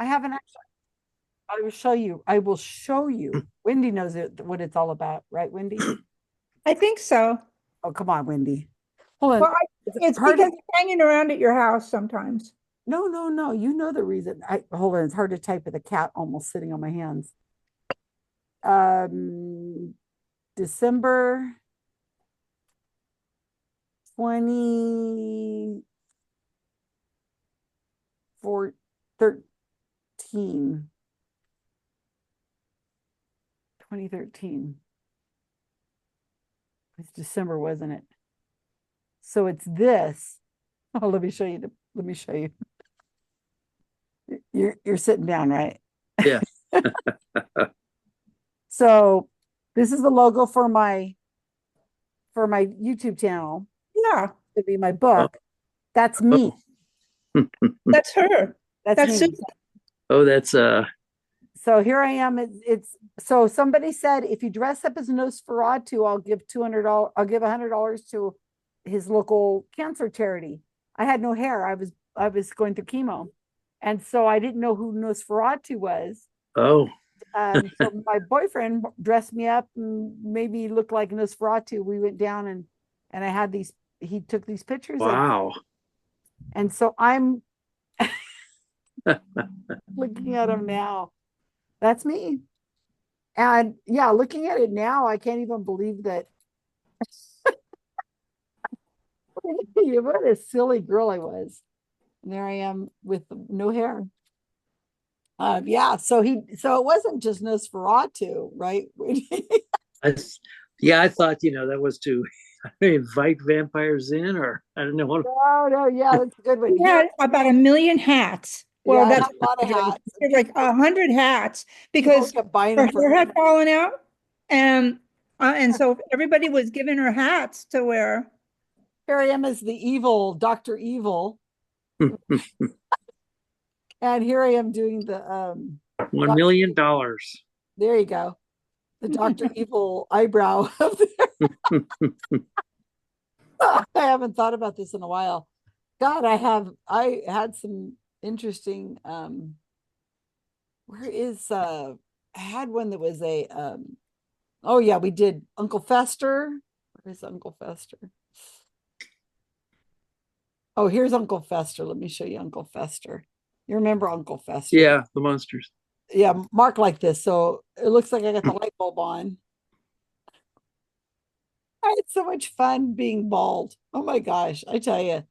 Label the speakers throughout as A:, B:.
A: I haven't actually. I will show you. I will show you. Wendy knows what it's all about, right, Wendy?
B: I think so.
A: Oh, come on, Wendy. Hold on.
B: Well,
A: It's
B: it's
A: hard to.
B: because it's hanging around at your house sometimes.
A: No, no, no. You know the reason. I hold on. It's hard to type with a cat almost sitting on my hands. Um, December 2013. 2013. It's December, wasn't it? So it's this. Oh, let me show you. Let me show you. You're sitting down, right?
C: Yeah.
A: So this is the logo for my YouTube channel.
B: Yeah,
A: To be my
C: Oh,
A: book. That's me.
C: oh.
B: that's her.
A: That's
B: That's
A: me.
B: Susan.
C: Oh, that's
A: So here I am. It's so somebody said if you dress up as Nosferatu, I'll give $200. I'll give $100 to his local cancer charity. I had no hair. I was going through chemo, and so I didn't know who Nosferatu was.
C: oh.
A: So my boyfriend dressed me up and made me look like Nosferatu. We went down and I had these. He took these pictures of,
C: Wow.
A: and so I'm looking at him now. That's me. And yeah, looking at it now, I can't even believe that. What a silly girl I was. And there I am with no hair. Yeah, so it wasn't just Nosferatu, right?
C: I, yeah, I thought, that was to invite vampires in, or I don't know what.
A: No, no, yeah, that's a good one.
B: He
A: Here,
B: had about 1 million hats.
A: yeah,
B: Well,
A: I
B: that's
A: had a lot of hats.
B: like 100 hats
A: People
B: because
A: kept buying
B: her
A: them for
B: hair
A: me.
B: had fallen out, and so everybody was giving her hats to wear.
A: Here I am as the evil Dr. Evil, and here I am doing the
C: $1
A: Dr.
C: million. dollars.
A: There you go, the Dr. Evil eyebrow. I haven't thought about this in a while. God, I had some interesting where is I had one that was a oh yeah, we did Uncle Fester. Where is Uncle Fester? Oh, here's Uncle Fester. Let me show you Uncle Fester. You remember Uncle Fester?
C: Yeah, the monsters.
A: Yeah, mark like this. So it looks like I got the light bulb on. I had so much fun being bald. Oh my gosh, I tell you,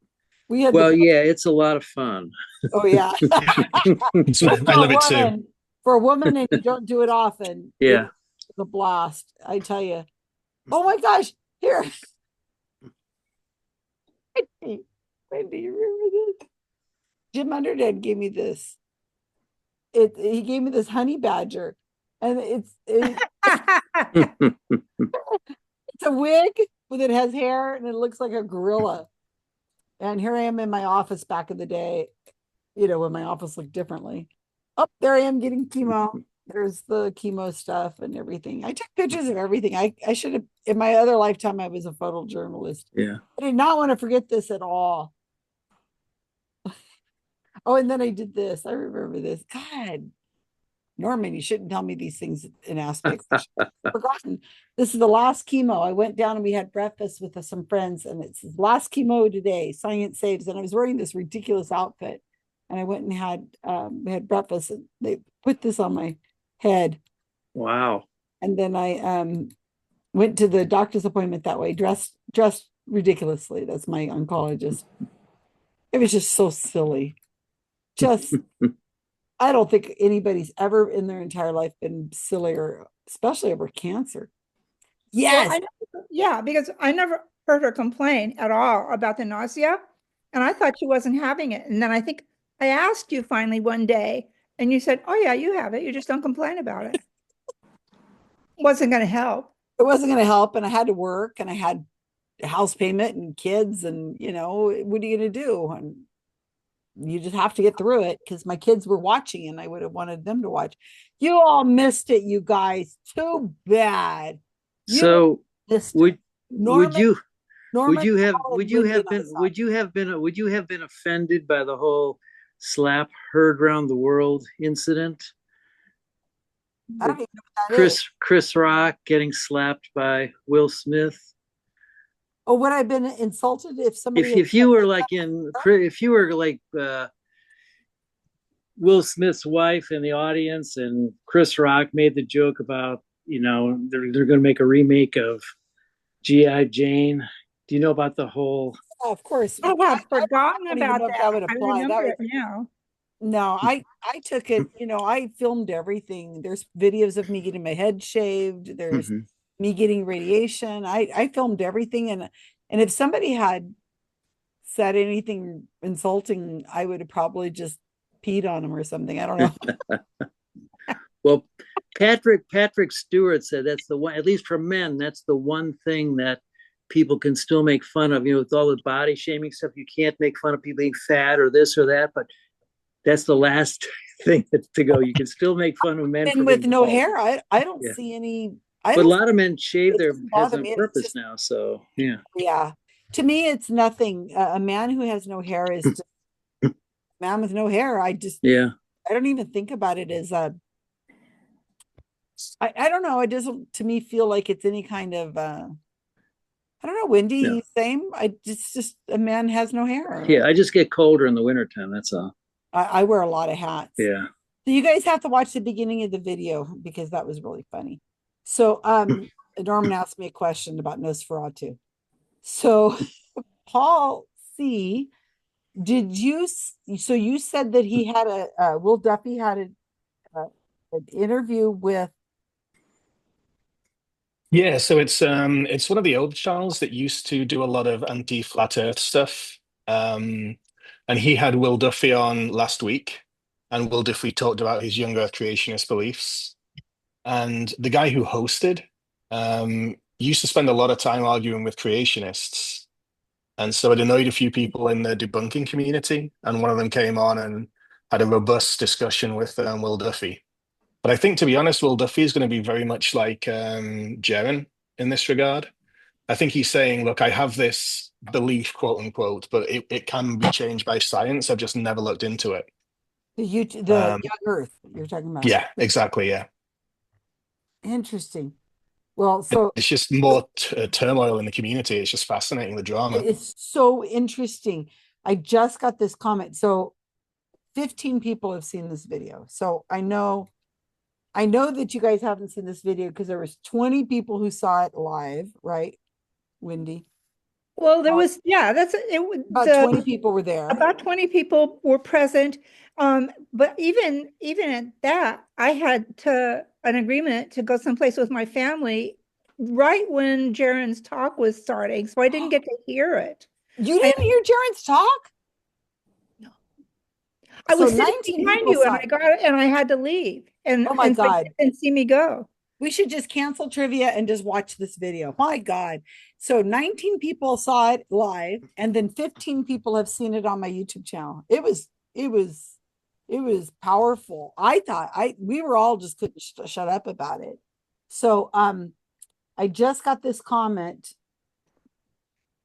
A: we had the
C: Well, yeah, it's a lot of fun.
A: oh yeah. Well,
D: I love it too.
A: For a woman, and you don't do it often, it's
C: Yeah.
A: a blast. I tell you. Oh my gosh, here. Wendy, you remember this? Jim Underdead gave me this. He gave me this honey badger, and it's a wig, but it has hair and it looks like a gorilla. And here I am in my office back in the day, when my office looked differently. Oh, there I am getting chemo. There's the chemo stuff and everything. I took pictures of everything. I should have, in my other lifetime, I was a photojournalist.
C: Yeah.
A: I did not want to forget this at all. Oh, and then I did this. I remember this. God, Norman, you shouldn't tell me these things in aspects. I've forgotten. This is the last chemo. I went down and we had breakfast with some friends, and it's last chemo today. Science saves. And I was wearing this ridiculous outfit, and I went and had we had breakfast, and they put this on my head,
C: Wow.
A: and then I went to the doctor's appointment that way, dressed ridiculously. That's my oncologist. It was just so silly. Just I don't think anybody's ever in their entire life been sillier, especially over cancer.
B: Well,
A: Yes.
B: yeah, because I never heard her complain at all about the nausea, and I thought she wasn't having it. And then I think I asked you finally one day, and you said, "Oh yeah, you have it. You just don't complain about it." Wasn't going to help.
A: It wasn't going to help. And I had to work and I had a house payment and kids. And, what are you going to do? And you just have to get through it because my kids were watching and I would have wanted them to watch. You all missed it, you guys. Too bad.
C: So
A: missed
C: would
A: it.
C: would you
A: Norman,
C: would you have
A: Karl,
C: would
A: and
C: you
A: Wendy
C: have
A: and I
C: been
A: saw
C: would you have been would you have been offended by the whole slap heard around the world incident.
A: I don't even know what that is.
C: Chris Rock getting slapped by Will Smith.
A: Oh, would I have been insulted if somebody
C: If
A: had
C: if
A: said
C: you were
A: that?
C: like if you were like Will Smith's wife in the audience, and Chris Rock made the joke about, they're going to make a remake of G.I. Jane. Do you know about the whole?
A: Yeah, of course.
B: I
A: I
B: had forgotten
A: don't even
B: about
A: know if that
B: that.
A: would
B: I
A: apply. That
B: remember
A: was
B: it now.
A: no, I took it, I filmed everything. There's videos of me getting my head shaved. There's
C: Mhm.
A: me getting radiation. I filmed everything, and if somebody had said anything insulting, I would have probably just peed on them or something. I don't know.
C: Well, Patrick Stewart said that's the one, at least for men, that's the one thing that people can still make fun of. With all the body shaming stuff, you can't make fun of people being fat or this or that, but that's the last thing to go. You can still make fun of men for
A: And with
C: being
A: no
C: bald.
A: hair, I don't
C: Yeah.
A: see any. I
C: But a
A: don't.
C: lot of men shave
A: It
C: their
A: doesn't
C: heads
A: bother
C: on
A: me. It's
C: purpose
A: just
C: now. So, yeah.
A: yeah. To me, it's nothing. A man who has no hair is just a man with no hair.
C: Yeah.
A: I don't even think about it as a. I don't know. It doesn't to me feel like it's any kind of. I don't know,
C: Yeah.
A: Wendy. Same. Just a man has no hair.
C: Yeah. I just get colder in the wintertime. That's all.
A: I wear a lot of hats.
C: Yeah.
A: So you guys have to watch the beginning of the video because that was really funny. So Norman asked me a question about Nosferatu. So Paul C, so you said that he had Will Duffy had an interview with.
D: Yeah, so it's one of the old channels that used to do a lot of anti-flat Earth stuff. And he had Will Duffy on last week, and Will Duffy talked about his young Earth creationist beliefs. And the guy who hosted used to spend a lot of time arguing with creationists. And so it annoyed a few people in the debunking community. And one of them came on and had a robust discussion with Will Duffy. But I think, to be honest, Will Duffy is going to be very much like Jaren in this regard. I think he's saying, look, I have this belief, quote unquote, but it can be changed by science. I've just never looked into it.
A: The
D: Um,
A: Young Earth you're talking about.
D: yeah, exactly. Yeah.
A: Interesting. Well, so
D: It's just more turmoil in the community. It's just fascinating, the drama.
A: it's so interesting. I just got this comment. So 15 people have seen this video. So I know that you guys haven't seen this video because there was 20 people who saw it live, right? Wendy.
B: Well, there was, yeah,
A: About 20 people were there.
B: about 20 people were present. But even at that, I had an agreement to go someplace with my family right when Jaren's talk was starting, so I didn't get to hear it.
A: You didn't hear Jaren's talk?
B: I
A: So
B: was sitting
A: 19
B: behind
A: people
B: you, and
A: saw
B: I
A: it.
B: got it, and I had to leave, and
A: Oh my
B: so
A: God.
B: you didn't see me go.
A: We should just cancel trivia and just watch this video. My God. So 19 people saw it live, and then 15 people have seen it on my YouTube channel. It was powerful. I thought we were all just couldn't shut up about it. So I just got this comment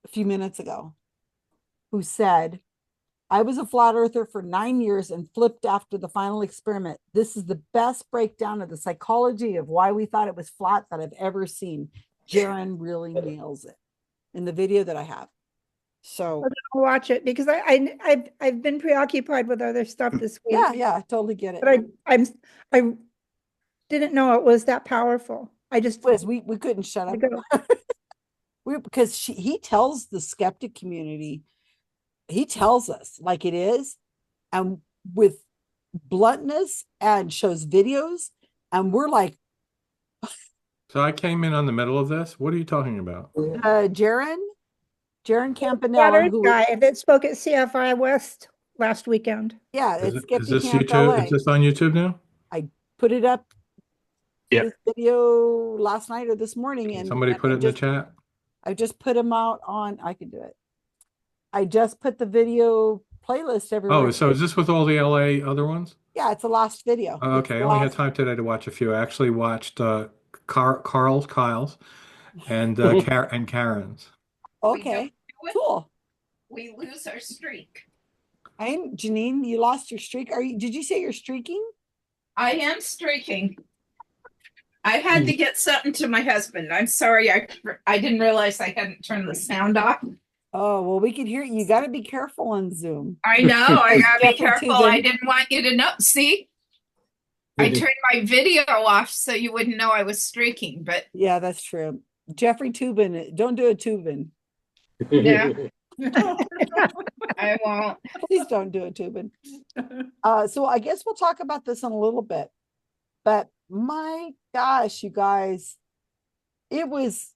A: a few minutes ago who said, I was a flat earther for 9 years and flipped after the final experiment. This is the best breakdown of the psychology of why we thought it was flat that I've ever seen. Jaren really nails it in the video that I have. So
B: I'll watch it because I've been preoccupied with other stuff this week.
A: yeah, I totally get it.
B: But I didn't know it was that powerful. I just
A: We couldn't shut up. Because he tells the skeptic community, he tells us like it is, and with bluntness, and shows videos, and we're like,
E: So I came in on the middle of this. What are you talking about?
A: Jaren
B: flat
A: Campanella,
B: Earth
A: who
B: guy that spoke at CFI West last weekend.
A: yeah,
E: Is,
A: it's
E: is
A: Skeptic
E: this
A: Camp
E: YouTube?
A: LA.
E: Is this on YouTube now?
A: I put it up
D: Yeah.
A: this video last night or this morning,
E: Can
A: and
E: somebody put it in the chat?
A: I just put them out on. I can do it. I just put the video playlist everywhere.
E: Oh, so is this with all the LA other ones?
A: Yeah, it's the last video.
E: Oh,
A: It's
E: okay. I
A: the
E: only had
A: last-
E: time today to watch a few. I actually watched Kyle's and and Karen's.
A: Okay, cool.
F: We lose our streak.
A: I'm Janine. You lost your streak. Did you say you're streaking?
F: I am streaking. I had to get something to my husband. I'm sorry. I didn't realize I hadn't turned the sound off.
A: Oh, well, we can hear you. You got to be careful on Zoom.
F: I know. I gotta be
A: Jeffrey
F: careful.
A: Tubin.
F: I didn't want you to know. See, I turned my video off so you wouldn't know I was streaking. But
A: Yeah, that's true. Jeffrey Tubin. Don't do a Tubin.
F: yeah, I won't.
A: Please don't do a Tubin. So I guess we'll talk about this in a little bit. But my gosh, you guys, it was.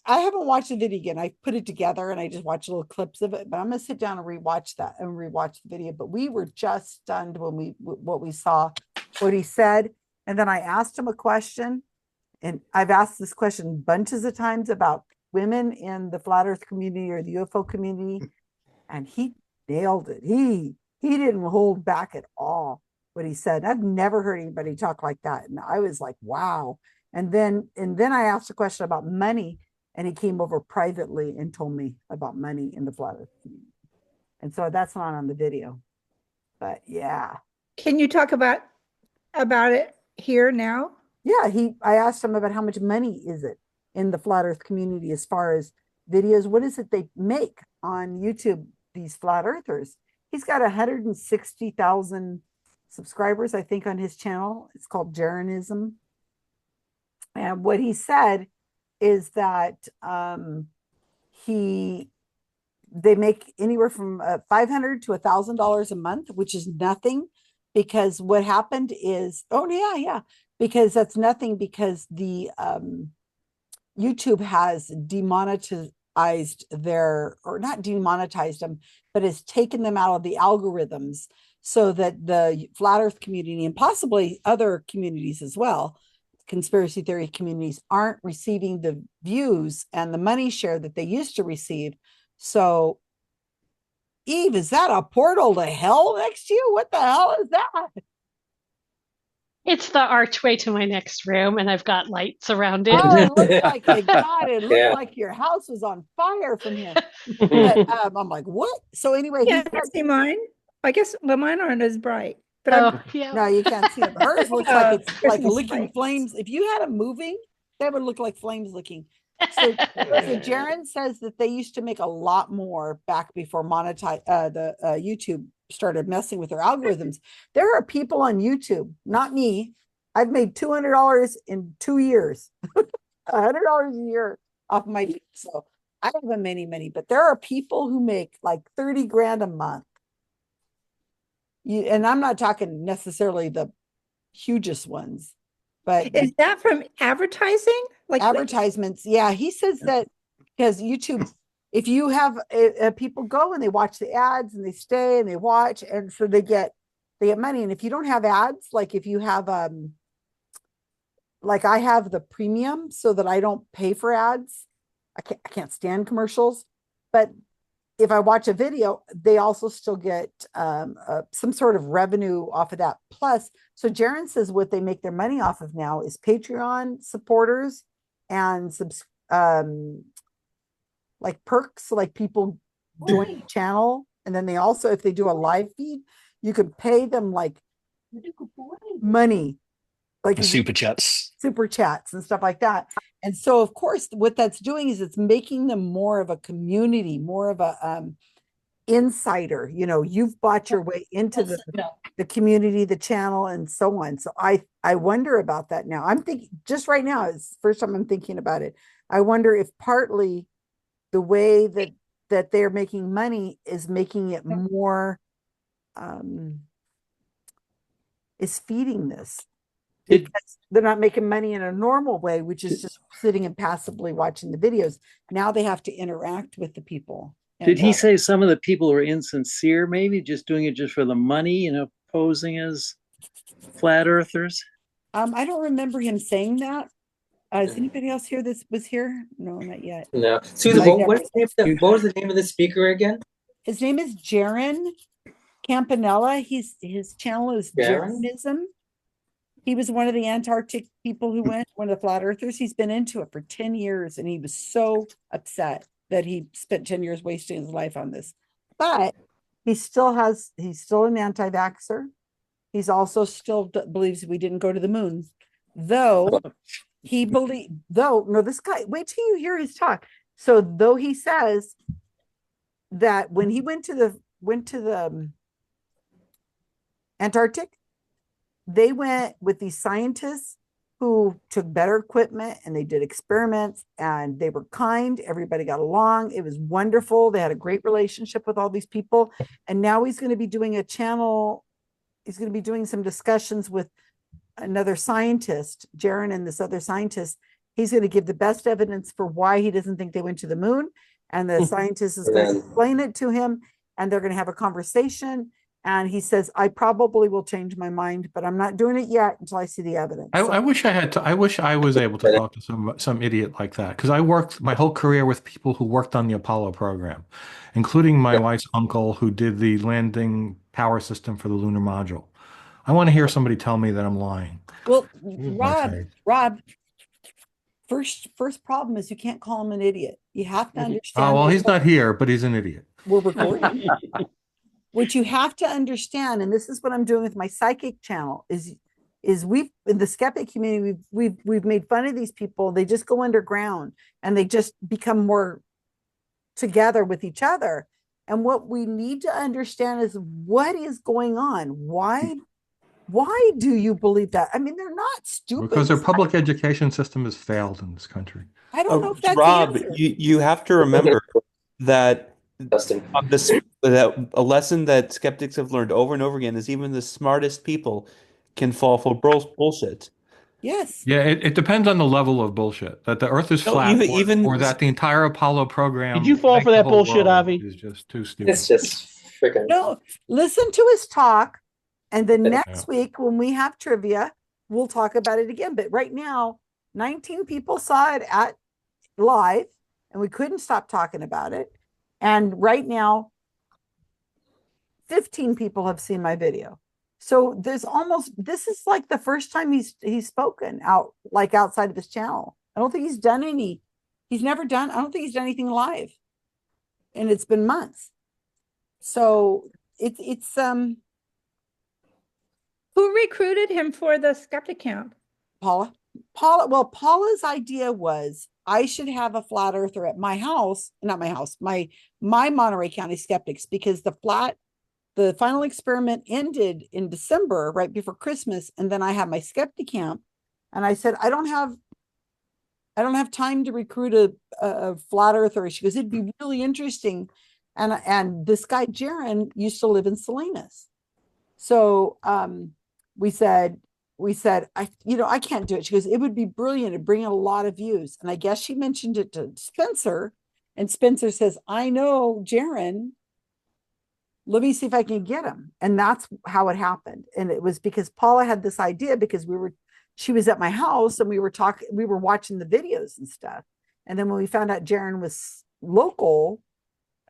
A: I haven't watched the video again. I put it together and I just watched little clips of it, but I'm gonna sit down and rewatch that and rewatch the video. But we were just stunned when what we saw, what he said. And then I asked him a question, and I've asked this question bunches of times about women in the flat earth community or the UFO community, and he nailed it. He didn't hold back at all what he said. I've never heard anybody talk like that. And I was like, wow. And then I asked a question about money. And he came over privately and told me about money in the flat earth community. And so that's not on the video. But yeah.
B: Can you talk about it here now?
A: Yeah, I asked him about how much money is it in the flat earth community as far as videos. What is it they make on YouTube, these flat earthers? He's got 160,000 subscribers, I think, on his channel. It's called Jeranism. And what he said is that they make anywhere from $500 to $1,000 a month, which is nothing, because what happened is, because that's nothing, because the YouTube has demonetized or not demonetized them, but has taken them out of the algorithms so that the flat earth community and possibly other communities as well, conspiracy theory communities, aren't receiving the views and the money share that they used to receive. So, Eve, is that a portal to hell next to you? What the hell is that?
G: It's the archway to my next room, and I've got lights around it.
A: Oh, it looked like it looked like your house was on fire from here. But, I'm like, what? So anyway,
B: Yeah, see mine. I guess mine aren't as bright. But
G: Oh, yeah.
A: no, you can't see it. But hers looks like it's like
B: Christmas
A: licking
B: lights.
A: flames. If you had them moving, that would look like flames licking. So Jaron says that they used to make a lot more back before YouTube started messing with their algorithms. There are people on YouTube, not me. I've made $200 in 2 years, $100 a year off my. So I haven't many, but there are people who make like 30 grand a month. And I'm not talking necessarily the hugest ones, but
B: is that from advertising? Like
A: advertisements. Yeah, he says that because YouTube, if you have people go and they watch the ads and they stay and they watch, and so they get money. And if you don't have ads, like if you have like I have the premium so that I don't pay for ads. I can't stand commercials, but if I watch a video, they also still get some sort of revenue off of that. Plus, so Jaron says what they make their money off of now is Patreon supporters and like perks, like people join the channel. And then they also, if they do a live feed, you could pay them like money, like
D: Super chats.
A: super chats and stuff like that. And so, of course, what that's doing is it's making them more of a community, more of a insider. You know, you've bought your way into the community, the channel, and so on. So I wonder about that now. I'm thinking just right now, it's the first time I'm thinking about it. I wonder if partly the way that they're making money is making it more is feeding this. Because they're not making money in a normal way, which is just sitting and passively watching the videos. Now they have to interact with the people.
C: Did he say some of the people were insincere, maybe just doing it just for the money, posing as flat earthers?
A: I don't remember him saying that. Is anybody else here that was here? No, not yet.
H: No. Susan, what was the name of the speaker again?
A: His name is Jaron Campanella. His channel is Jeranism. He was one of the Antarctic people who went, one of the flat earthers. He's been into it for 10 years, and he was so upset that he spent 10 years wasting his life on this. But he's still an anti-vaxxer. He's also still believes we didn't go to the moon, though this guy, wait till you hear his talk. So though he says that when he went to the Antarctic, they went with these scientists who took better equipment and they did experiments and they were kind. Everybody got along. It was wonderful. They had a great relationship with all these people. And now he's going to be doing he's going to be doing some discussions with another scientist, Jaron and this other scientist. He's going to give the best evidence for why he doesn't think they went to the moon. And the scientist is going to explain it to him and they're going to have a conversation. And he says, I probably will change my mind, but I'm not doing it yet until I see the evidence.
E: I wish I wish I was able to talk to some idiot like that, because I worked my whole career with people who worked on the Apollo program, including my wife's uncle who did the landing power system for the lunar module. I want to hear somebody tell me that I'm lying.
A: Well,
E: my
A: Rob, first problem is you can't call him an idiot. You have to understand.
E: Oh, well, he's not here, but he's an idiot.
A: We're recording. What you have to understand, and this is what I'm doing with my psychic channel, is we've in the skeptic community, we've made fun of these people. They just go underground and they just become more together with each other. And what we need to understand is what is going on. Why do you believe that? I mean, they're not stupid.
E: Because their public education system has failed in this country.
A: I don't know if that's
I: Rob,
A: the answer.
I: you have to remember that that a lesson that skeptics have learned over and over again is even the smartest people can fall for bullshit.
A: Yes.
E: Yeah, it depends on the level of bullshit. That the Earth is
I: No,
E: flat,
I: even
E: or that the entire Apollo program.
J: Did you fall for that bullshit, Avi?
E: Is just too stupid.
H: It's just freaking.
A: No, listen to his talk. And then next week, when we have trivia, we'll talk about it again. But right now, 19 people saw it at live, and we couldn't stop talking about it. And right now, 15 people have seen my video. So this is like the first time he's spoken out, like outside of his channel. I don't think I don't think he's done anything live. And it's been months. So it's
B: Who recruited him for the skeptic camp?
A: Paula. Well, Paula's idea was I should have a flat earther at my house, not my house, my Monterey County skeptics, because the final experiment ended in December, right before Christmas. And then I had my skeptic camp. And I said, I don't have time to recruit a flat earther. She goes, it'd be really interesting. And this guy, Jaron, used to live in Salinas. So we said, I can't do it. She goes, it would be brilliant to bring in a lot of views. And I guess she mentioned it to Spencer, and Spencer says, I know Jaron. Let me see if I can get him. And that's how it happened. And it was because Paula had this idea, because she was at my house and we were watching the videos and stuff. And then when we found out Jaron was local,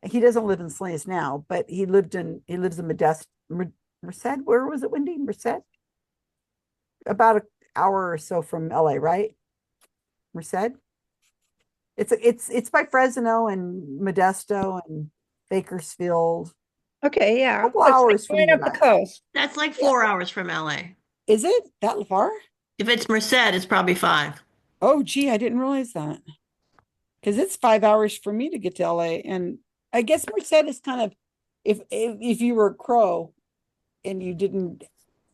A: he doesn't live in Salinas now, but he lives in Merced. Where was it, Wendy? Merced? About an hour or so from LA, right? Merced? It's by Fresno and Modesto and Bakersfield.
B: Okay, yeah.
A: Couple hours from
B: right
A: you
B: up the
A: guys.
B: coast.
K: That's like 4 hours from LA.
A: Is it that far?
K: If it's Merced, it's probably 5.
A: Oh, gee, I didn't realize that. Because it's 5 hours for me to get to LA. And I guess Merced is kind of, if you were a crow and you didn't,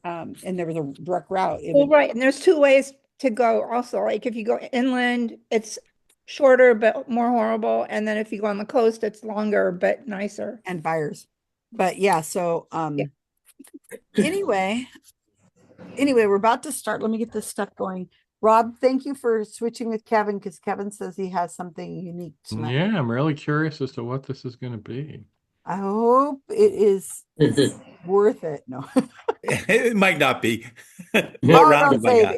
A: and there was a direct route.
B: Right. And there's 2 ways to go also. Like if you go inland, it's shorter but more horrible. And then if you go on the coast, it's longer but nicer.
A: And fires. But yeah, so anyway, we're about to start. Let me get this stuff going. Rob, thank you for switching with Kevin, because Kevin says he has something unique tonight.
E: Yeah, I'm really curious as to what this is going to be.
A: I hope it is worth it. No.
L: It might not be.
A: What round am I got?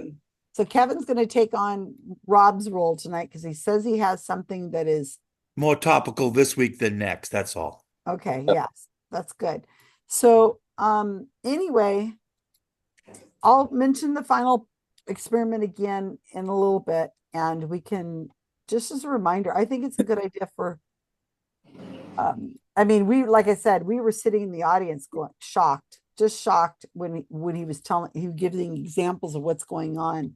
A: So Kevin's going to take on Rob's role tonight because he says he has something that is
L: More topical this week than next. That's all.
A: okay. Yes, that's good. So anyway, I'll mention the final experiment again in a little bit, and we can, just as a reminder, I think it's a good idea for I mean, like I said, we were sitting in the audience going shocked, just shocked when he was giving examples of what's going on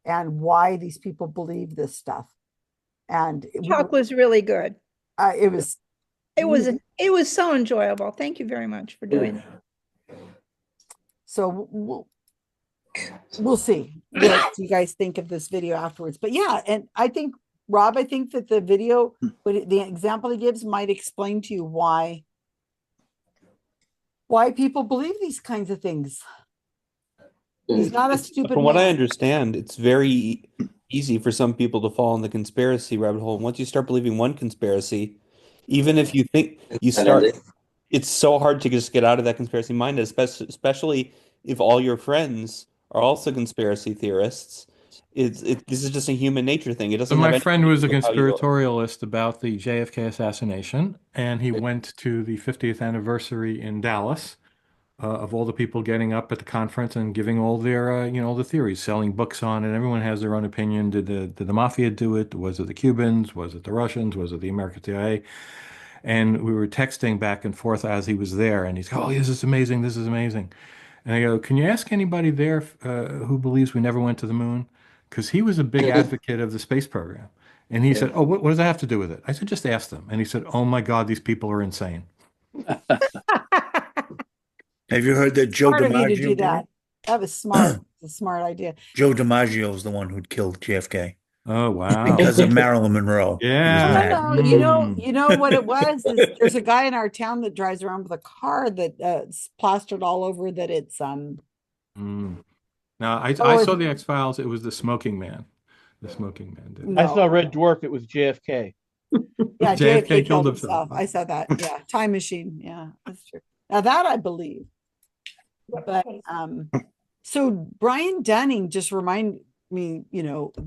A: and why these people believe this stuff. And
B: Talk was really good.
A: It was
B: so enjoyable. Thank you very much for doing that.
A: So we'll see what you guys think of this video afterwards. But yeah, and I think Rob, I think that the video, the example he gives might explain to you why people believe these kinds of things. He's not a stupid
I: From what I
A: man.
I: understand, it's very easy for some people to fall in the conspiracy rabbit hole. And once you start believing one conspiracy, even if you think you start, it's so hard to just get out of that conspiracy mind, especially if all your friends are also conspiracy theorists. This is just a human nature thing. It doesn't
E: So
I: have
E: my
I: anything
E: friend
I: to
E: was
I: do
E: a
I: with how you are.
E: conspiratorialist about the JFK assassination, and he went to the 50th anniversary in Dallas of all the people getting up at the conference and giving all their, the theories, selling books on it. Everyone has their own opinion. Did the mafia do it? Was it the Cubans? Was it the Russians? Was it the American CIA? And we were texting back and forth as he was there, and he's, oh, this is amazing. This is amazing. And I go, can you ask anybody there who believes we never went to the moon? Because he was a big advocate of the space program. And he said, oh, what does that have to do with it? I said, just ask them. And he said, oh my God, these people are insane.
L: Have you heard that Joe
A: Smart of you to
L: DiMaggio
A: do
L: did
A: that.
L: it?
A: That was smart. It's a smart idea.
L: Joe DiMaggio is the one who'd killed JFK
E: Oh, wow.
L: because of Marilyn Monroe. He was
E: Yeah.
L: mad.
A: No, you know what it was is there's a guy in our town that drives around with a car that it's plastered all over that it's
E: Now, I
A: Oh,
E: saw the X-Files. It was the smoking man. The smoking man did it.
C: I saw Red Dwarf. It was JFK.
A: Yeah,
E: JFK
A: JFK
E: killed
A: killed
E: himself.
A: himself. I saw that. Yeah, time machine. Yeah, that's true. Now that I believe. But so Brian Dunning just reminded me,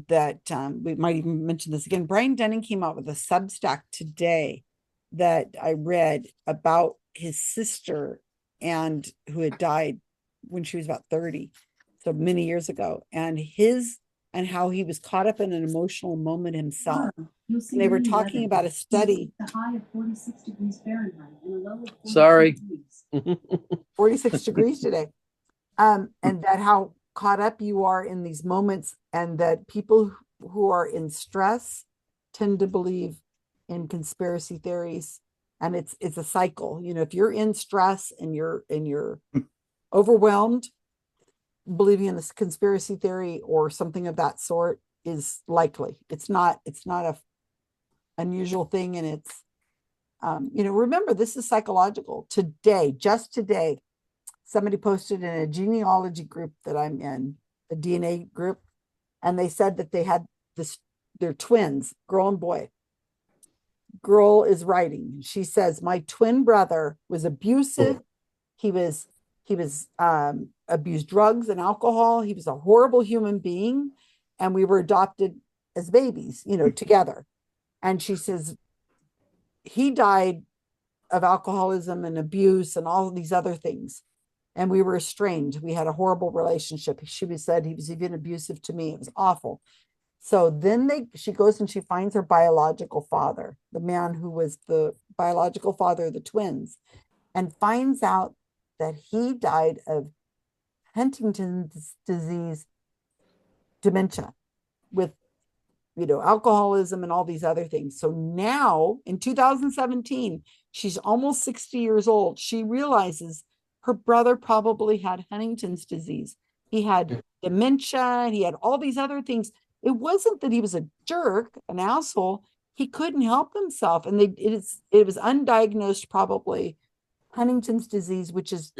A: that we might even mention this again. Brian Dunning came out with a Substack today that I read about his sister and who had died when she was about 30, so many years ago, and how he was caught up in an emotional moment himself. And they were talking about a study.
J: The high of 46 degrees Fahrenheit and a low of 46
C: Sorry.
J: degrees.
A: 46 degrees today. And that how caught up you are in these moments, and that people who are in stress tend to believe in conspiracy theories. And it's a cycle. If you're in stress and you're overwhelmed, believing in this conspiracy theory or something of that sort is likely. It's not a unusual thing. And it's, remember, this is psychological. Just today, somebody posted in a genealogy group that I'm in, the DNA group, and they said that they had they're twins, girl and boy. Girl is writing. She says, my twin brother was abusive. He was abused drugs and alcohol. He was a horrible human being. And we were adopted as babies, together. And she says, he died of alcoholism and abuse and all of these other things. And we were estranged. We had a horrible relationship. She said he was even abusive to me. It was awful. So then she goes and she finds her biological father, the man who was the biological father of the twins, and finds out that he died of Huntington's disease, dementia, with alcoholism and all these other things. So now in 2017, she's almost 60 years old. She realizes her brother probably had Huntington's disease. He had dementia, he had all these other things. It wasn't that he was a jerk, an asshole. He couldn't help himself. And it was undiagnosed, probably Huntington's disease, which is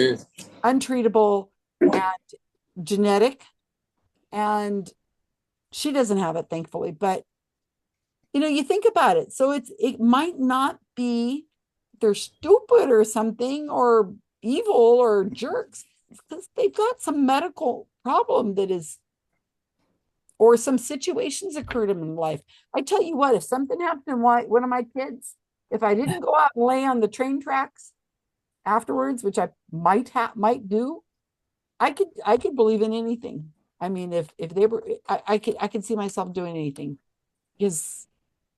A: untreatable and genetic. And she doesn't have it, thankfully. But, you think about it. So it might not be they're stupid or something or evil or jerks, because they've got some medical problem that is, or some situations occurred in life. I tell you what, if something happened to one of my kids, if I didn't go out and lay on the train tracks afterwards, which I might do, I could believe in anything. I mean, if they were, I could see myself doing anything, because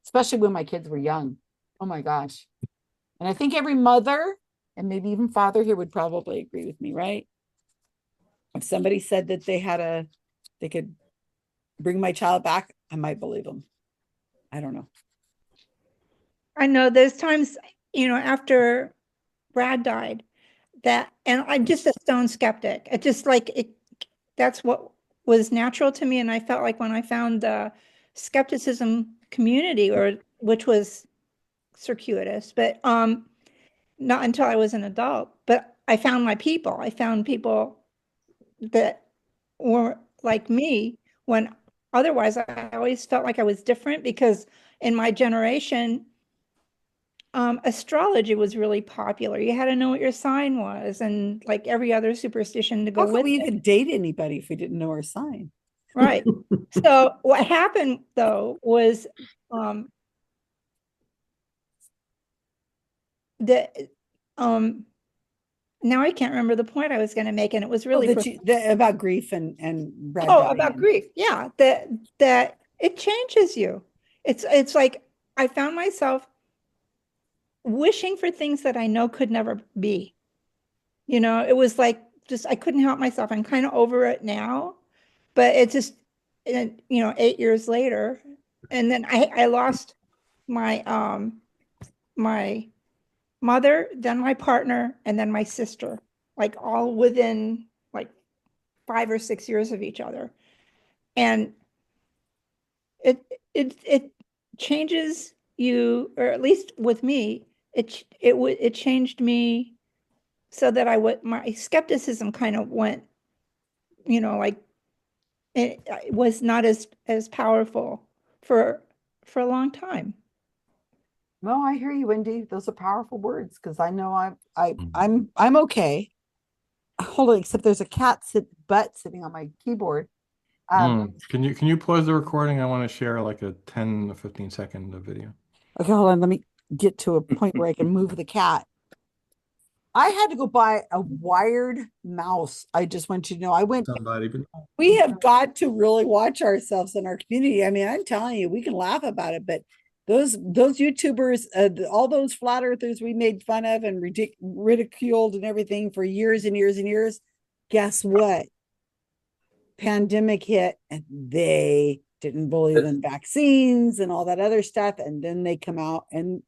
A: especially when my kids were young. Oh my gosh. And I think every mother and maybe even father here would probably agree with me, right? If somebody said that they could bring my child back, I might believe them. I don't know.
B: I know there's times, after Brad died, and I'm just a stone skeptic. It just like that's what was natural to me. And I felt like when I found the skepticism community, which was circuitous, but not until I was an adult. But I found my people. I found people that were like me, when otherwise I always felt like I was different, because in my generation, astrology was really popular. You had to know what your sign was, and like every other superstition to go
A: How could
B: with
A: we
B: it.
A: even date anybody if we didn't know our sign?
B: Right. So what happened though was that now I can't remember the point I was going to make, and it was really
A: about grief and Brad
B: about
A: dying.
B: grief. Yeah, that it changes you. It's like I found myself wishing for things that I know could never be. It was like just I couldn't help myself. I'm kind of over it now, but it's just 8 years later, and then I lost my my mother, then my partner, and then my sister, like all within like 5 or 6 years of each other. And it changes you, or at least with me, it changed me, so that my skepticism kind of went, like it was not as powerful for a long time.
A: Well, I hear you, Wendy. Those are powerful words, because I know I'm okay. Hold on, except there's a butt sitting on my keyboard.
E: Can you pause the recording? I want to share like a 10 to 15 second video.
A: Okay, hold on. Let me get to a point where I can move the cat. I had to go buy a wired mouse. I just want you to know, we have got to really watch ourselves in our community. I mean, I'm telling you, we can laugh about it, but those YouTubers, all those flat earthers we made fun of and ridiculed and everything for years and years and years, guess what? Pandemic hit and they didn't believe in vaccines and all that other stuff. And then they come out and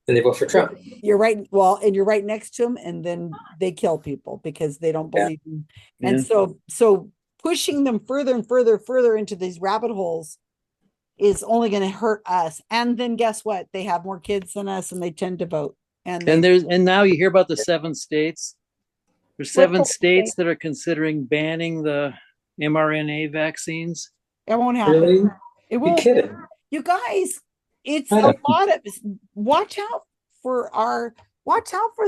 H: they vote for Trump.
A: You're right. Well, and you're right next to them, and then they kill people because they don't believe them. And so pushing them further and further into these rabbit holes is only going to hurt us. And then guess what? They have more kids than us, and they tend to vote. And
C: now you hear about the 7 states. There's 7 states that are considering banning the mRNA vaccines.
A: It won't happen.
H: Really?
A: It won't.
H: You kidding?
A: You guys, it's a lot of watch out for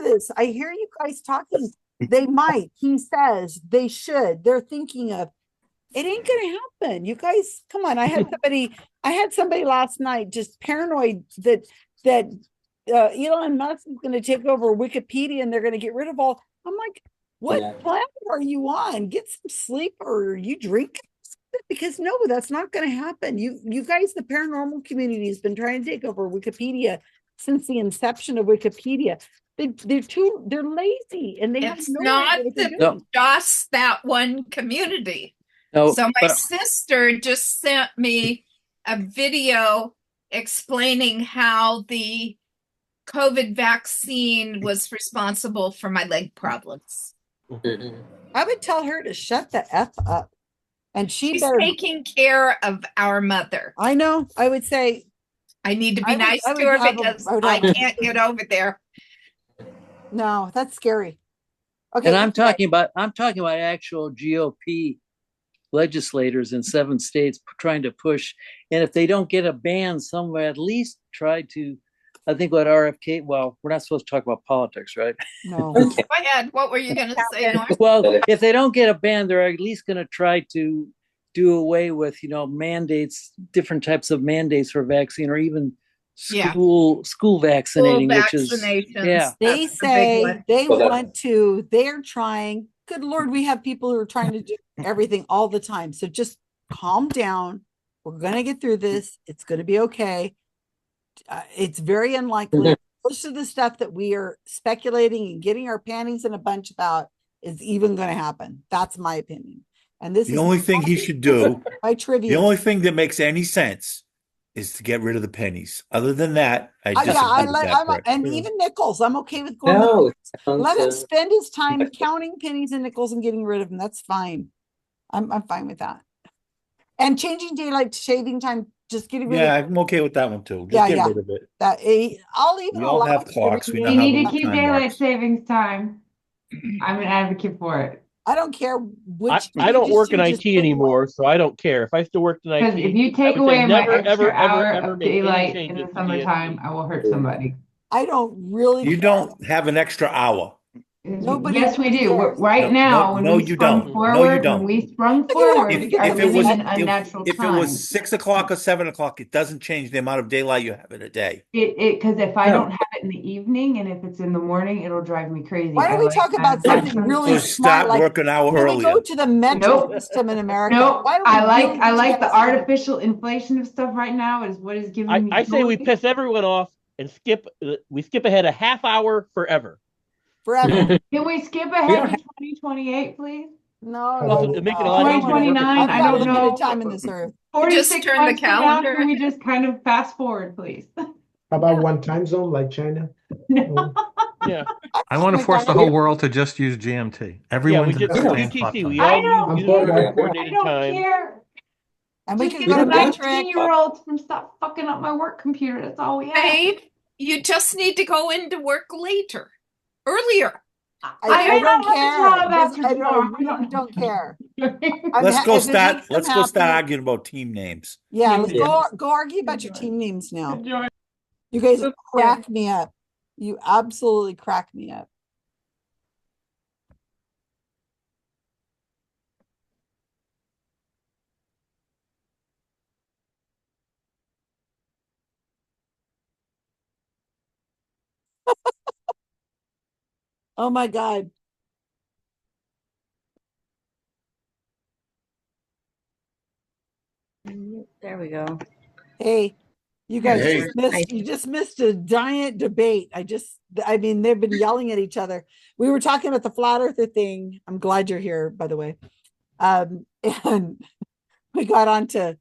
A: this. I hear you guys talking. They might, he says, they should. They're thinking of it. Ain't gonna happen. You guys, come on. I had somebody last night just paranoid that Elon Musk is going to take over Wikipedia and they're going to get rid of all. I'm like, what planet are you on? Get some sleep, or you drink, because no, that's not going to happen. You guys, the paranormal community has been trying to take over Wikipedia since the inception of Wikipedia. They're lazy, and they have no idea what they're doing.
F: Just that one community.
C: No,
F: so my sister just sent me a video explaining how the COVID vaccine was responsible for my leg problems.
A: I would tell her to shut the F up. And she's
F: taking care of our mother.
A: I know. I would say
F: I need to be nice to her because I can't get over there.
A: No, that's scary. Okay.
C: And I'm talking about actual GOP legislators in 7 states trying to push. And if they don't get a ban somewhere, at least try to, I think what RFK, well, we're not supposed to talk about politics, right?
A: No.
F: Go ahead. What were you going to say, Norm?
C: Well, if they don't get a ban, they're at least going to try to do away with, mandates, different types of mandates for vaccine, or even school vaccinating, which is,
A: They say they're trying. Good Lord, we have people who are trying to do everything all the time. So just calm down. We're going to get through this. It's going to be okay. It's very unlikely most of the stuff that we are speculating and getting our panties in a bunch about is even going to happen. That's my opinion. And this
L: The
A: is
L: only thing he should do,
A: my
L: the
A: trivia.
L: only thing that makes any sense is to get rid of the pennies. Other than that, I
A: Yeah,
L: disagree with that. Brett.
A: and even nickels. I'm okay with going.
H: No,
A: with
H: sounds,
A: let him spend his time counting pennies and nickels and getting rid of them. That's fine. I'm fine with that. And changing daylight to shaving time, just getting rid
L: Yeah,
A: of
L: I'm okay with that one too. Just
A: Yeah,
L: get
A: yeah.
L: rid of it.
A: that. I'll even
L: We all
A: allow
L: have
A: it to
L: clocks. We know
A: remain-
L: how
J: You
L: to
J: need to
L: look
J: keep
L: time
J: daylight
L: marks.
J: savings time. I'm an advocate for it.
A: I don't care which.
M: I don't work in IT anymore, so I don't care. If I still worked in
J: Because
M: IT,
J: if you
M: I
J: take
M: would say
J: away my
M: never,
J: extra
M: ever,
J: hour
M: ever, ever
J: of
M: make any
J: daylight in
M: changes
J: the
M: to DSP.
J: summertime, I will hurt somebody.
A: I don't really.
L: You don't have an extra hour.
A: Nobody
J: Yes, we
A: really
J: do.
A: cares.
J: Right now, when
L: no,
J: we
L: you
J: sprung
L: don't.
J: forward,
L: No, you
J: when
L: don't.
J: we sprung
A: Look at
J: forward,
A: that.
J: we are
L: If it
J: living
L: was
J: in unnatural
L: if it
J: time.
L: was 6 o'clock or 7 o'clock, it doesn't change the amount of daylight you have in a day.
J: Because if I
H: No.
J: don't have it in the evening and if it's in the morning, it'll drive me crazy.
A: Why don't
J: I
A: we
J: like
A: talk about
J: to have
A: something
J: some
A: really
L: So
A: smart?
L: start
A: Like
L: working an hour
A: when we go
L: earlier.
A: to the metro system in America.
J: Nope.
A: Why don't we
J: I
A: really get
J: like the
A: together?
J: artificial inflation of stuff right now is what is giving me
M: I say we
J: joy.
M: piss everyone off and skip ahead a half hour forever.
A: Forever.
J: Can we skip
H: We
J: ahead
H: don't
J: to
H: have-
J: 2028, please?
A: No,
M: Plus,
A: no,
M: it'd make it a
A: no.
M: lot
A: I don't
M: easier to
A: wanna-
M: work with
J: 2029,
A: I've
J: I
A: got
J: don't
A: limited
J: know.
A: time in this earth.
J: 46
F: turn the
J: months from now,
F: calendar.
J: can we just kind of fast forward, please?
N: How about one time zone like China?
J: No.
M: Yeah,
E: I want to
A: my
E: force the
A: God.
E: whole world to just use GMT.
M: yeah. We
E: Everyone's
M: just
E: in the same
M: UTC.
E: spot
M: We
E: time.
J: I
M: all
J: know.
N: I'm
M: use
N: for
M: our
N: that.
J: I
M: coordinated
J: don't
M: time.
J: care.
A: And we
J: Just
A: can
J: get
A: go
J: the
A: to metric.
J: 19-year-olds from stop fucking up my work computer. That's all we have.
F: Babe, you just need to go into work later, earlier.
A: I don't
J: have a
A: care.
J: job
A: This-
J: after
A: I
J: tomorrow.
A: really don't care.
L: Let's go
A: if it
L: start.
A: makes them
L: Let's go start
A: happy-
L: arguing about team names.
A: Yeah, let's
H: Yeah.
A: go argue about your team names now.
J: Enjoy.
A: You guys crack me up. You absolutely crack me up. Oh my God.
O: There we go.
A: Hey, you guys
O: Hey.
A: just missed, you just missed a giant debate. I mean, they've been yelling at each other. We were talking about the flat earther thing. I'm glad you're here, by the way. And we got onto,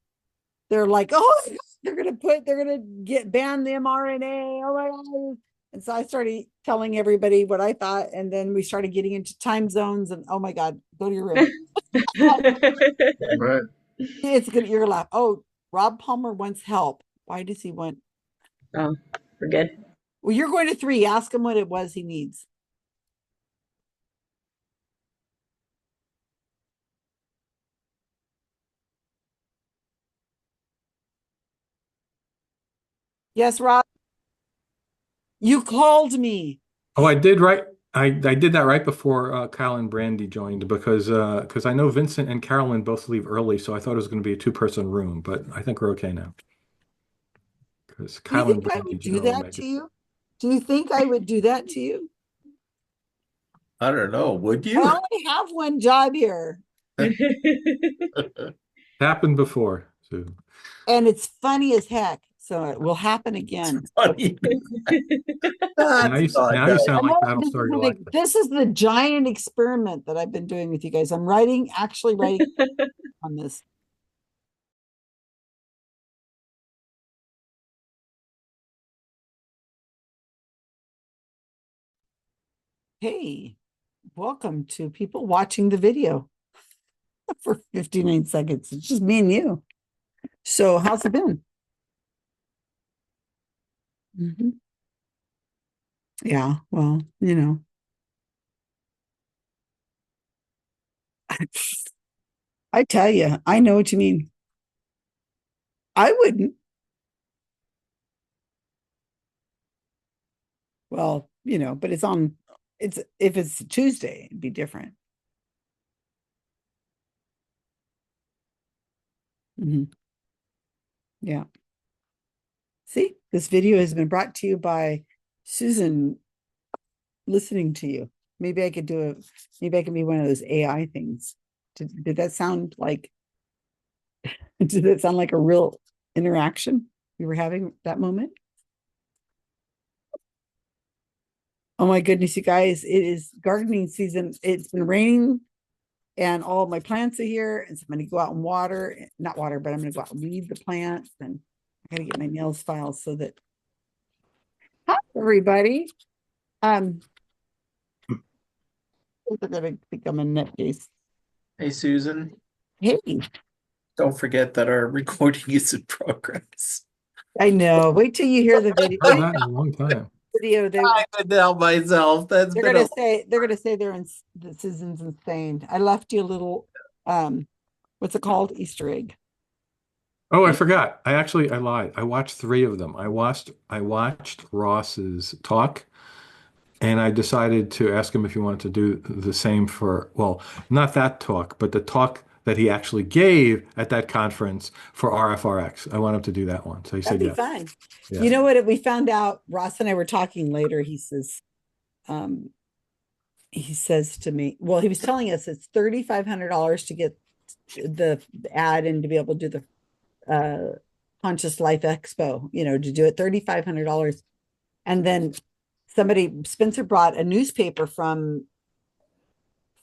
A: they're like, oh, they're gonna ban the mRNA. Oh my God. And so I started telling everybody what I thought, and then we started getting into time zones, and oh my God, go to your room.
N: Right.
A: It's gonna, you're gonna laugh. Oh, Rob Palmer wants help. Why does he want?
O: Oh, we're good.
A: Well, you're going to 3. Ask him what it was he needs. Yes, Rob. You called me.
E: Oh, I did right. I did that right before Kyle and Brandy joined because I know Vincent and Carolyn both leave early, so I thought it was going to be a 2-person room, but I think we're okay now. Because
A: Do you
E: Kyle and
A: think I
E: Brandy
A: would do
E: generally
A: that
E: make
A: to
E: it.
A: you? Do you think I would do that to you?
L: I don't know. Would
A: I
L: you?
A: only have one job here,
E: Happened before, so
A: and it's funny as heck. So it will happen again.
L: Funny.
E: now you sound like
A: I know
E: Battlestar Galactica.
A: this is the giant experiment that I've been doing with you guys. I'm actually writing on this. Hey, welcome to people watching the video for 59 seconds. It's just me and you. So how's it been? Mhm. Yeah, well, I tell you, I know what you mean. I wouldn't. Well, but if it's Tuesday, it'd be different. Mhm. Yeah. See, this video has been brought to you by Susan listening to you. Maybe I could maybe I can be one of those AI things. Did that sound like, did that sound like a real interaction we were having that moment? Oh my goodness, you guys, it is gardening season. It's been raining and all of my plants are here. And so I'm going to go out and water, not water, but I'm going to go out and weed the plants. And I got to get my nails filed so that, hi, everybody. They're going to become a nutcase.
P: Hey, Susan.
A: Hey,
P: Don't forget that our recording is in progress.
A: I know. Wait till you hear the video.
E: Done that in a long time.
A: Video they
P: I could help myself. That's
A: they're
P: been
A: gonna
P: a
A: say they're in the Susan's insane. I left you a little what's it called? Easter egg.
E: Oh, I forgot. I lied. I watched 3 of them. I watched Ross's talk, and I decided to ask him if he wanted to do the same for, well, not that talk, but the talk that he actually gave at that conference for RFRX. I want him to do that one. So he
A: That'd
E: said
A: be
E: yes.
A: fun.
E: Yeah.
A: You know what we found out? Ross and I were talking later. He says to me, well, he was telling us it's $3,500 to get the ad and to be able to do the Conscious Life Expo, to do it, $3,500. And then Spencer brought a newspaper from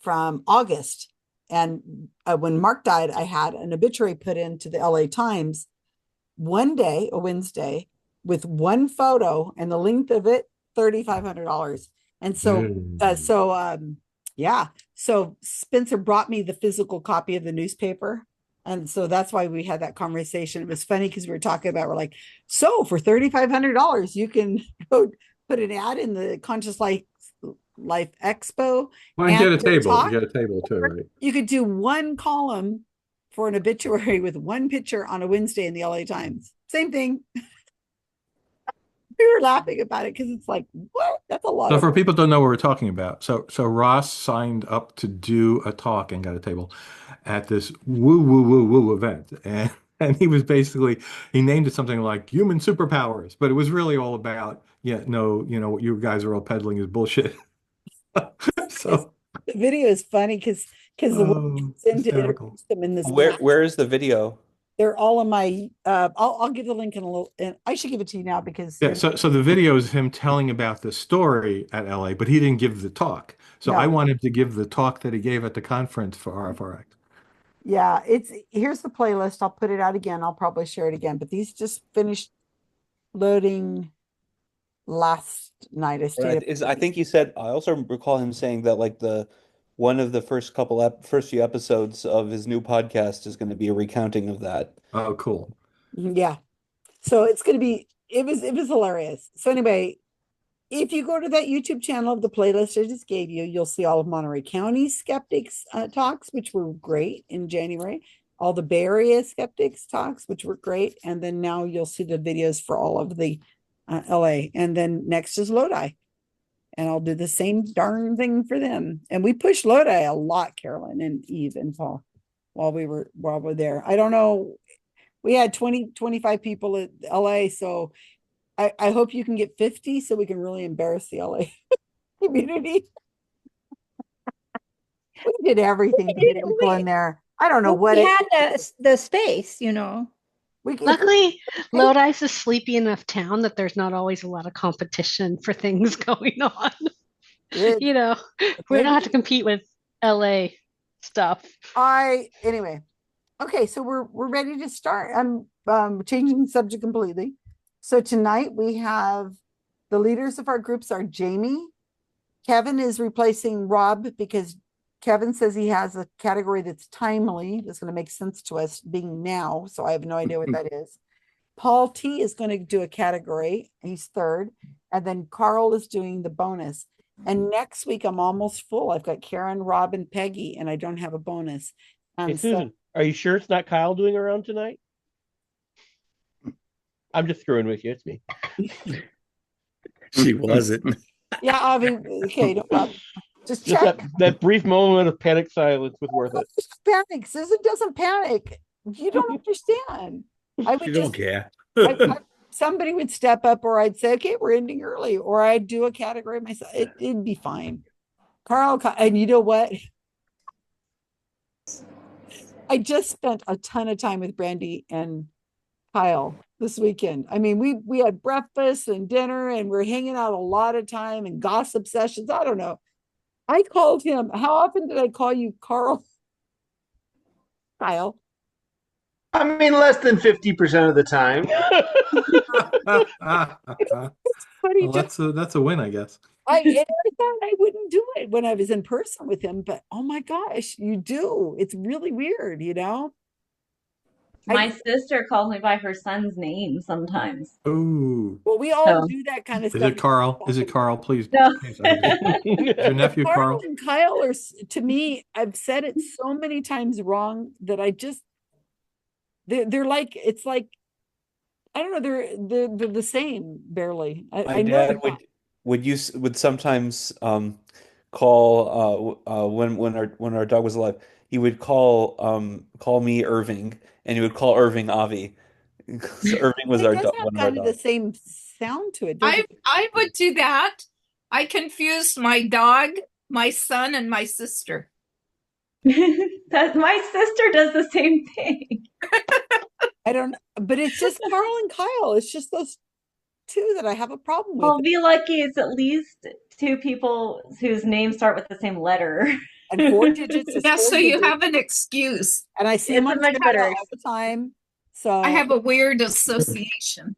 A: August. And when Mark died, I had an obituary put into the LA Times one day, a Wednesday, with one photo and the length of it, $3,500. And yeah. So Spencer brought me the physical copy of the newspaper. And so that's why we had that conversation. It was funny because we were talking about, we're like, so for $3,500, you can go put an ad in the Conscious Life Expo.
E: Well,
A: and
E: get a table.
A: talk.
E: You get a table too, right?
A: You could do one column for an obituary with one picture on a Wednesday in the LA Times. Same thing. We were laughing about it because it's like, what? That's a lot
E: So
A: of
E: for people who don't know what we're talking about, so Ross signed up to do a talk and got a table at this woo woo woo woo event, and he was basically, he named it something like human superpowers, but it was really all about, what you guys are all peddling is bullshit. So
A: the video is funny because the woman gets into
E: hysterical.
A: introduce them in this.
I: Where is the video?
A: They're all in my. I'll give the link in a little. And I should give it to you now because
E: Yeah, so the video is him telling about the story at LA, but he didn't give the talk. So
A: No.
E: I wanted to give the talk that he gave at the conference for RFRX.
A: Yeah, here's the playlist. I'll put it out again. I'll probably share it again. But these just finished loading last night.
I: I think you said, I also recall him saying that like one of the first few episodes of his new podcast is going to be a recounting of that.
E: Oh, cool.
A: Yeah. So it's going to be, it was hilarious. So anyway, if you go to that YouTube channel of the playlist I just gave you, you'll see all of Monterey County skeptics talks, which were great in January. All the Bay Area skeptics talks, which were great. And then now you'll see the videos for all of the LA. And then next is Lodi. And I'll do the same darn thing for them. And we pushed Lodi a lot, Carolyn and Eve and Paul, while we're there. I don't know. We had 25 people at LA. So I hope you can get 50 so we can really embarrass the LA community. We did everything to get people in there. I don't know what
B: we had the space,
G: Luckily, Lodi's a sleepy enough town that there's not always a lot of competition for things going on. We don't have to compete with LA stuff.
A: Anyway. Okay, so we're ready to start. I'm changing the subject completely. So tonight we have the leaders of our groups are Jamie. Kevin is replacing Rob because Kevin says he has a category that's timely. That's going to make sense to us being now. So I have no idea what that is. Paul T is going to do a category. He's third. And then Karl is doing the bonus. And next week I'm almost full. I've got Karen, Rob, and Peggy, and I don't have a bonus.
M: Hey, Susan, are you sure it's not Kyle doing around tonight? I'm just screwing with you. It's me.
L: She wasn't.
A: Yeah, Avi. Okay, no problem. Just check.
M: That brief moment of panic silence was worth it.
A: Panic. Susan doesn't panic. You don't understand. I would
L: You don't care.
A: somebody would step up, or I'd say, okay, we're ending early, or I'd do a category myself. It'd be fine. Karl, and you know what? I just spent a ton of time with Brandy and Kyle this weekend. I mean, we had breakfast and dinner and we're hanging out a lot of time and gossip sessions. I don't know. I called him. How often did I call you Karl? Kyle.
Q: I mean, less than 50% of the time.
A: Funny.
E: Well, that's a win, I guess.
A: I thought I wouldn't do it when I was in person with him, but oh my gosh, you do. It's really weird, you know?
O: My sister calls me by her son's name sometimes.
E: Ooh.
A: Well, we all do that kind of
E: Is
A: stuff.
E: it Carl? Is it Carl? Please.
O: No.
E: Please is your nephew
A: Karl
E: Carl?
A: and Kyle are, to me, I've said it so many times wrong that I just, they're like, it's like, I don't know, they're the same, barely.
I: My
A: I know
I: dad would sometimes call when our dog was alive. He would call me Irving, and he would call Irving Avi. So Irving was
A: it
I: our
A: does
I: dog.
A: have
I: One of our
A: kind of the
I: dogs.
A: same sound to it, doesn't it?
F: I would do that. I confused my dog, my son, and my sister.
O: That my sister does the same thing.
A: I don't, but it's just Karl and Kyle. It's just those two that I have a problem with.
O: I'll be lucky it's at least two people whose names start with the same letter.
A: And 4 digits is
F: Yeah,
A: 4
F: so you
A: digits.
F: have an excuse.
A: And I see
O: It's
A: them
O: a
A: on
O: much
A: Twitter
O: better
A: all the time. So
F: I have a weird association.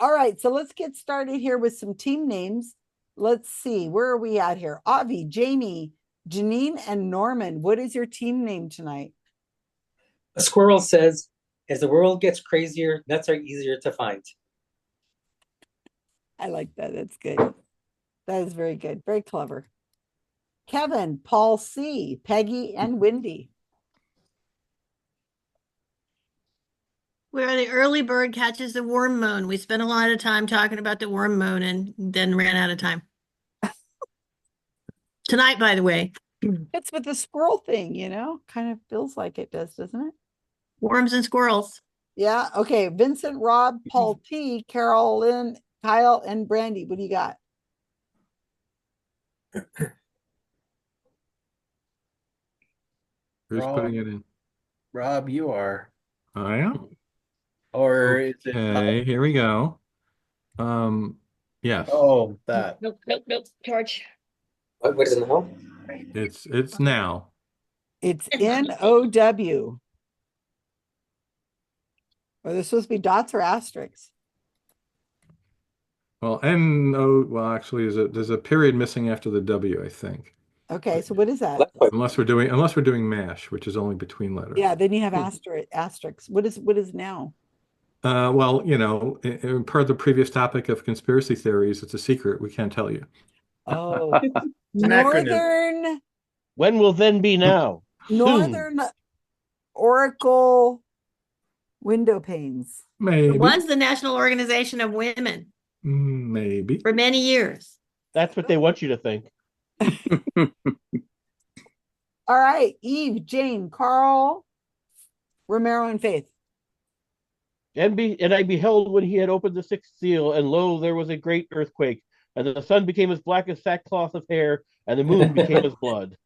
A: all right, so let's get started here with some team names. Let's see, where are we at here? Avi, Jamie, Janine, and Norman. What is your team name tonight?
H: A squirrel says, as the world gets crazier, nuts are easier to find.
A: I like that. That's good. That is very good. Very clever. Kevin, Paul C, Peggy, and Wendy.
K: Where the early bird catches the worm moon. We spent a lot of time talking about the worm moon and then ran out of time. Tonight, by the way.
A: It's with the squirrel thing, you know, kind of feels like it does, doesn't it?
K: Worms and squirrels.
A: Yeah. Okay. Vincent, Rob, Paul T, Carolyn, Kyle, and Brandy. What do you got?
E: Who's putting it in?
P: Rob, you are.
E: I am.
P: Or is it?
E: Okay, here we go. Yes.
P: Oh, that.
F: Nope, George.
H: What is it now?
E: It's now.
A: It's NOW. Are there supposed to be dots or asterisks?
E: Well, well, actually, there's a period missing after the W, I think.
A: Okay, so what is that?
E: Unless we're doing MASH, which is only between letters.
A: Yeah, then you have asterisks. What is now?
E: Well, you know, per the previous topic of conspiracy theories, it's a secret. We can't tell you.
A: Oh, Northern.
M: When will then be now?
A: Northern Oracle window panes.
E: Maybe.
K: It was the National Organization of Women.
E: Maybe.
K: For many years.
M: That's what they want you to think.
A: All right, Eve, Jane, Carl, Romero, and Faith.
M: And I beheld when he had opened the sixth seal, and lo, there was a great earthquake, and the sun became as black as sackcloth of hair, and the moon became as blood.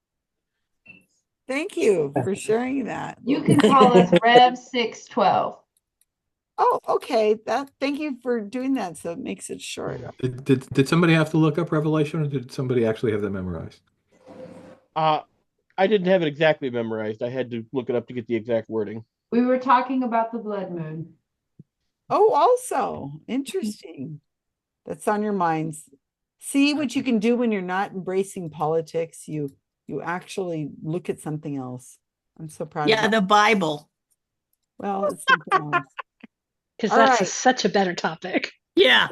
A: Thank you for sharing that.
R: You can call us Rev 612.
A: Oh, okay. Thank you for doing that. So it makes it short.
E: Did somebody have to look up Revelation, or did somebody actually have that memorized?
M: I didn't have it exactly memorized. I had to look it up to get the exact wording.
R: We were talking about the blood moon.
A: Oh, also interesting. That's on your minds. See what you can do when you're not embracing politics. You actually look at something else. I'm so proud of you.
K: Yeah, the Bible.
A: Well, it's something else.
G: Because
A: All
G: that's
A: right.
G: such a better topic.
K: Yeah.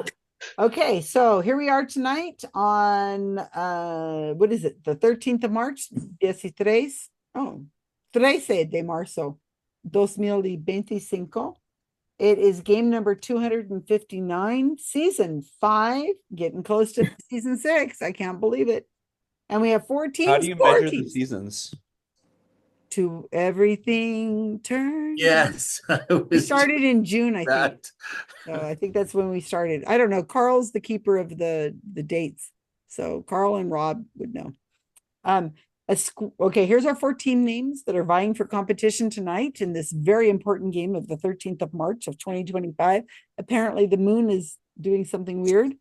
A: Okay, so here we are tonight on what is it? The 13th of March, 13 de marzo, 2025. It is game number 259, season 5, getting close to season 6. I can't believe it. And we have 4 teams.
I: How do you
A: 4
I: measure the
A: teams.
I: seasons?
A: To everything turns.
P: Yes.
A: We started in June, I think. So I think that's when we started. I don't know. Carl's the keeper of the dates. So Karl and Rob would know. Okay, here's our 14 names that are vying for competition tonight in this very important game of the 13th of March of 2025. Apparently, the moon is doing something weird.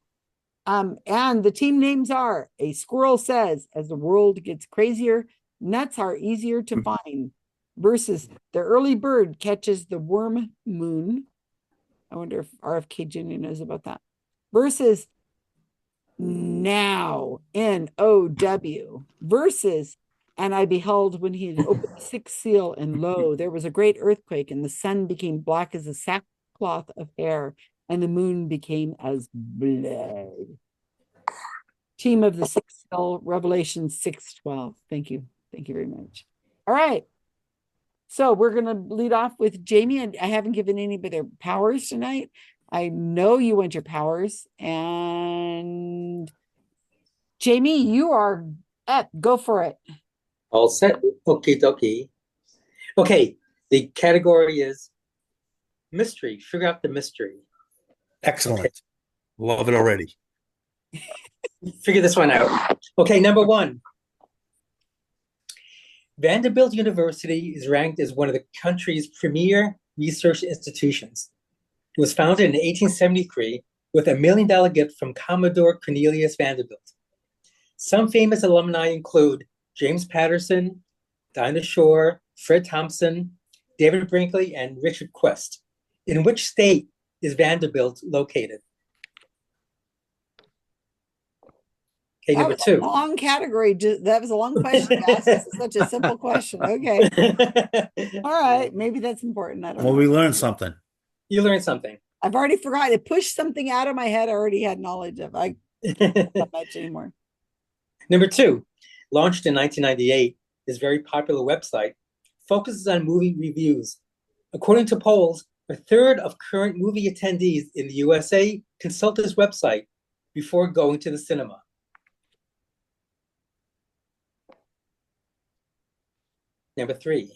A: And the team names are: A Squirrel Says, As the World Gets Crazier, Nuts Are Easier to Find, versus The Early Bird Catches the Worm Moon. I wonder if RFK Jr. knows about that. Versus Now, NOW, versus And I beheld when he had opened the sixth seal, and lo, there was a great earthquake, and the sun became black as a sackcloth of hair, and the moon became as blood. Team of the sixth seal, Revelation 6:12. Thank you. Thank you very much. All right. So we're going to lead off with Jamie, and I haven't given anybody their powers tonight. I know you want your powers, and Jamie, you are up. Go for it.
H: All set. Okie dokie. Okay, the category is mystery. Figure out the mystery.
L: Excellent.
H: Okay.
L: Love it already.
H: Figure this one out. Okay, number one. Vanderbilt University is ranked as one of the country's premier research institutions. It was founded in 1873 with $1 million gift from Commodore Cornelius Vanderbilt. Some famous alumni include James Patterson, Dinah Shore, Fred Thompson, David Brinkley, and Richard Quest. In which state is Vanderbilt located? Okay,
A: That
H: number
A: was
H: two.
A: a long category. That was a long question to ask. This is such a simple question. Okay. All right. Maybe that's important. I don't
L: Well,
A: know.
L: we learned something.
H: You learned something.
A: I've already forgotten. It pushed something out of my head I already had knowledge of. I don't know much anymore.
H: Number two, launched in 1998, this very popular website focuses on movie reviews. According to polls, a third of current movie attendees in the USA consult this website before going to the cinema. Number three.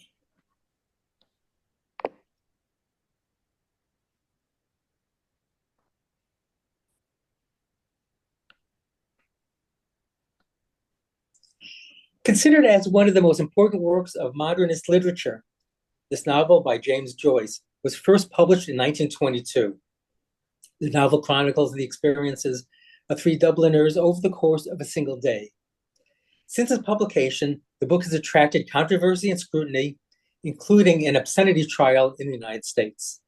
H: Considered as one of the most important works of modernist literature, this novel by James Joyce was first published in 1922. The novel chronicles the experiences of three Dubliners over the course of a single day. Since its publication, the book has attracted controversy and scrutiny, including an obscenity trial in the United States.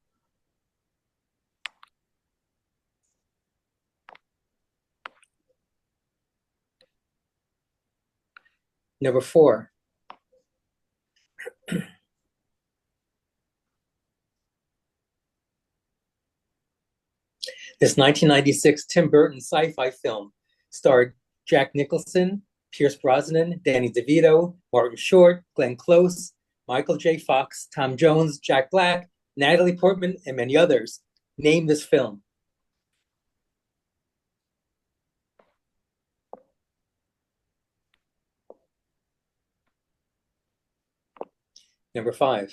H: Number four. This 1996 Tim Burton sci-fi film starred Jack Nicholson, Pierce Brosnan, Danny DeVito, Martin Short, Glenn Close, Michael J. Fox, Tom Jones, Jack Black, Natalie Portman, and many others. Name this film. Number five.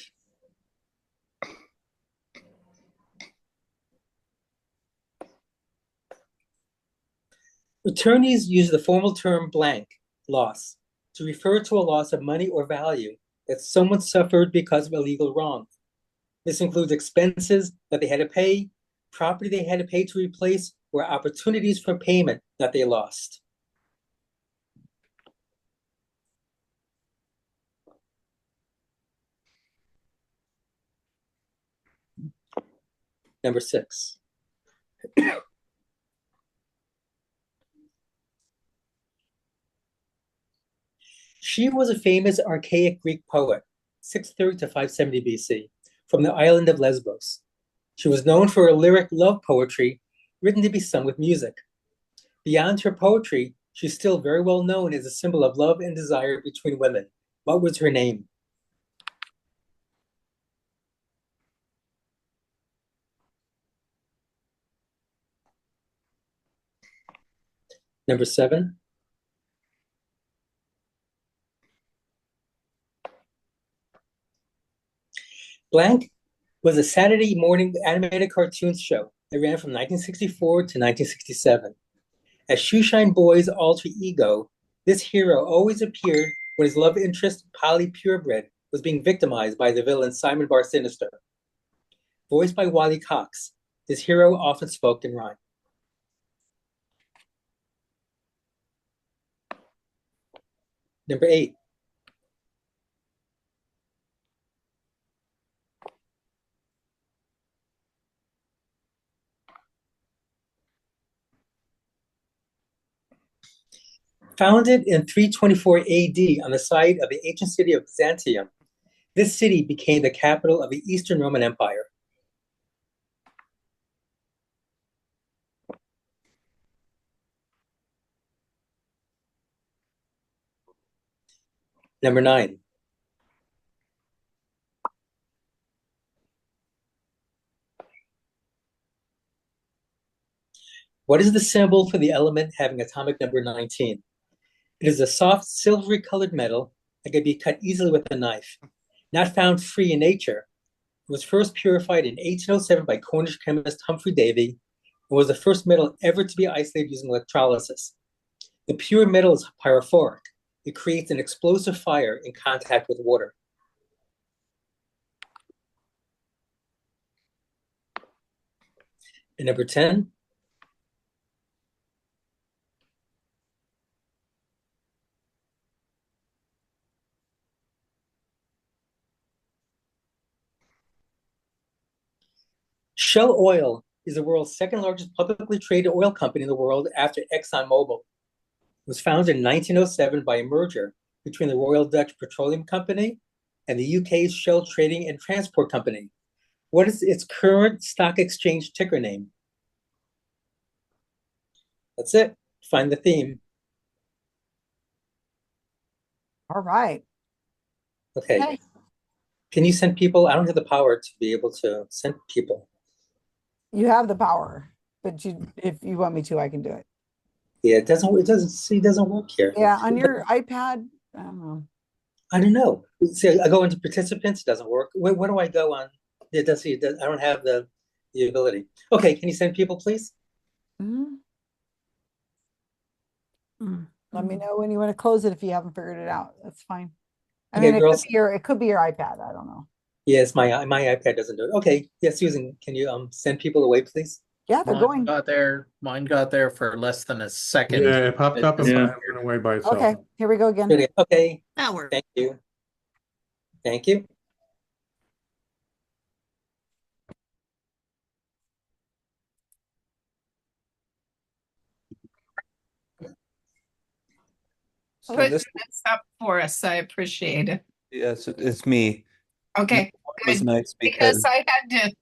H: Attorneys use the formal term blank, loss, to refer to a loss of money or value that someone suffered because of a legal wrong. This includes expenses that they had to pay, property they had to pay to replace, or opportunities for payment that they lost. Number six. She was a famous archaic Greek poet, 630 to 570 BC, from the island of Lesbos. She was known for her lyric love poetry, written to be sung with music. Beyond her poetry, she's still very well known as a symbol of love and desire between women. What was her name? Number seven. Blank was a Saturday morning animated cartoon show that ran from 1964 to 1967. As Shoeshine Boy's alter ego, this hero always appeared when his love interest, Polly Purebred, was being victimized by the villain Simon Bar Sinister. Voiced by Wally Cox, this hero often spoke in rhyme. Number 8. Founded in 324 AD on the site of the ancient city of Byzantium, this city became the capital of the Eastern Roman Empire. Number 9. What is the symbol for the element having atomic number 19? It is a soft, silvery colored metal that can be cut easily with a knife. Not found free in nature, it was first purified in 1807 by Cornish chemist Humphrey Davy and was the first metal ever to be isolated using electrolysis. The pure metal is pyrophoric. It creates an explosive fire in contact with water. And number 10. Shell Oil is the world's second largest publicly traded oil company in the world after ExxonMobil. It was founded in 1907 by a merger between the Royal Dutch Petroleum Company and the UK's Shell Trading and Transport Company. What is its current stock exchange ticker name? That's it. Find the theme.
A: All right.
H: Okay. Can you send people? I don't have the power to be able to send people.
A: You have the power, but if you want me to, I can do it.
H: Yeah, it doesn't work here.
A: Yeah, on your iPad, I don't know.
H: I don't know. See, I go into participants, it doesn't work. Where do I go on? It does. I don't have the ability. Okay, can you send people, please?
A: Let me know when you want to close it if you haven't figured it out. That's fine. I
H: Okay,
A: mean,
H: girls.
A: it could be your iPad. I don't know.
H: Yes, my iPad doesn't do it. Okay, yes, Susan, can you send people away, please?
A: Yeah, they're going.
P: Mine got there for less than a second.
E: Yeah, it popped up and went away by itself.
A: Okay, here we go again.
H: Okay.
K: That worked.
H: Thank you. Thank you.
I: So
F: Put
I: this,
F: this up for us. I appreciate it.
I: yes, it's me.
F: Okay,
I: It was
F: good.
I: nice
F: Because
I: because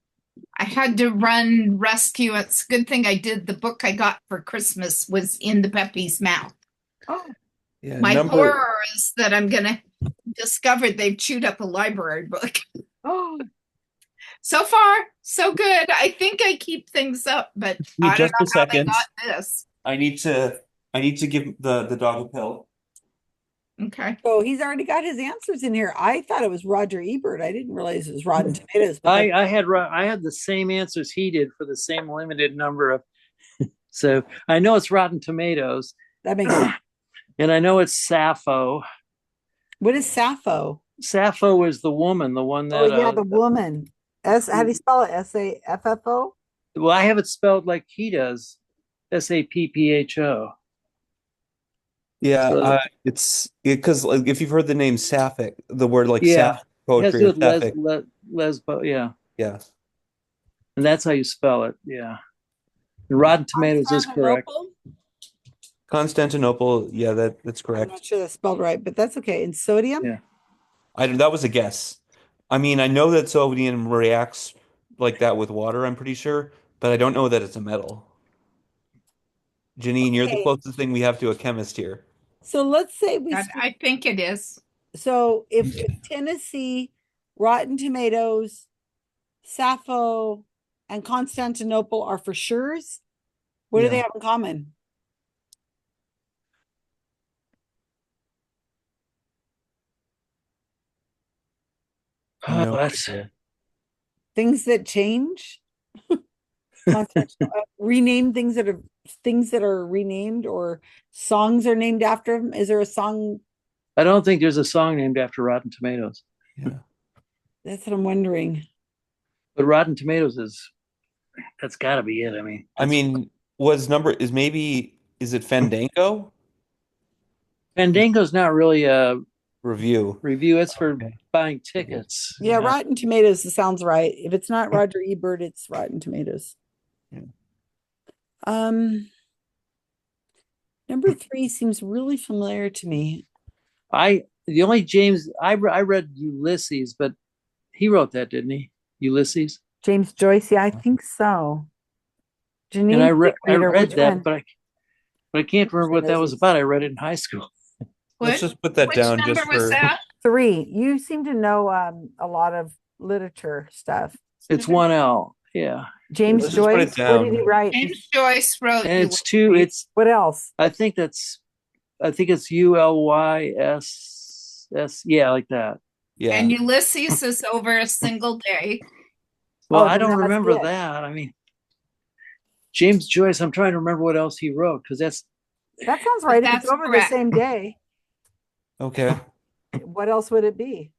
F: I had to run rescue. It's a good thing I did. The book I got for Christmas was in the puppy's mouth.
I: yeah,
F: My horror is that I'm gonna discover they've chewed up a library book.
A: Oh,
F: so far, so good. I think I keep things up, but I don't
I: just
F: know
I: a
F: how they
I: second.
F: got this.
I: I need to give the dog a pill.
F: Okay.
A: So he's already got his answers in here. I thought it was Roger Ebert. I didn't realize it was Rotten Tomatoes. But
C: I had the same answers he did for the same limited number of. So I know it's Rotten Tomatoes.
A: That makes sense.
C: And I know it's Sappho.
A: What is Sappho?
C: Sappho is the woman, the one that.
A: Oh yeah, the woman. How do you spell it? Saffo?
C: Well, I have it spelled like he does, Sappho.
I: Yeah,
C: So,
I: it's because like, if you've heard the name Sapphic, the word like
C: yeah,
I: Sapphic poetry or Sapphic.
C: lesbo, yeah.
I: Yeah.
C: And that's how you spell it, yeah. And Rotten Tomatoes is correct.
I: Constantinople, yeah, that's
A: I'm
I: correct.
A: not sure that's spelled right, but that's okay. And sodium?
C: Yeah.
I: That was a guess. I mean, I know that sodium reacts like that with water, I'm pretty sure, but I don't know that it's a metal. Janine, you're the closest thing we have to a chemist here.
A: So let's say
F: I think it is.
A: So if Tennessee, Rotten Tomatoes, Sappho, and Constantinople are for sures, what do they have in common? Things that change. Rename things that are renamed, or songs are named after them. Is there a song?
C: I don't think there's a song named after Rotten Tomatoes.
I: Yeah.
A: That's what I'm wondering.
C: But Rotten Tomatoes that's got to be it.
I: I mean, is it Fandango?
C: Fandango's not really a
I: review.
C: It's for buying tickets.
A: Yeah, Rotten Tomatoes sounds right. If it's not Roger Ebert, it's Rotten Tomatoes.
I: Yeah.
A: Number 3 seems really familiar to me.
C: I read Ulysses, but he wrote that, didn't he? Ulysses.
A: James Joyce, yeah, I think so.
C: And I read that, but I can't remember what that was about. I read it in high school.
I: Let's just put that down just for
F: that?
A: 3. You seem to know a lot of literature stuff.
C: It's 1L. Yeah.
A: James
I: Let's just put
A: Joyce.
I: it down.
A: What did he write?
F: James Joyce wrote.
C: And it's 2. It's
A: what else?
C: I think it's ULYSS. Yeah, like that.
I: Yeah.
F: And Ulysses is over a single day.
C: Well,
A: Oh,
C: I
A: then
C: don't
A: that must
C: remember
A: be it.
C: that. James Joyce. I'm trying to remember what else he wrote because
A: that sounds right. If it's over
F: correct.
A: the same day,
I: Okay.
A: what else would it be?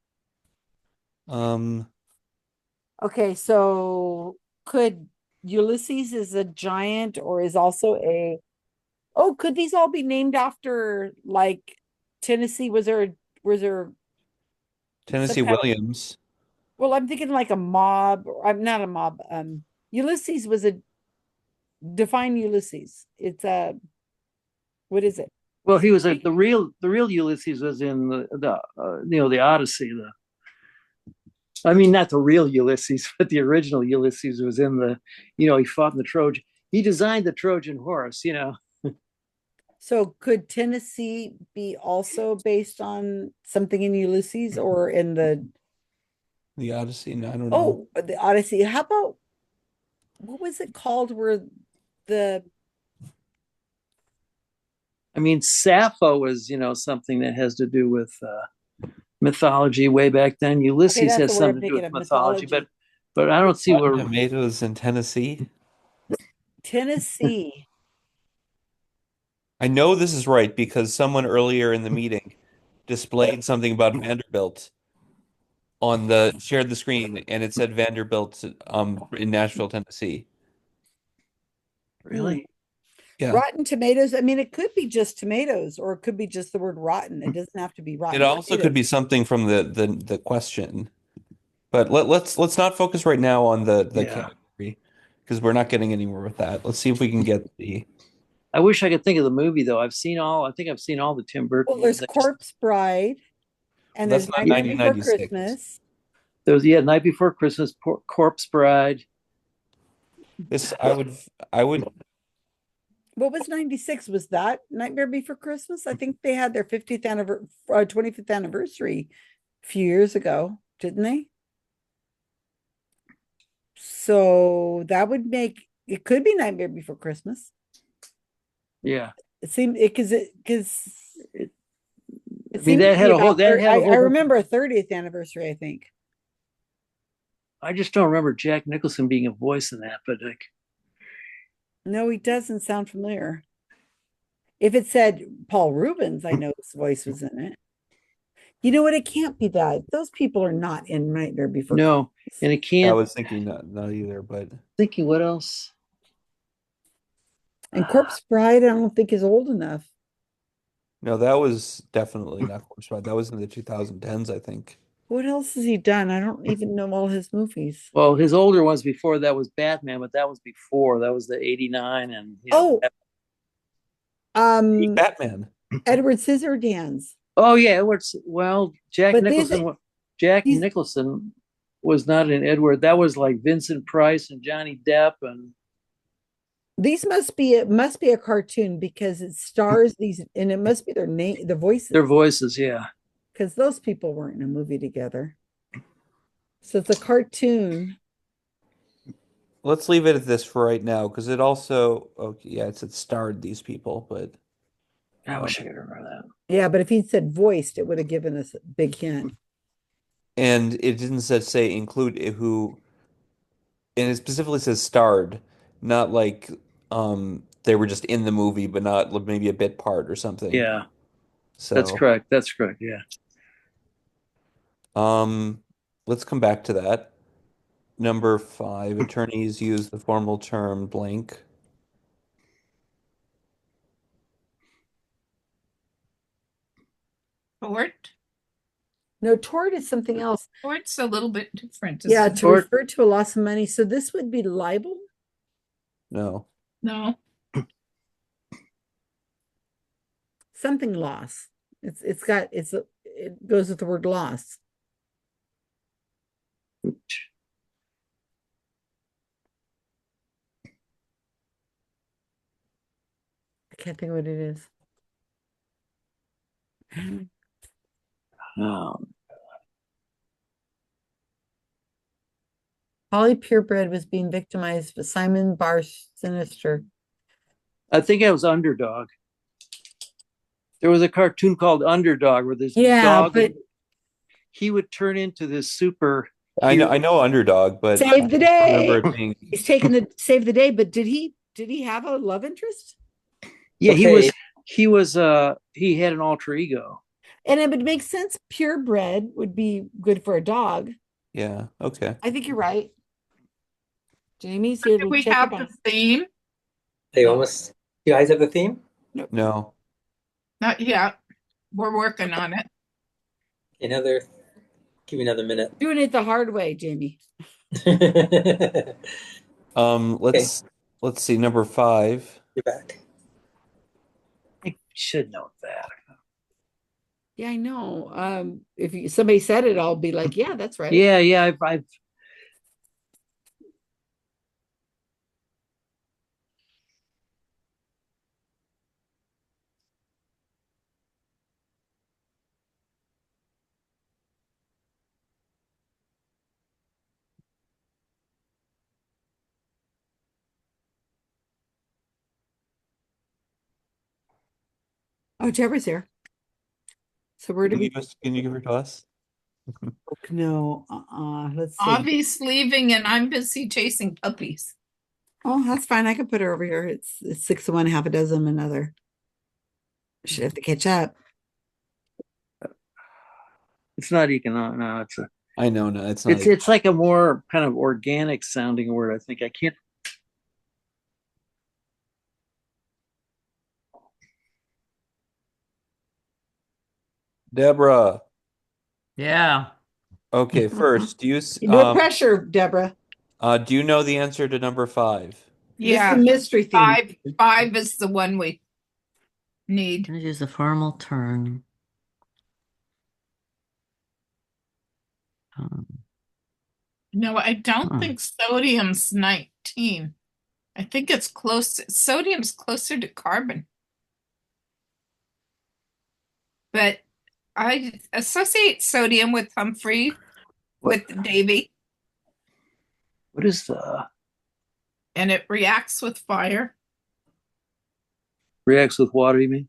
A: Okay, so could Ulysses is a giant or is also could these all be named after like Tennessee? Was there
I: Tennessee
A: some kind of-
I: Williams.
A: well, I'm thinking like a mob, or I'm not a mob. Ulysses was define Ulysses. It's what is it?
C: Well, he was the real Ulysses was in the Odyssey. Not the real Ulysses, but the original Ulysses was in he fought in the Trojan. He designed the Trojan horse.
A: So could Tennessee be also based on something in Ulysses or in the
I: Odyssey? No, I don't know.
A: Oh, the Odyssey. How about what was it called where
C: Sappho was, something that has to do with mythology way back then. Ulysses has something to do with mythology, but I don't see where
I: Tomatoes in Tennessee.
A: Tennessee.
I: I know this is right because someone earlier in the meeting displayed something about Vanderbilt shared the screen and it said Vanderbilt in Nashville, Tennessee.
C: Really?
I: Yeah.
A: Rotten Tomatoes. It could be just tomatoes, or it could be just the word rotten. It doesn't have to be rotten.
I: It also could be something from the question. But let's not focus right now on the category because we're not getting anywhere with that. Let's see if we can get the.
C: I wish I could think of the movie though. I think I've seen all the Tim Burton.
A: Well, there's Corpse Bride, and
I: That's
A: there's
I: not
A: Night Before
I: 1996.
A: Christmas.
C: There's Night Before Christmas, Corpse Bride.
I: I would.
A: What was 96? Was that Nightmare Before Christmas? I think they had their 25th anniversary a few years ago, didn't they? So that would make it could be Nightmare Before Christmas.
C: Yeah.
A: It seemed because it
C: that had a whole.
A: I remember a 30th anniversary. I think.
C: I just don't remember Jack Nicholson being a voice in that, but
A: no, he doesn't sound familiar. If it said Paul Rubens, I know his voice was in it. You know what? It can't be that. Those people are not in Nightmare Before.
C: No, and it can't.
I: I was thinking not either, but
C: thinking what else?
A: And Corpse Bride, I don't think is old enough.
I: No, that was definitely not Corpse Bride. That was in the 2010s, I think.
A: What else has he done? I don't even know all his movies.
C: Well, his older ones before that was Batman, but that was before. That was the 89 and
I: Batman.
A: Edward Scissorhands.
C: Oh yeah, Edward's Jack Nicholson was not in Edward. That was like Vincent Price and Johnny Depp and
A: these must be a cartoon because it stars these and it must be their name, the voices.
C: Their voices, yeah.
A: Because those people weren't in a movie together. So it's a cartoon.
I: Let's leave it at this for right now because it also it starred these people, but
C: I wish I could remember that.
A: Yeah, but if he said voiced, it would have given us a big hint.
I: And it didn't say include who, and it specifically says starred, not like they were just in the movie, but not maybe a bit part or something.
C: Yeah.
I: So
C: That's correct. That's correct. Yeah.
I: let's come back to that. Number 5, attorneys use the formal term blank.
F: Tort.
A: No, tort is something else.
F: Tort's a little bit different.
A: Yeah,
F: isn't it?
A: to refer to a loss of money. So this would be libel?
I: No.
F: No.
A: Something loss. It goes with the word loss. I can't think of what it is. Holly Purebred was being victimized, but Simon Bar Sinister.
C: I think it was Underdog. There was a cartoon called Underdog where this dog,
A: but
C: he would turn into this super.
I: I know Underdog, but
A: save the
I: I remember
A: day.
I: it being
A: He's taking the save the day, but did he have a love interest?
C: Yeah,
H: Okay.
C: he had an alter ego.
A: And it would make sense. Purebred would be good for a dog.
I: yeah, okay.
A: I think you're right. Jamie's here
F: Do
A: to
F: we
A: check
F: have
A: up
F: the
A: on us.
F: theme?
H: They almost. You guys have the theme?
I: No.
F: Not yet. We're working on it.
H: Give me another minute.
A: Doing it the hard way, Jamie.
I: Let's see, number 5.
H: You're back.
C: I should know that.
A: Yeah, I know. If somebody said it, I'll be like, yeah, that's right.
C: Yeah. I've
A: Oh, Deborah's here. So where do we?
I: Can you give her to us?
A: No, let's see.
F: Avi's leaving and I'm busy chasing puppies.
A: Oh, that's fine. I can put her over here. It's 6 of one, half a dozen of another. Should have to catch up.
C: it's not economic. No, it's
I: I know, no, it's not.
C: it's like a more kind of organic sounding word. I think I can't.
I: Deborah.
S: Yeah.
I: Okay, first, do you
A: No pressure, Deborah.
I: do you know the answer to number 5?
F: Yeah.
A: This is a mystery theme.
F: Five is the one we need.
S: Gonna use the formal term.
F: No, I don't think sodium's 19. I think it's close. Sodium's closer to carbon. But I associate sodium with Humphrey, with Davy,
C: What is the
F: and it reacts with fire.
C: reacts with water? You mean?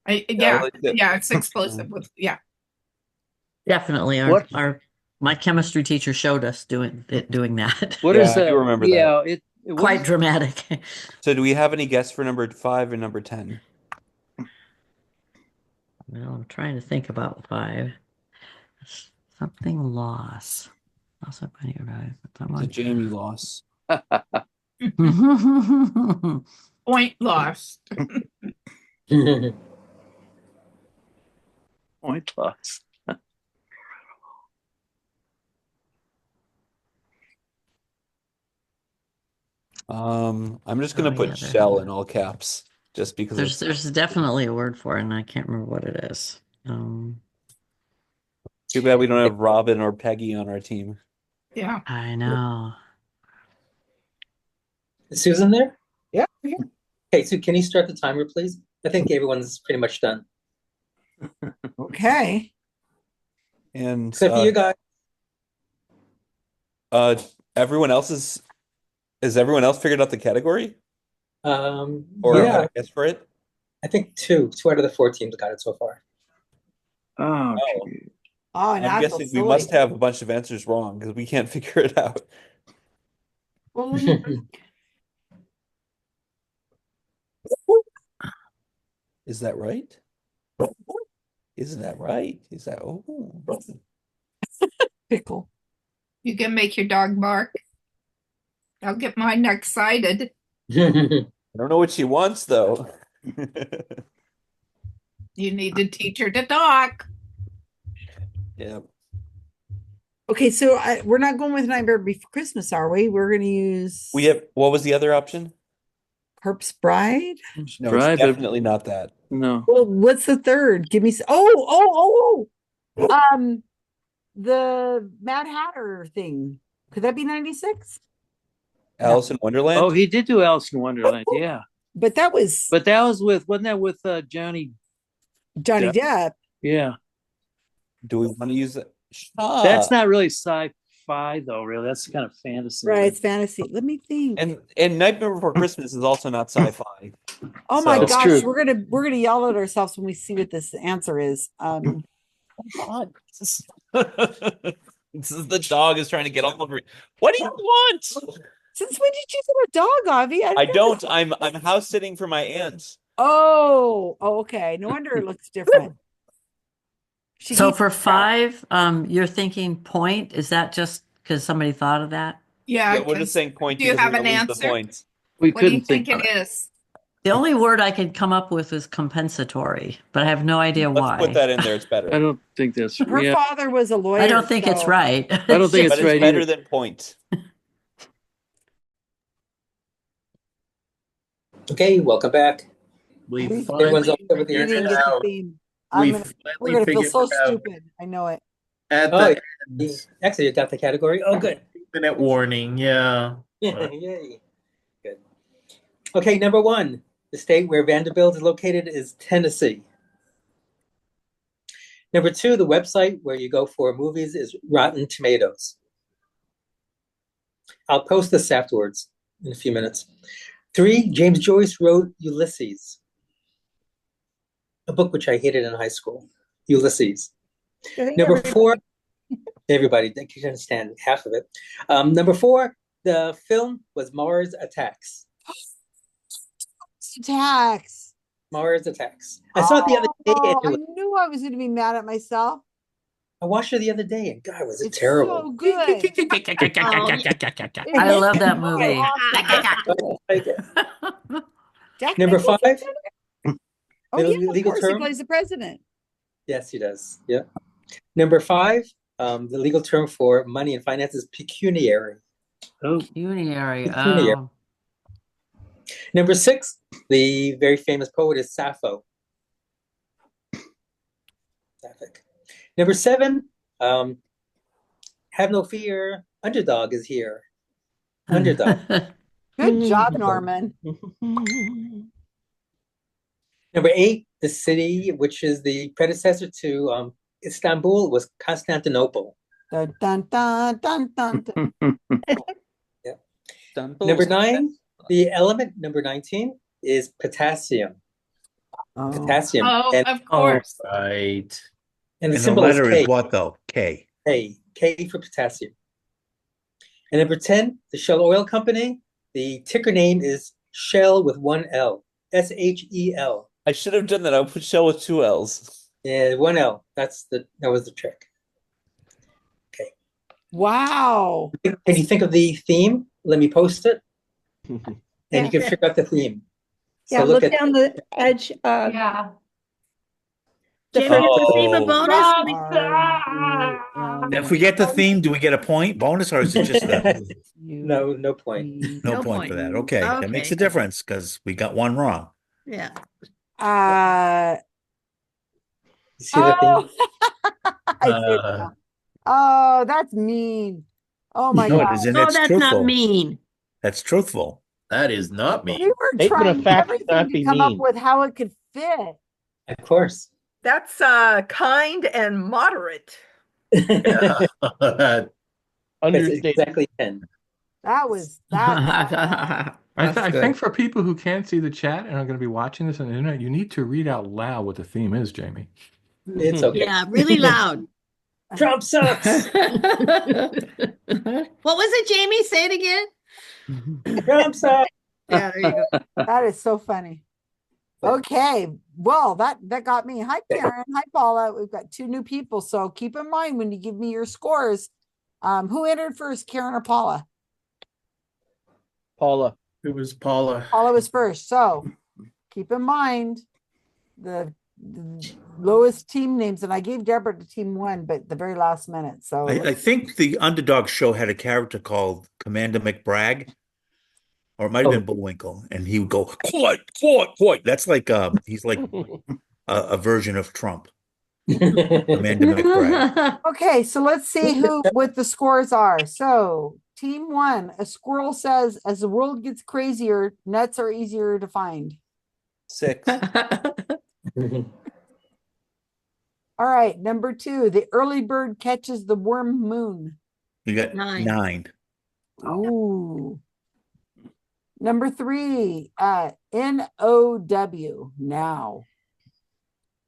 F: Yeah, it's explosive with
S: Definitely.
C: What?
S: My chemistry teacher showed us doing that.
C: What
I: Yeah,
C: is
I: I
C: that?
I: do remember
C: Yeah,
I: that.
C: what
S: Quite
C: is-
S: dramatic.
I: So do we have any guests for number 5 and number 10?
S: Well, I'm trying to think about 5. Something loss. Loss of money, right?
I: The Jamie loss.
F: point lost.
C: Point loss.
I: I'm just gonna put shell in all caps, just because
S: There's definitely a word for it, and I can't remember what it is.
I: too bad we don't have Robin or Peggy on our team.
F: Yeah.
S: I know.
H: Is Susan there?
A: Yeah.
H: Okay, Sue, can you start the timer, please? I think everyone's pretty much done.
A: Okay.
I: And
H: Except for you guys.
I: everyone else has everyone else figured out the category? Or
H: Yeah,
I: a guess for it?
H: I think two out of the 4 teams got it so far.
C: Oh,
A: Oh,
I: I'm
A: now I feel
I: guessing we
A: silly.
I: must have a bunch of answers wrong because we can't figure it out.
A: Well, let me-
I: Is that right? Isn't that right? Is that
A: Pickle.
F: You can make your dog bark. I'll get mine excited.
I: I don't know what she wants though.
F: You need to teach her to talk.
I: Yeah.
A: Okay, so we're not going with Nightmare Before Christmas, are we? We're going to use
I: We have. What was the other option?
A: Corpse Bride.
C: Bride,
I: No,
C: but-
I: it's definitely not that.
C: No.
A: Well, what's the third? Give me. The Mad Hatter thing. Could that be 96?
I: Alice in Wonderland.
C: Oh, he did do Alice in Wonderland. Yeah.
A: But that was
C: wasn't that with Johnny
A: Depp.
C: Yeah.
I: Do we want to use that?
C: That's not really sci-fi though, really. That's kind of fantasy.
A: Right, it's fantasy. Let me think.
I: And Nightmare Before Christmas is also not sci-fi.
A: Oh my
I: That's
A: gosh,
I: true.
A: we're gonna yell at ourselves when we see what this answer is.
I: The dog is trying to get all over. What do you want?
A: Since when did you get a dog, Avi?
I: I don't. I'm house sitting for my aunt.
A: Oh, okay. No wonder it looks different.
S: So for 5, you're thinking point. Is that just because somebody thought of that?
F: Yeah.
I: We're just saying point.
F: Do you
I: because
F: have
I: we're
F: an
I: gonna lose the
F: answer?
I: points.
C: We
F: What do you
C: couldn't
F: think it is?
S: The only word I could come up with is compensatory, but I have no idea why.
I: Let's put that in there. It's better.
C: I don't think that's
A: Her father was a lawyer.
S: I don't think it's
A: so-
S: right.
C: I don't think
I: But
C: it's right
I: better
C: either.
I: than point.
H: Okay, welcome back.
Q: We
H: Everyone's
Q: finally
H: all over the
A: You didn't
H: answers.
A: get the
Q: out.
A: theme.
Q: We
A: We're
Q: finally
A: gonna feel
Q: figured
A: so
Q: it out.
A: stupid. I know it.
Q: At
H: Oh,
Q: the
H: yeah. Actually, you got the category. Oh, good.
Q: infinite warning, yeah.
H: Yay. Good. Okay, number 1. The state where Vanderbilt is located is Tennessee. Number 2, the website where you go for movies is Rotten Tomatoes. I'll post this afterwards in a few minutes. 3, James Joyce wrote Ulysses, a book which I hated in high school. Ulysses. Number 4, everybody, I can understand half of it. Number 4, the film was Mars Attacks.
A: Tax.
H: Mars Attacks. I saw it the other day.
A: Oh,
H: And
A: I knew I was gonna be mad at myself.
H: I watched it the other day, and God, was it
A: It's
H: terrible.
A: so good.
S: I love that movie.
A: Jack
H: Number
A: Nicholson's
H: 5.
A: in it? Oh yeah, of
H: legal
A: course he
H: term.
A: plays the president.
H: Yes, he does. Yeah. Number 5, the legal term for money and finance is pecuniary.
C: Oh,
S: Pecuniary.
H: Pecuniary.
S: Oh.
H: Number 6, the very famous poet is Sappho. Sapphic. Number 7, have no fear, underdog is here. Underdog.
A: Good job, Norman.
H: Number 8, the city, which is the predecessor to Istanbul, was Constantinople.
A: Dun, dun, dun, dun, dun, dun.
H: Yeah. Number 9, the element, number 19, is potassium.
A: Oh.
H: Potassium.
F: Oh,
H: and,
F: of course.
Q: Right.
H: and the
L: And the
H: symbol is
L: letter
H: K.
L: is what though? K.
H: K for potassium. And number 10, the Shell Oil Company, the ticker name is Shell with 1 L. Shell.
I: I should have done that. I put Shell with 2 L's.
H: Yeah, 1 L. That was the trick.
A: Wow.
H: Can you think of the theme? Let me post it. And
B: Yeah.
H: you can figure out the theme.
B: Yeah,
H: So
B: look
H: at
B: down the edge.
R: Yeah.
B: The
K: Jamie,
B: first-
K: is the theme a bonus?
L: If we get the theme, do we get a point bonus or is it just a
H: no point.
L: no
K: No
L: point for that? Okay, that makes
K: Okay.
L: a difference because we got one wrong.
K: Yeah.
H: You see the
A: Oh,
H: theme?
A: I see it now. Oh, that's mean. Oh my
L: No, it
A: God.
L: isn't.
K: No,
L: It's
K: that's
L: truthful.
K: not mean.
L: That's truthful.
Q: That is not me.
A: We were
M: Statement
A: trying
M: of fact
A: everything
M: cannot
A: to
M: be
A: come up
M: mean.
A: with how it could fit.
H: Of course.
B: That's kind and moderate.
H: That's
M: Understated.
H: exactly 10.
A: That was that.
E: I think for people who can't see the chat and are going to be watching this on the internet, you need to read out loud what the theme is, Jamie.
H: It's okay.
K: Yeah, really loud.
H: Trump sucks.
K: What was it, Jamie? Say it again.
H: Trump sucks.
K: Yeah, there you go.
A: That is so funny. Okay, well, that got me. Hi, Karen. Hi, Paula. We've got 2 new people, so keep in mind when you give me your scores. Who entered first, Karen or Paula?
M: Paula.
P: It was Paula.
A: Paula was first, so keep in mind the lowest team names, and I gave Deborah to team 1, but the very last minute. So
L: I think the Underdog show had a character called Commander McBragg, or it might have been Bullwinkle, and he would go, "Court, court, court." That's like he's like a version of Trump. Commander McBragg.
A: okay, so let's see what the scores are. So team 1, a squirrel says, as the world gets crazier, nuts are easier to find.
I: 6.
A: All right, number 2, the early bird catches the worm moon.
L: You got 9.
A: Ooh. Number 3, NOW, now.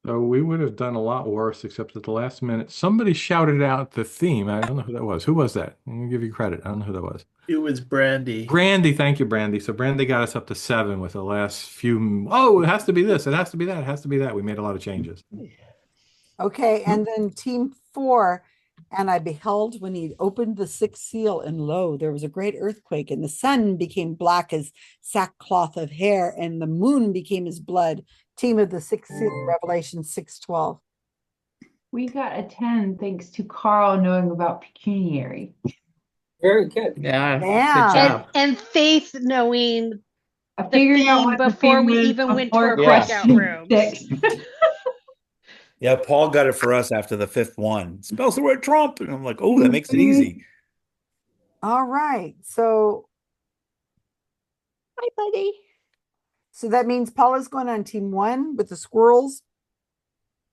E: So we would have done a lot worse, except at the last minute, somebody shouted out the theme. I don't know who that was. Who was that? I'm gonna give you credit. I don't know who that was.
P: It was Brandy.
E: Brandy, thank you, Brandy. So Brandy got us up to 7 with the last few. Oh, it has to be this. It has to be that. It has to be that. We made a lot of changes.
A: Okay, and then team 4, and I beheld when he opened the 6th seal, and lo, there was a great earthquake, and the sun became black as sackcloth of hair, and the moon became as blood. Team of the 6th seal, Revelation 6:12.
R: We got a 10 thanks to Karl knowing about pecuniary.
H: Very good.
R: Yeah.
A: Good
G: job. And Faith knowing
R: Figuring out
G: theme
R: what the
G: before
R: theme
G: we
R: was
G: even went to
R: before
G: our breakout
R: question
G: rooms.
R: 6.
L: Yeah, Paul got it for us after the 5th one. Spells the word Trump, and I'm like, oh, that makes it easy.
A: All right, so
G: hi, buddy.
A: So that means Paula's going on team 1 with the squirrels.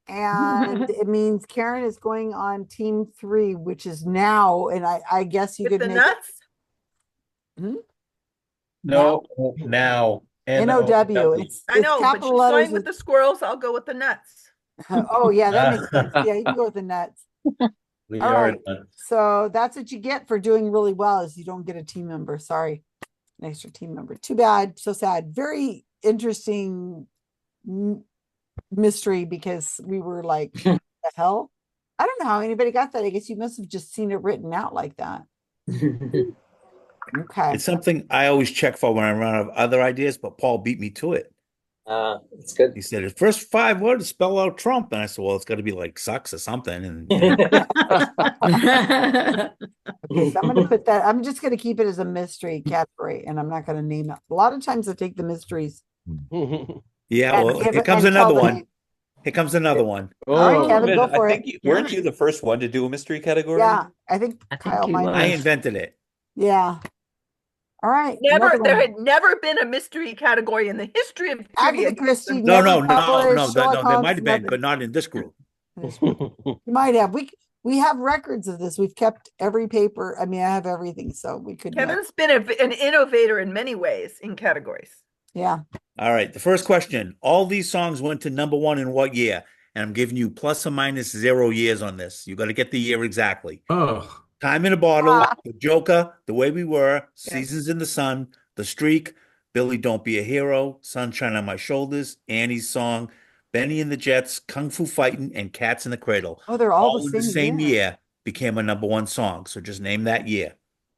A: And it means Karen is going on team 3, which is now. And I guess you
T: With
A: could
T: the
A: make
T: nuts?
P: No, now.
A: NOW. It's
T: I know, but
A: capital
T: she's
A: letters
T: going with the squirrels. I'll go with the nuts.
A: Oh, yeah, that makes sense. Yeah, you can go with the nuts.
P: We
A: All
P: are
A: right. So that's what you get for doing really well, is you don't get a team member. Sorry. An extra team member. Too bad. So sad. Very interesting mystery, because we were like, what the hell? I don't know how anybody got that. I guess you must have just seen it written out like that. Okay.
L: It's something I always check for when I run out of other ideas, but Paul beat me to it.
H: It's good.
L: He said, the first 5 words spell out Trump. And I said, well, it's got to be like sucks or something. And
A: Okay, so I'm going to put that, I'm just going to keep it as a mystery category, and I'm not going to name it. A lot of times I take the mysteries.
L: yeah,
A: And
L: well,
A: give
L: here
A: it-
L: comes
A: and tell
L: another
A: the
L: one.
A: name.
L: Here comes another one.
A: All right, Kevin, go
I: I
A: for
I: think
A: it.
I: weren't you the first one to do a mystery category?
A: Yeah, I think Kyle
S: you
A: might
S: were.
L: I
A: have.
L: invented it.
A: Yeah. All right.
T: Never,
A: another
T: there
A: one.
T: had never been a mystery category in the history of trivia.
A: Agatha Christie
L: No,
A: never
L: no,
A: published, Sherlock
L: there
A: Holmes,
L: might have been,
A: nothing.
L: but not in this group.
A: You might have. We have records of this. We've kept every paper. I mean, I have everything, so we could.
T: Kevin's been an innovator in many ways in categories.
A: Yeah.
L: All right. The first question. All these songs went to number 1 in what year? And I'm giving you plus or minus 0 years on this. You got to get the year exactly.
E: Oh.
L: Time in a Bottle, The Joker, The Way We Were, Seasons in the Sun, The Streak, Billy Don't Be a Hero, Sunshine on My Shoulders, Annie's Song, Benny and the Jets, Kung Fu Fighting, and Cats in the Cradle.
A: Oh, they're all
L: in
A: the same year.
L: year became a number 1 song. So just name that year.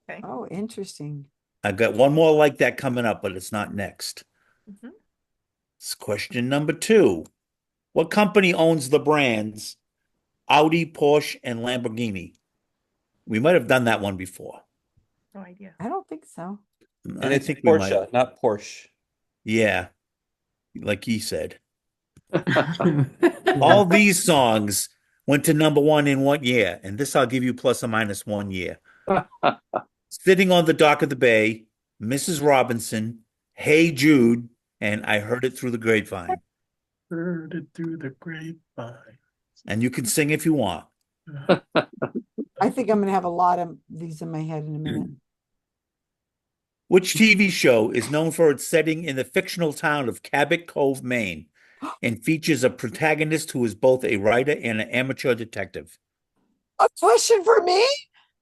T: Okay.
A: Oh, interesting.
L: I've got one more like that coming up, but it's not next.
T: Mhm.
L: It's question number 2. What company owns the brands Audi, Porsche, and Lamborghini? We might have done that one before.
T: No idea.
A: I don't think so.
I: And it's Porsche, not Porsche.
L: Yeah, like he said. All these songs went to number 1 in what year? And this I'll give you plus or minus 1 year. Sitting on the Dock of the Bay, Mrs. Robinson, Hey Jude, and I Heard It Through the Grapevine.
P: Heard it through the grapevine.
L: And you can sing if you want.
A: I think I'm going to have a lot of these in my head in a minute.
L: Which TV show is known for its setting in the fictional town of Cabot Cove, Maine, and features a protagonist who is both a writer and an amateur detective?
A: A question for me?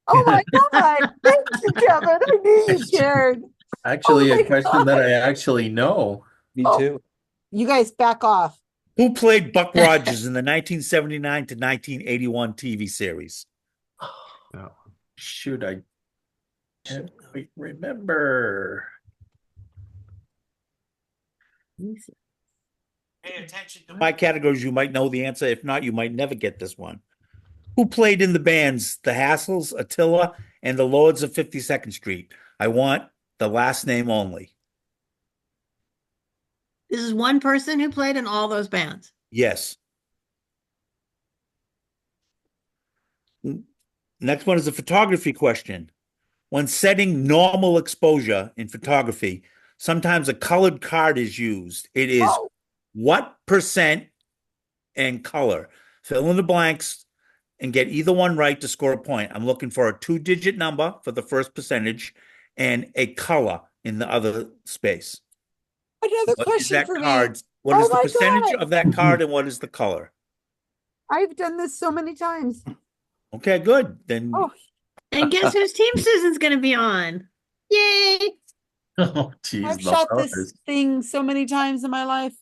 A: Oh my God. Thank you, Kevin. I knew you cared.
P: Actually,
A: Oh my
P: a question
A: God.
P: that I actually know.
I: Me
A: Oh.
I: too.
A: You guys back off.
L: Who played Buck Rogers in the 1979 to 1981 TV series?
P: Shoot, I can't quite remember.
L: Pay attention to my categories. You might know the answer. If not, you might never get this one. Who played in the bands The Hassles, Attila, and the Lords of 52nd Street? I want the last name only.
K: This is one person who played in all those bands.
L: Yes. Next one is a photography question. When setting normal exposure in photography, sometimes a colored card is used. It is what percent and color? Fill in the blanks and get either one right to score a point. I'm looking for a 2-digit number for the first percentage and a color in the other space.
A: Another
L: What is
A: question
L: that
A: for
L: card?
A: me.
L: What is
A: Oh
L: the
A: my
L: percentage
A: God.
L: of that card and what is the color?
A: I've done this so many times.
L: Okay, good. Then
A: Oh,
K: And guess whose team Susan's going to be on? Yay!
P: Oh, geez,
A: I've
P: the
A: shot
P: colors.
A: this thing so many times in my life.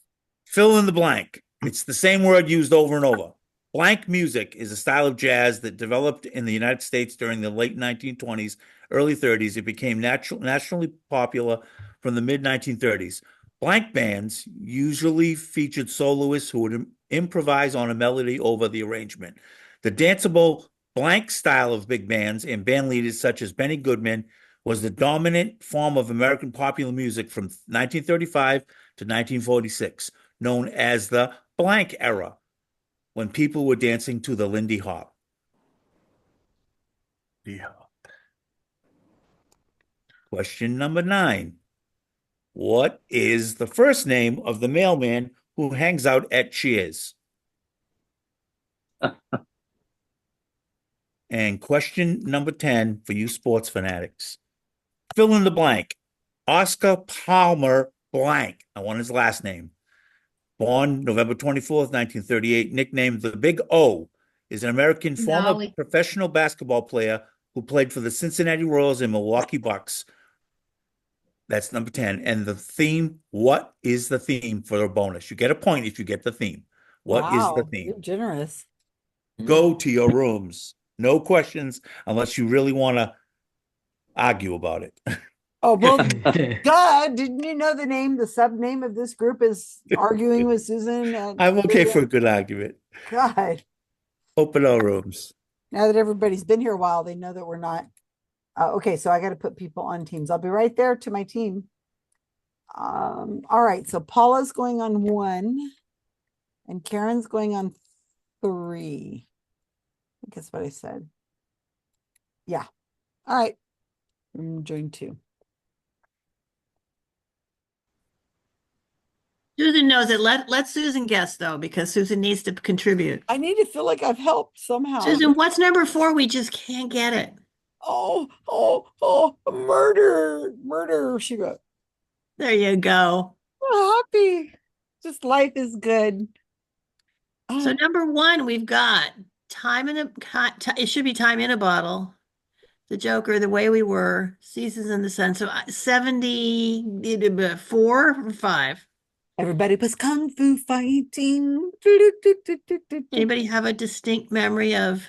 L: fill in the blank. It's the same word used over and over. Blank music is a style of jazz that developed in the United States during the late 1920s, early 30s. It became nationally popular from the mid 1930s. Blank bands usually featured soloists who would improvise on a melody over the arrangement. The danceable blank style of big bands and band leaders such as Benny Goodman was the dominant form of American popular music from 1935 to 1946, known as the blank era, when people were dancing to the Lindy Hop.
P: Yeah.
L: Question number 9. What is the first name of the mailman who hangs out at Cheers? And question number 10 for you sports fanatics. Fill in the blank. Oscar Palmer blank. I want his last name. Born November 24th, 1938, nicknamed the Big O, is an American former
F: Nolly.
L: professional basketball player who played for the Cincinnati Royals and Milwaukee Bucks. That's number 10. And the theme, what is the theme for a bonus? You get a point if you get the theme. What is the
A: wow,
L: theme?
A: you're generous.
L: Go to your rooms. No questions unless you really want to argue about it.
A: Oh, well, duh. Didn't you know the name, the sub name of this group is Arguing with Susan?
L: I'm okay for a good argument.
A: God.
L: Open our rooms.
A: Now that everybody's been here a while, they know that we're not. Okay, so I got to put people on teams. I'll be right there to my team. All right, so Paula's going on 1 and Karen's going on 3. I think that's what I said. Yeah. All right. I'm join 2.
K: Susan knows it. Let Susan guess though, because Susan needs to contribute.
A: I need to feel like I've helped somehow.
K: Susan, what's number 4? We just can't get it.
A: Oh, murder, she wrote.
K: There you go.
A: Oh, happy. Just life is good.
K: So number 1, we've got time in a. It should be time in a bottle. The Joker, The Way We Were, Seasons in the Sun. So 74 or 5.
A: Everybody was kung fu fighting.
K: Anybody have a distinct memory of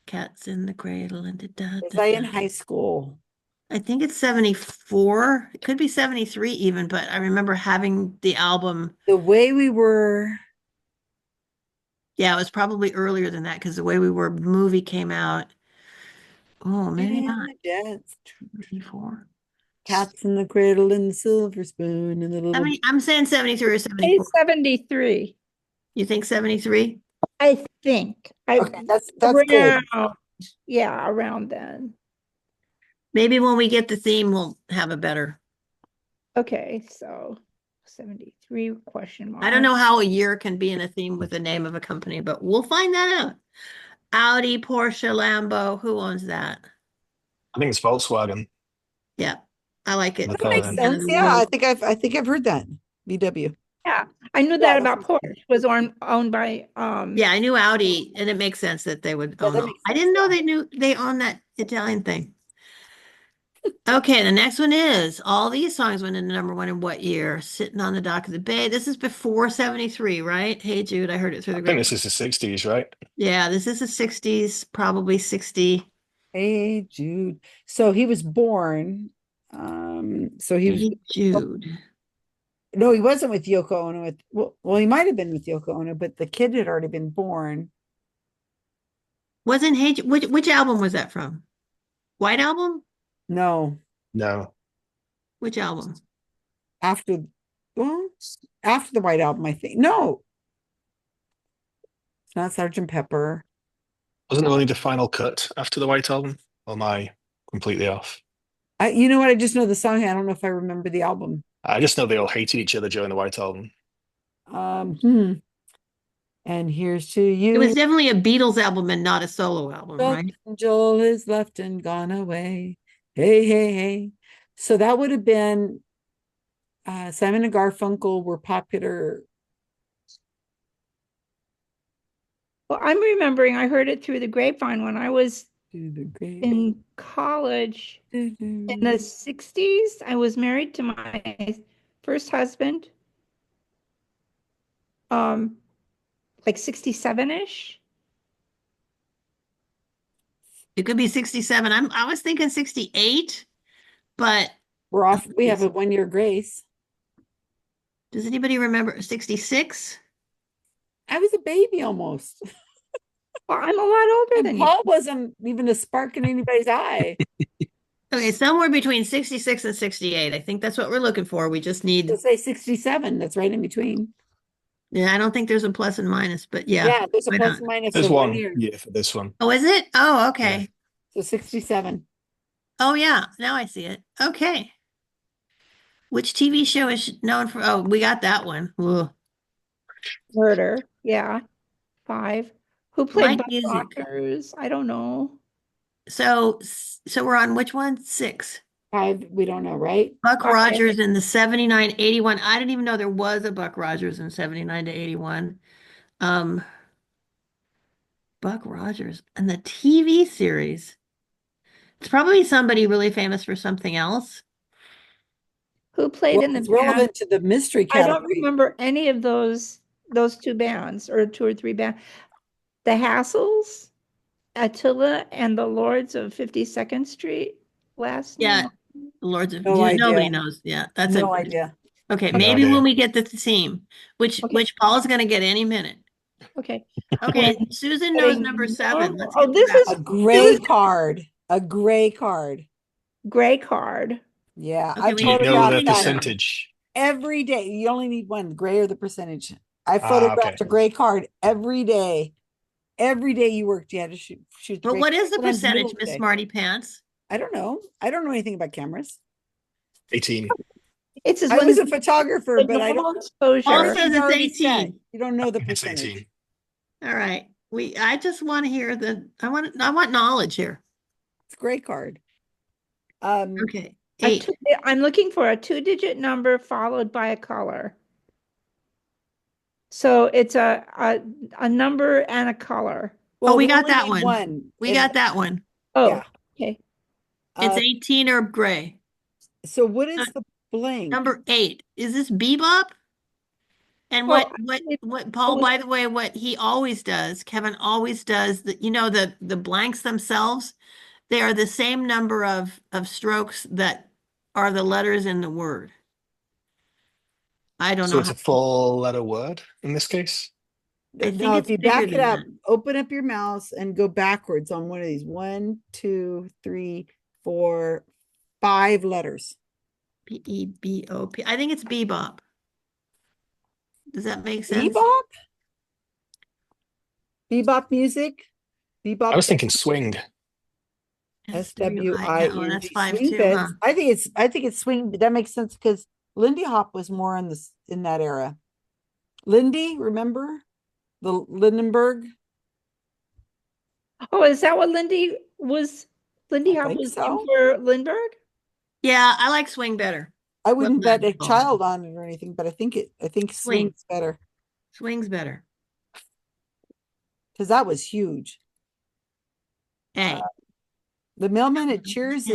K: Cats in the Cradle and
A: Was I in high school?
K: I think it's 74. It could be 73 even, but I remember having the album.
A: The Way We Were.
K: Yeah, it was probably earlier than that because The Way We Were movie came out. Oh, maybe not.
A: That's
K: 24.
A: Cats in the Cradle and the Silver Spoon and the little.
K: I mean, I'm saying 73 or 74.
B: 73.
K: You think 73?
B: I think.
A: Okay, that's
B: around,
A: good.
B: Yeah, around then.
K: Maybe when we get the theme, we'll have a better.
B: Okay, so 73 question mark.
K: I don't know how a year can be in a theme with the name of a company, but we'll find that out. Audi, Porsche, Lambo, who owns that?
D: I think it's Volkswagen.
K: Yeah, I like it.
D: The
A: That makes
D: car.
A: sense. Yeah, I think I've heard that. VW.
B: Yeah, I knew that about Porsche was owned by
K: Yeah, I knew Audi, and it makes sense that they would own
A: that
K: it.
A: makes
K: I didn't know they owned that Italian thing. Okay, the next one is all these songs went into number one in what year? Sitting on the Dock of the Bay. This is before 73, right? Hey Jude, I heard it through the
D: I think
K: grapevine.
D: this is the 60s, right?
K: Yeah, this is the 60s, probably 60.
A: Hey Jude. So he was born. So he was
K: Hey Jude.
A: no, he wasn't with Yoko Ono. Well, he might have been with Yoko Ono, but the kid had already been born.
K: Wasn't Hey Jude, which album was that from? White Album?
A: No,
D: No.
K: Which album?
A: after well, after the White Album, I think. No, it's not Sergeant Pepper.
D: Wasn't it only the final cut after the White Album? Or am I completely off?
A: You know what? I just know the song. I don't know if I remember the album.
D: I just know they all hated each other during the White Album.
A: And here's to
K: It was
A: you.
K: definitely a Beatles album and not a solo album, right?
A: Joel is left and gone away. Hey, hey, hey. So that would have been Simon and Garfunkel were popular.
B: Well, I'm remembering I heard it through the grapevine when I was in college in the 60s. I was married to my first husband, like 67-ish.
K: It could be 67. I was thinking 68, but
A: We're off. We have a 1-year grace.
K: Does anybody remember 66?
A: I was a baby almost.
B: Well, I'm a lot older than
A: Paul
B: you.
A: wasn't even a spark in anybody's eye.
K: Okay, somewhere between 66 and 68. I think that's what we're looking for. We just need.
A: Let's say 67. That's right in between.
K: Yeah, I don't think there's a plus and minus, but yeah.
A: Yeah, there's a
K: why
A: plus
K: not?
A: and minus
D: There's
A: for 1
D: one
A: year.
D: year for this one.
K: Oh, is it? Oh, okay.
A: So 67.
K: Oh, yeah. Now I see it. Okay. Which TV show is known for? Oh, we got that one. Ugh.
B: Murder. Yeah. 5. Who played
K: Light
B: Buck
K: music.
B: Rogers? I don't know.
K: So we're on which one? 6.
A: 5, we don't know, right?
K: Buck
B: Okay.
K: Rogers in the 79, 81. I didn't even know there was a Buck Rogers in 79 to 81. Buck Rogers and the TV series. It's probably somebody really famous for something else.
B: Who played in the
A: It's
B: band?
A: relevant to the mystery
B: I don't
A: category.
B: remember any of those 2 bands or 2 or 3 bands. The Hassles, Attila, and the Lords of 52nd Street. Last
K: Yeah,
B: name.
K: Lords of
A: No idea.
K: nobody knows. Yeah, that's
A: No
K: a
A: idea.
K: okay.
D: No
K: Maybe
D: idea.
K: when we get to the theme, which Paul's going to get any minute.
B: Okay.
K: Okay,
B: When
K: Susan knows
B: getting
K: number 7.
B: normal-
K: Let's
B: Oh,
K: get
B: this
K: to
B: is
K: that.
A: A gray card. A gray card.
B: gray card.
A: Yeah,
K: Okay,
A: I
K: we
D: Do you
K: need
D: know
A: photographed
D: the
K: to
A: that
D: percentage?
A: every day. You only need one, the gray or the percentage. I
D: Ah,
A: photographed
D: okay.
A: a gray card every day. Every day you worked, you had to shoot the
K: But
A: gray
K: what
A: card.
K: is the
A: Sometimes middle
K: percentage,
A: of the
K: Miss
A: day.
K: Smarty Pants?
A: I don't know. I don't know anything about cameras.
D: 18.
B: It says
A: I
B: when
A: was
B: the,
A: a photographer,
B: the
A: but I
B: normal
A: don't.
B: exposure.
K: Paul
A: Everything's
K: says it's
A: already said.
K: 18.
A: You don't know the
D: It's
A: percentage.
D: 18.
K: All right. I just want to hear I want knowledge here.
A: It's a gray card.
K: Okay.
B: A
K: 8.
B: two- I'm looking for a 2-digit number followed by a color. So it's a number and a color.
A: Well,
K: we
A: we
K: got
A: only
K: that
A: need
K: one. We
A: And-
K: got that one.
B: Oh,
A: Yeah.
B: okay.
K: It's 18 or gray.
A: So what is the blank?
K: Number 8. Is this bebop? And
B: Well,
K: what Paul, by the way, what he always does, Kevin always does, the blanks themselves, they are the same number of strokes that are the letters in the word. I don't
D: So
K: know
D: it's
K: how.
D: a 4-letter word in this case?
K: I think
A: No,
K: it's
A: if you
K: bigger
A: back it
K: than
A: up,
K: that.
A: open up your mouse and go backwards on one of these. 1, 2, 3, 4, 5 letters.
K: Bebop. I think it's bebop. Does that make sense?
A: Bebop? Bebop music? Bebop.
D: I was thinking swing.
A: SWING.
K: Oh, that's 5
A: Swing
K: too,
A: bits.
K: huh?
A: I think it's swing, but that makes sense because Lindy Hop was more in that era. Lindy, remember? The Lindenberg?
B: Oh, is that what Lindy Hop
A: think
B: was
A: so.
B: named for Lindbergh?
K: Yeah, I like swing better.
A: I wouldn't
K: Well
A: bet a
K: done, Paul.
A: child on it or anything, but I think swing's better
K: Swing's better.
A: because that was huge.
K: Hey.
A: The mailman at Cheers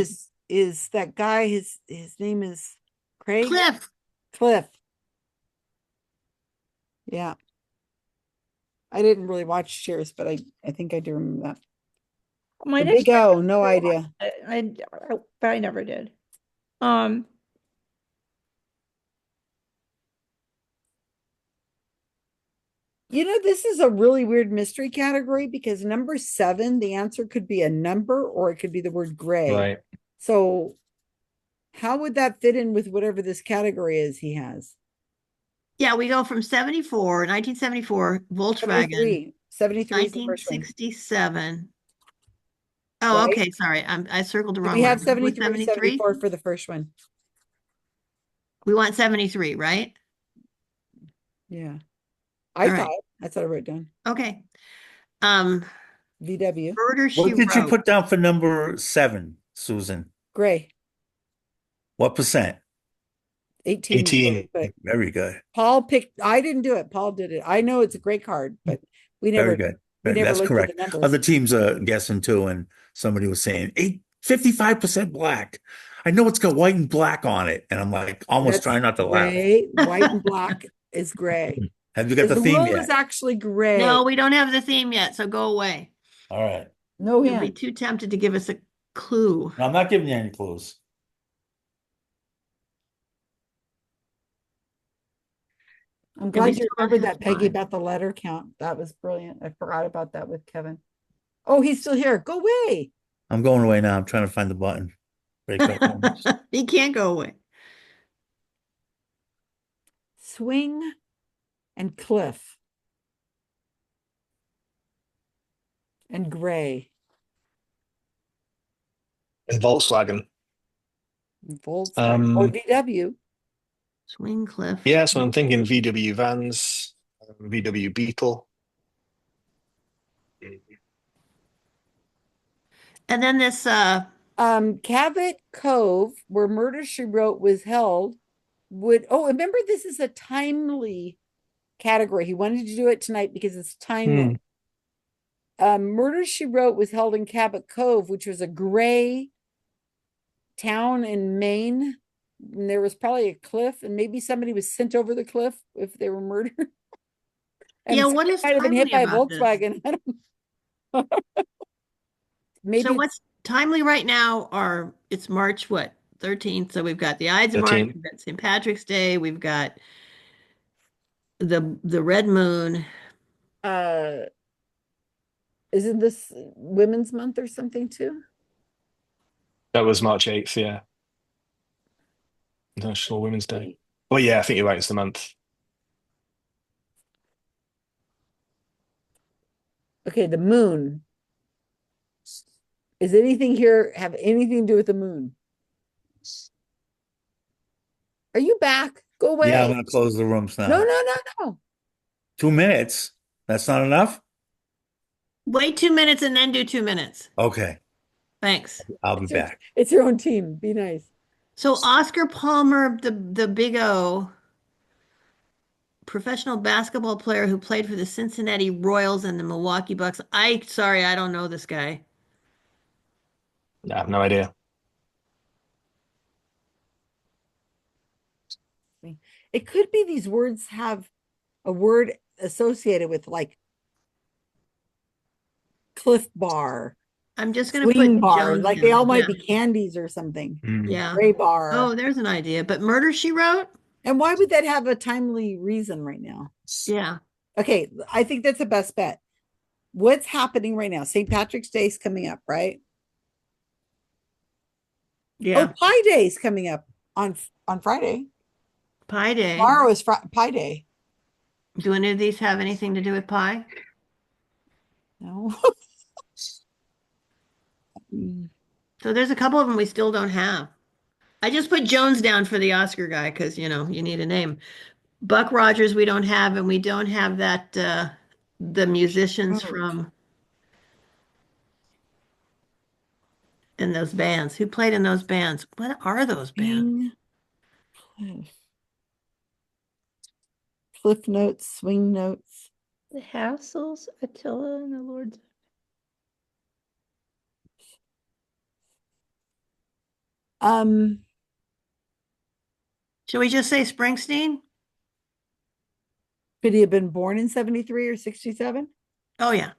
A: is that guy. His name is Craig.
K: Cliff.
A: Yeah. I didn't really watch Cheers, but I think I do remember that.
B: My
A: The
B: next
A: Big O, no idea.
B: but I never did.
A: You know, this is a really weird mystery category because number 7, the answer could be a number or it could be the word gray.
D: Right.
A: So how would that fit in with whatever this category is he has?
K: Yeah, we go from 1974, Volkswagen.
A: 73 is the first one.
K: 1967. Oh,
A: Right?
K: okay. Sorry. I circled the
A: So
K: wrong
A: we
K: one.
A: have
K: With
A: 73, 74 for the first one.
K: We want 73, right?
A: Yeah.
K: All right.
A: That's what I wrote down.
K: Okay.
A: VW.
K: Murder, She
L: What did you
K: Wrote.
L: put down for number 7, Susan?
A: Gray.
L: What percent?
A: 18.
D: 18.
L: Very good.
A: Paul picked, I didn't do it. Paul did it. I know it's a great card, but we never,
L: Very good.
A: we never
L: That's
A: looked
L: correct.
A: at the numbers.
L: Other teams are guessing too, and somebody was saying 55% black. I know it's got white and black on it, and I'm like almost
A: That's
L: trying not to laugh.
A: gray. White and black is gray.
L: Have you got the
A: The
L: theme
A: world
L: yet?
A: is actually gray.
K: No, we don't have the theme yet, so go away.
L: All right.
A: No
K: You'll be
A: hint.
K: too tempted to give us a clue.
L: No, I'm not giving you any clues.
A: I'm
K: we
A: glad you
K: still don't
A: remembered
K: have
A: that, Peggy,
K: time.
A: about the letter count. That was brilliant. I forgot about that with Kevin. Oh, he's still here. Go away.
L: I'm going away now. I'm trying to find the button. Break back home.
K: He can't go away.
A: Swing and Cliff and Gray.
D: And Volkswagen.
A: Volkswagen or VW.
K: Swing Cliff.
D: Yeah, so I'm thinking VW vans, VW Beetle.
K: And then this
A: Cabot Cove, where Murder She Wrote was held, remember, this is a timely category. He wanted to do it tonight because it's timely. Murder She Wrote was held in Cabot Cove, which was a gray town in Maine. And there was probably a cliff, and maybe somebody was sent over the cliff if they were murdered. And
K: yeah, what is
A: might have been hit by
K: timely
A: a
K: about this?
A: Volkswagen. I don't maybe
K: So what's timely right now it's March what? 13th. So we've got the Ides of March,
D: 13th.
K: we've got St. Patrick's Day, we've got the red moon.
A: Isn't this Women's Month or something too?
D: That was March 8th, yeah. National Women's Day. Well, yeah, I think you're right. It's the month.
A: Okay, the moon. Is anything here have anything to do with the moon? Are you back? Go away.
L: Yeah, I'm going to close the rooms now.
A: No.
L: 2 minutes. That's not enough?
K: Wait 2 minutes and then do 2 minutes.
L: Okay.
K: Thanks.
L: I'll be back.
A: It's your own team. Be nice.
K: So Oscar Palmer, the Big O, professional basketball player who played for the Cincinnati Royals and the Milwaukee Bucks. Sorry, I don't know this guy.
D: I have no idea.
A: It could be these words have a word associated with, like Cliff Bar.
K: I'm just going to
A: Swing
K: put
A: bar,
K: Jones
A: like they all
K: down.
A: might be candies or something.
K: Yeah.
A: Gray bar.
K: Oh, there's an idea. But Murder, She Wrote?
A: And why would that have a timely reason right now?
K: Yeah.
A: Okay, I think that's the best bet. What's happening right now? St. Patrick's Day is coming up, right?
K: Yeah.
A: Oh, Pi Day is coming up on Friday.
K: Pi Day.
A: Tomorrow is Pi Day.
K: Do any of these have anything to do with pie?
A: No.
K: So there's a couple of them we still don't have. I just put Jones down for the Oscar guy because, you need a name. Buck Rogers we don't have, and we don't have that the musicians from in those bands. Who played in those bands? What are those bands?
A: Cliff Notes, Swing Notes.
B: The Hassles, Attila, and the Lords.
K: Should we just say Springsteen?
A: Could he have been born in 73 or 67?
K: Oh yeah.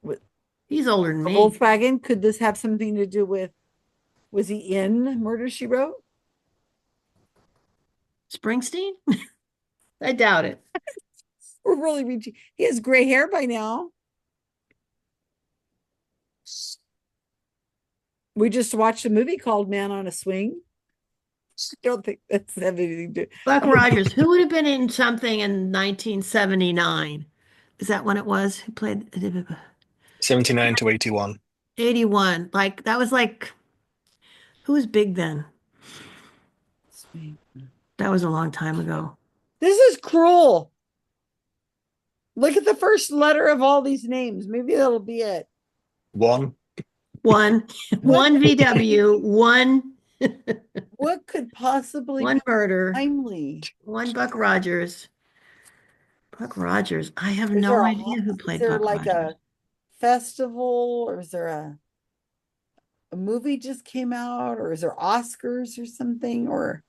A: With
K: He's older than me.
A: Volkswagen, could this have something to do with, was he in Murder, She Wrote?
K: Springsteen? I doubt it.
A: We're really reaching. He has gray hair by now. We just watched a movie called Man on a Swing. I don't think that's have anything to do.
K: Buck Rogers, who would have been in something in 1979? Is that when it was? Who played
D: 79 to 81.
K: 81? Like that was like, who was big then? That was a long time ago.
A: This is cruel. Look at the first letter of all these names. Maybe that'll be it.
D: One
K: VW, one.
A: What could possibly
K: one
A: be
K: murder?
A: timely?
K: One Buck Rogers. Buck Rogers. I have
A: Is
K: no
A: there
K: idea who played
A: Is there
K: Buck
A: like
K: Rogers.
A: a festival, or is there a movie just came out, or is there Oscars or something, or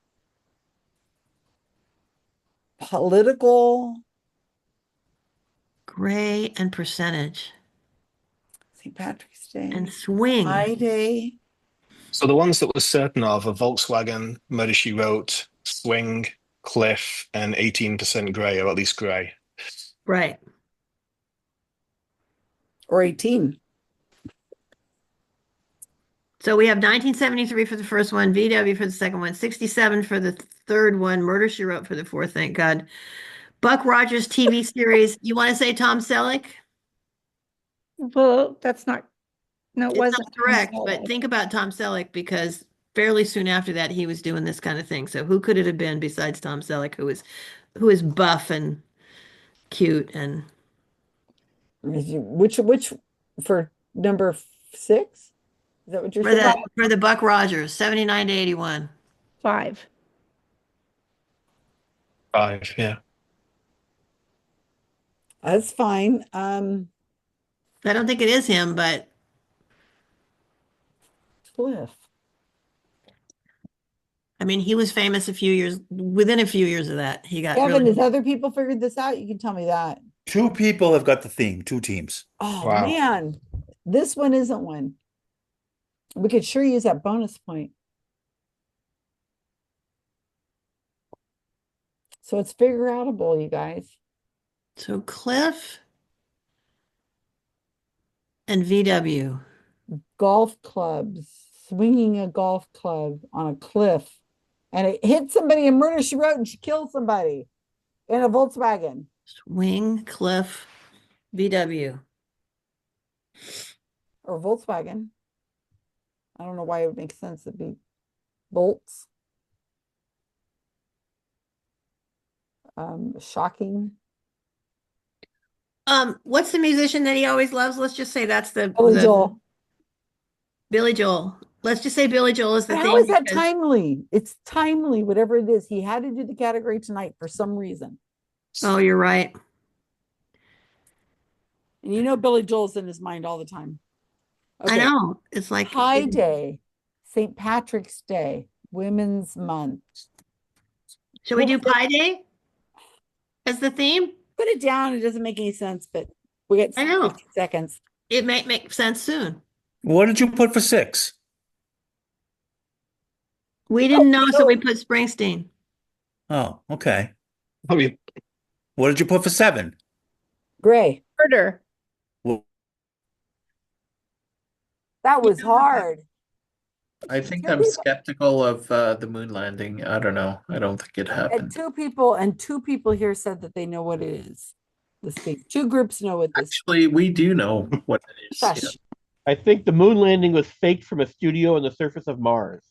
A: political?
K: Gray and Percentage.
A: St. Patrick's Day.
K: And Swing.
A: High Day.
D: So the ones that we're certain of are Volkswagen, Murder, She Wrote, Swing, Cliff, and 18% Grey, or at least Grey.
K: Right.
A: Or 18.
K: So we have 1973 for the first one, VW for the second one, 67 for the third one, Murder, She Wrote for the fourth, thank God. Buck Rogers TV series. You want to say Tom Selleck?
B: Well, that's not, no, it
K: It's
B: wasn't
K: not correct,
B: Tom
K: but
B: Selleck.
K: think about Tom Selleck, because fairly soon after that he was doing this kind of thing. So who could it have been besides Tom Selleck, who is buff and cute and
A: Which for number 6? Is that what you're
K: for
A: saying?
K: the Buck Rogers, 79 to 81.
B: 5.
D: 5, yeah.
A: That's fine.
K: I don't think it is him, but
A: Cliff.
K: I mean, he was famous within a few years of that. He got
A: Kevin,
K: really
A: has other people figured this out? You can tell me that.
L: 2 people have got the theme, 2 teams.
A: Oh
D: Wow.
A: man, this one isn't one. We could sure use that bonus point. So it's figure outable, you guys.
K: So Cliff and VW.
A: Golf clubs, swinging a golf club on a cliff, and it hit somebody in Murder, She Wrote, and she killed somebody in a Volkswagen.
K: Swing, Cliff, VW.
A: Or Volkswagen. I don't know why it would make sense to be Volts. Shocking.
K: What's the musician that he always loves? Let's just say that's
A: Billy Joel.
K: Billy Joel. Let's just say Billy Joel is the
A: How
K: thing.
A: is that timely? It's timely, whatever it is. He had to do the category tonight for some reason.
K: Oh, you're right.
A: And you know Billy Joel's in his mind all the time.
K: I know. It's like
A: High Day, St. Patrick's Day, Women's Month.
K: Should we do Pi Day as the theme?
A: Put it down. It doesn't make any sense, but we get 15 seconds.
K: It may make sense soon.
L: What did you put for 6?
K: We didn't know, so we put Springsteen.
L: Oh, okay.
D: What
L: did you put for 7?
A: Gray.
B: Murder.
L: Well,
A: that was hard.
P: I think I'm skeptical of the moon landing. I don't know. I don't think it happened.
A: And two people here said that they know what it is. This thing. 2 groups know what this.
P: Actually, we do know what it is.
A: Shush.
P: Yeah.
M: I think the moon landing was faked from a studio on the surface of Mars.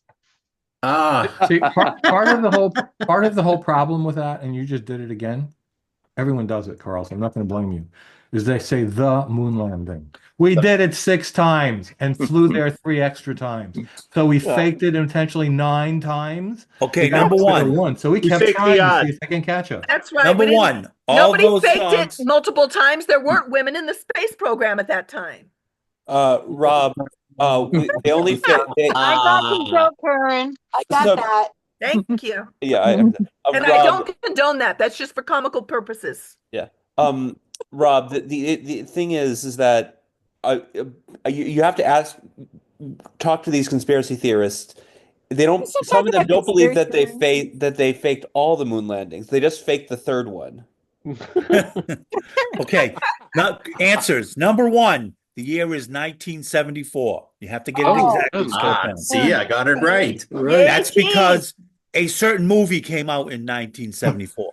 E: See, part of the whole problem with that, and you just did it again. Everyone does it, Karl, so I'm not going to blame you. Is they say the moon landing. We did it 6 times and flew there 3 extra times. So we faked it intentionally 9 times.
L: Okay, number 1.
E: So we kept trying to see if they can catch us.
T: That's right.
L: Number
T: we didn't-
L: 1. All
T: Nobody
L: those
T: faked
L: songs.
T: it multiple times. There weren't women in the space program at that time.
I: Rob, They only fit.
U: I got the joke, Karen.
A: I got
I: So-
A: that.
T: Thank you.
I: Yeah,
T: And I
I: Rob,
T: don't condone that. That's just for comical purposes.
I: yeah. Rob, the thing is that you have to talk to these conspiracy theorists. They don't.
A: Let's not
I: Some
A: talk
I: of them
A: about
I: don't believe that
A: conspiracy
I: they faked all the moon landings. They just faked the third one.
L: Okay. Now, answers. Number one, the year is 1974. You have to get it exactly.
P: See, I got it right.
L: That's because a certain movie came out in 1974.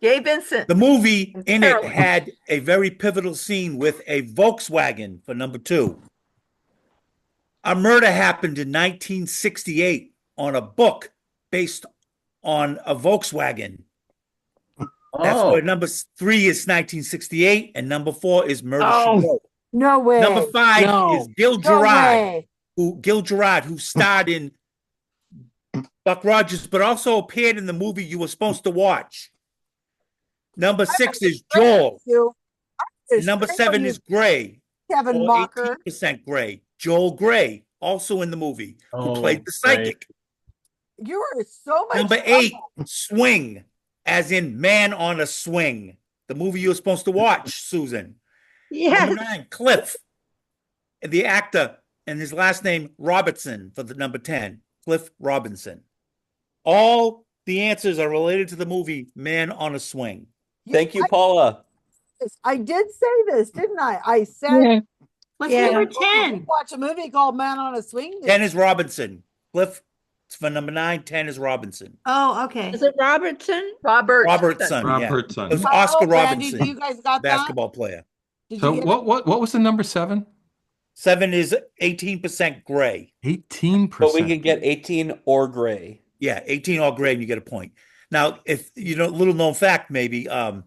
T: Gay Vincent.
L: The movie in it
T: Carolyn.
L: had a very pivotal scene with a Volkswagen for number two. A murder happened in 1968 on a book based on a Volkswagen. That's where number three is 1968, and number four is Murder She Wrote.
A: No way.
L: Number five is Gil
A: No
L: Gerard,
A: way.
L: who starred in Buck Rogers, but also appeared in the movie you were supposed to watch. Number six is Joel. Number seven is Gray.
A: Kevin Mocker.
L: 18% Gray. Joel Gray, also in the movie, who played the psychic.
A: You are so much.
L: Number eight, Swing, as in Man on a Swing, the movie you were supposed to watch, Susan.
B: Yes.
L: Number nine, Cliff, the actor, and his last name Robertson for the number 10, Cliff Robinson. All the answers are related to the movie Man on a Swing.
I: Thank you, Paula.
A: I did say this, didn't I? I said,
K: What's number 10?
A: Watch a movie called Man on a Swing.
L: 10 is Robinson. Cliff for number 9, 10 is Robinson.
K: Oh, okay.
B: Is it Robertson?
L: Robertson.
E: Robertson.
L: Yeah. It was Oscar
A: Oh, Randy,
L: Robertson,
A: you guys got that?
L: basketball player.
A: Did
E: So
A: you get
E: what was the number 7?
L: 7 is 18% gray.
E: 18%.
I: But we can get 18 or gray.
L: Yeah, 18 or gray, and you get a point. Now, if you know, little known fact, maybe, I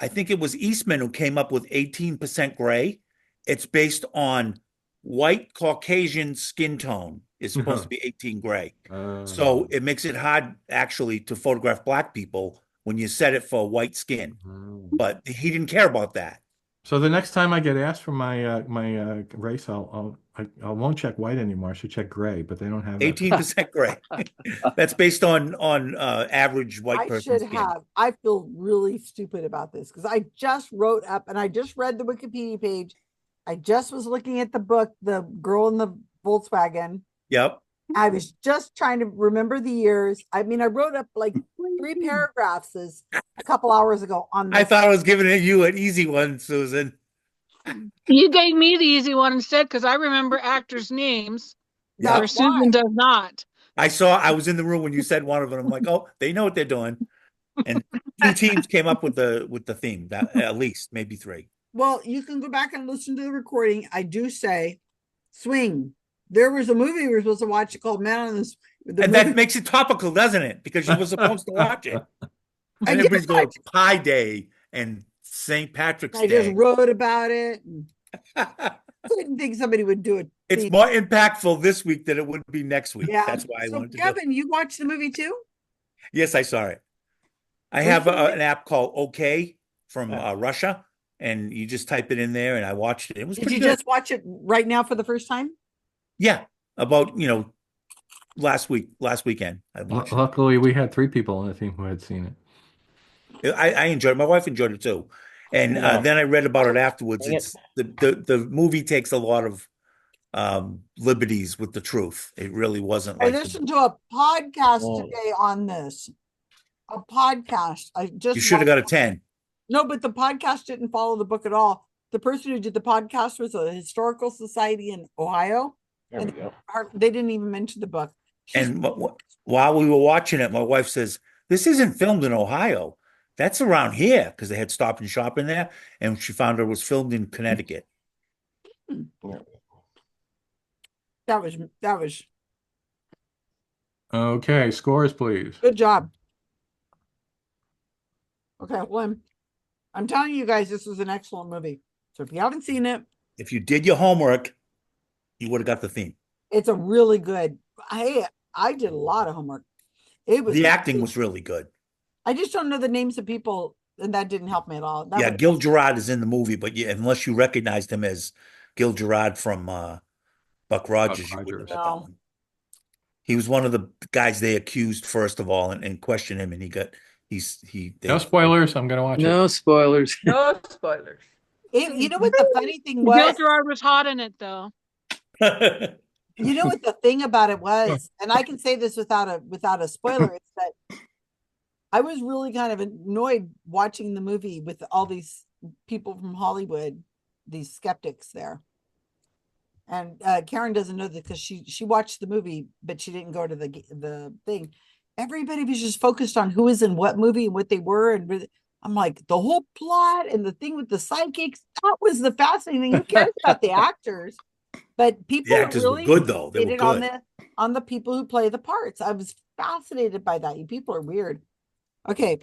L: think it was Eastman who came up with 18% gray. It's based on white Caucasian skin tone is supposed to be 18 gray. So it makes it hard actually to photograph black people when you set it for white skin. But he didn't care about that.
E: So the next time I get asked for my race, I won't check white anymore. I should check gray, but they don't have that.
L: 18% gray. That's based on average white
A: I
L: person
A: should
L: skin.
A: have. I feel really stupid about this because I just wrote up and I just read the Wikipedia page. I just was looking at the book, The Girl in the Volkswagen.
L: Yep.
A: I was just trying to remember the years. I mean, I wrote up like 3 paragraphs a couple hours ago on this.
L: I thought I was giving you an easy one, Susan.
U: You gave me the easy one instead because I remember actors' names,
L: Yeah.
U: where Susan does not.
L: I was in the room when you said one of them. I'm like, oh, they know what they're doing. And 2 teams came up with the theme, at least, maybe 3.
A: Well, you can go back and listen to the recording. I do say Swing. There was a movie we were supposed to watch called Man on the
L: And that makes it topical, doesn't it? Because you were supposed to watch it. And everybody's going Pi Day and St. Patrick's
A: I
L: Day.
A: just wrote about it. I didn't think somebody would do it.
L: It's more impactful this week than it would be next week.
A: Yeah.
L: That's why I
A: So
L: wanted to do it.
A: Kevin, you watched the movie too?
L: Yes, I saw it. I
A: What
L: have
A: do you think?
L: an app called OK from Russia, and you just type it in there, and I watched it. It was
A: Did
L: pretty
A: you
L: good.
A: just watch it right now for the first time?
L: Yeah, about last weekend. I watched
E: Luckily, we had 3 people on the team who had seen it.
L: it. I enjoyed it. My wife enjoyed it too, and then I read about it afterwards.
E: Dang
L: It's the movie takes a lot of liberties with the truth. It really wasn't
A: I
L: like
A: listened to a podcast today on this. A podcast. I just
L: you should have got a
A: watched-
L: 10.
A: No, but the podcast didn't follow the book at all. The person who did the podcast was a historical society in Ohio.
M: There we go.
A: They didn't even mention the book.
L: And while we were watching it, my wife says, "This isn't filmed in Ohio. That's around here," because they had Stop and Shop in there, and she found it was filmed in Connecticut.
A: That was
E: Okay, scores, please.
A: good job. Okay, well, I'm telling you guys, this was an excellent movie. So if you haven't seen it,
L: If you did your homework, you would have got the theme.
A: it's a really good. I did a lot of homework. It was
L: The acting was really good.
A: I just don't know the names of people, and that didn't help me at all. That
L: Yeah,
A: was-
L: Gil Gerard is in the movie, but unless you recognized him as Gil Gerard from Buck Rogers.
E: Buck
L: You wouldn't
E: Rogers.
L: have got that one. He was one of the guys they accused first of all and questioned him, and
E: No spoilers. I'm gonna watch it.
C: No spoilers.
T: No spoilers.
A: You know what the funny thing
U: Bill
A: was?
U: Gerard was hot in it though.
A: You know what the thing about it was, and I can say this without a spoiler, it's that I was really kind of annoyed watching the movie with all these people from Hollywood, these skeptics there. And Karen doesn't know that because she watched the movie, but she didn't go to the thing. Everybody was just focused on who was in what movie and what they were, and I'm like, the whole plot and the thing with the sidekicks, that was the fascinating thing. Who cares about the actors? But people
L: The actors were
A: really
L: good, though. They were
A: fixated
L: good.
A: on the people who play the parts. I was fascinated by that. You people are weird. Okay.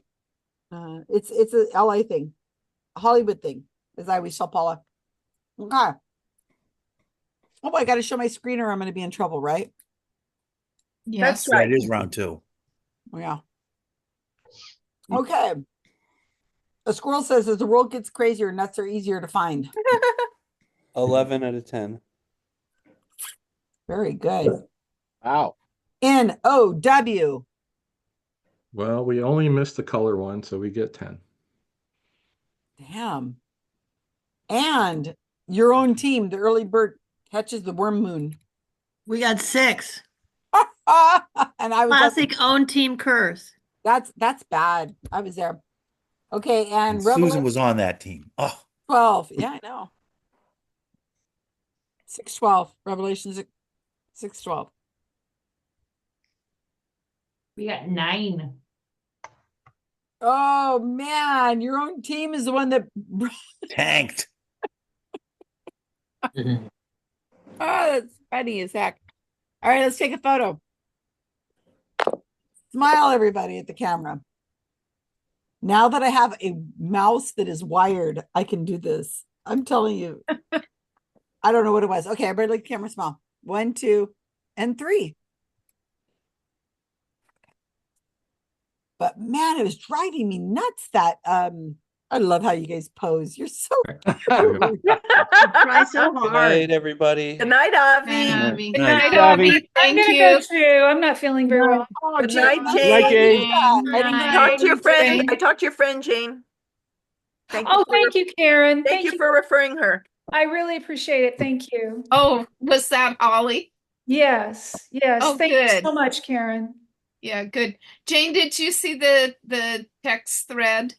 A: It's a LA thing, a Hollywood thing, as I always tell Paula. Okay. Oh, I got to show my screen or I'm going to be in trouble, right?
T: Yes.
L: Yeah, it is round 2.
A: Yeah. Okay. A squirrel says, as the world gets crazier, nuts are easier to find.
I: 11 out of 10.
A: Very good.
M: Wow.
A: NOW.
E: Well, we only missed the color one, so we get 10.
A: Damn. And your own team, the early bird catches the worm moon.
K: We got 6.
A: And I was
K: Classic own team curse.
A: That's bad. I was there. Okay, and
L: And Susan
A: Revelation
L: was on that team. Oh,
A: 12. Yeah, I know. 612. Revelation 612.
R: We got 9.
A: Oh man, your own team is the one that
L: tanked.
A: Oh, that's funny as heck. All right, let's take a photo. Smile, everybody, at the camera. Now that I have a mouse that is wired, I can do this. I'm telling you. I don't know what it was. Okay, everybody look at the camera, smile. 1, 2, and 3. But man, it was driving me nuts that I love how you guys pose. You're so
K: Try so
I: Good
K: hard.
I: night, everybody.
T: Good night, Avi.
K: Avi.
T: Good
K: night,
T: Avi.
K: Avi.
J: I'm
K: Thank
J: gonna
K: you.
J: go too. I'm not feeling very well.
A: Oh,
T: Good
A: Jane,
T: night,
A: nice
T: Jane.
A: to hear
M: Jane.
A: that. I didn't
T: I
A: know
T: talked to your
A: you
T: friend.
A: Jane.
T: I talked to your friend, Jane.
J: Oh, thank you, Karen.
T: Thank you for referring her.
J: I really appreciate it. Thank you.
F: Oh, was that Holly?
J: Yes. Yes.
F: Oh,
J: Thank you
F: good.
J: so much, Karen.
F: Yeah, good. Jane, did you see the text thread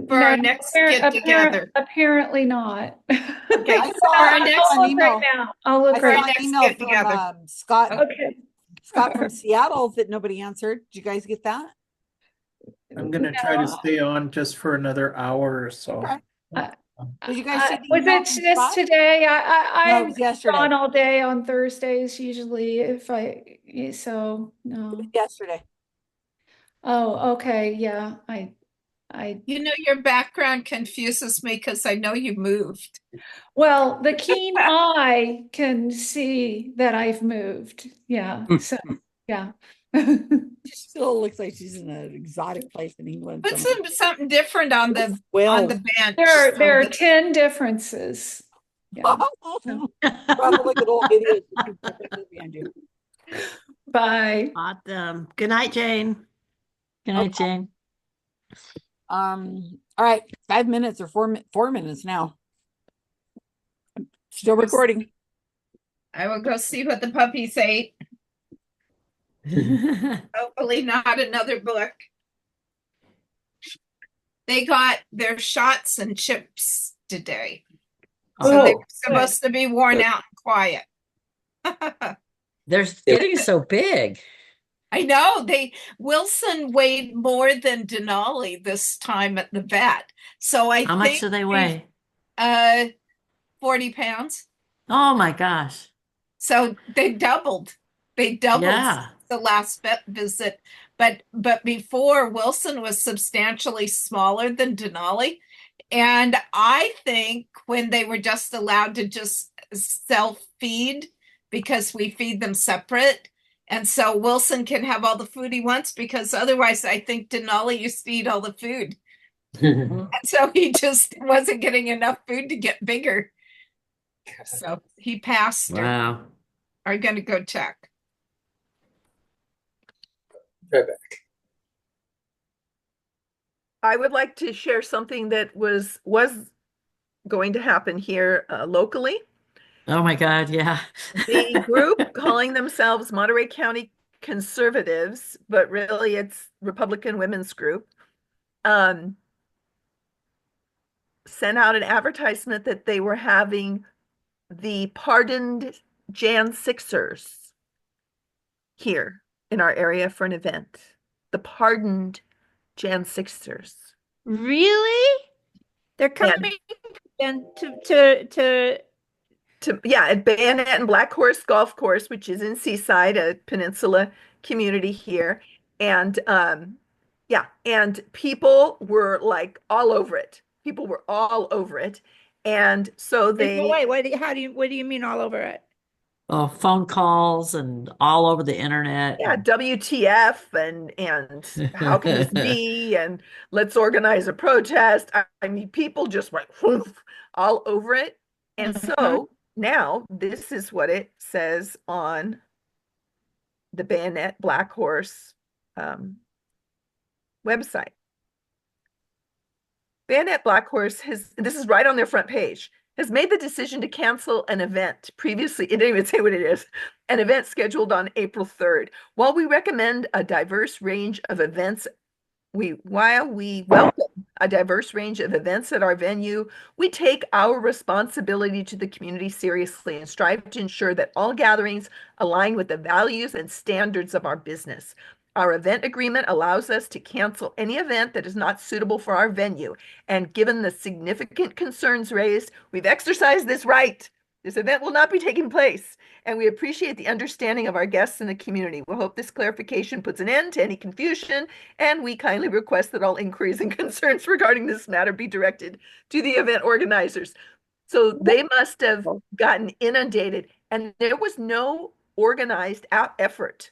F: for our next get together?
J: Apparently not.
F: Okay,
A: I
F: for our
A: saw
F: next
A: an
J: look
A: email.
J: right now. I'll look
A: I
J: right
A: saw
J: now.
A: an
F: next
A: email
F: get
A: from
F: together.
A: Scott.
J: Okay.
A: Scott from Seattle that nobody answered. Did you guys get that?
P: I'm gonna try to stay on just for another hour or so.
A: Did you guys see the
J: Was
A: email
J: it
A: from
J: just
A: Scott?
J: today?
A: No, it
J: I'm
A: was yesterday.
J: on all day on Thursdays usually so no.
A: Yesterday.
J: Oh, okay. Yeah.
F: You know, your background confuses me because I know you moved.
J: Well, the keen eye can see that I've moved. Yeah. So yeah.
A: She still looks like she's in an exotic place in England.
F: Put
A: somewhere.
F: something different on the
A: Well,
F: bench.
J: There are 10 differences. Yeah.
A: Probably look at old videos. Behind you.
J: Bye.
K: Awesome. Good night, Jane.
S: Good night, Jane.
A: All right, 5 minutes or 4 minutes now. Still recording.
F: I will go see what the puppies ate. Hopefully not another book. They got their shots and chips today. So they're supposed to be worn out and quiet.
S: They're getting so big.
F: I know Wilson weighed more than Denali this time at the vet. So
S: How much do they weigh?
F: 40 pounds.
S: Oh my gosh.
F: So they doubled. They doubled
S: Yeah.
F: the last vet visit. But before, Wilson was substantially smaller than Denali. And I think when they were just allowed to just self-feed, because we feed them separate, and so Wilson can have all the food he wants, because otherwise I think Denali used to eat all the food. And so he just wasn't getting enough food to get bigger. So he passed her.
S: Wow.
F: Are you going to go check?
H: Right back.
T: I would like to share something that was going to happen here locally.
S: Oh my God, yeah.
T: The group calling themselves Monterey County Conservatives, but really it's Republican Women's Group, sent out an advertisement that they were having the pardoned Jan Sixers here in our area for an event. The pardoned Jan Sixers.
B: Really? They're coming and
T: at Bayonet and Black Horse Golf Course, which is in Seaside, a peninsula community here. And and people were like all over it. People were all over it. And so they
B: wait, what do you mean all over it?
S: Oh, phone calls and all over the internet.
T: Yeah, WTF and how can this be? And let's organize a protest. I mean, people just went whoof, all over it. And so now this is what it says on the Bayonet Black Horse website. Bayonet Black Horse this is right on their front page, has made the decision to cancel an event previously, it didn't even say what it is, an event scheduled on April 3rd. While we recommend a diverse range of events, while we welcome a diverse range of events at our venue, we take our responsibility to the community seriously and strive to ensure that all gatherings align with the values and standards of our business. Our event agreement allows us to cancel any event that is not suitable for our venue. And given the significant concerns raised, we've exercised this right. This event will not be taking place, and we appreciate the understanding of our guests in the community. We hope this clarification puts an end to any confusion, and we kindly request that all inquiries and concerns regarding this matter be directed to the event organizers. So they must have gotten inundated, and there was no organized effort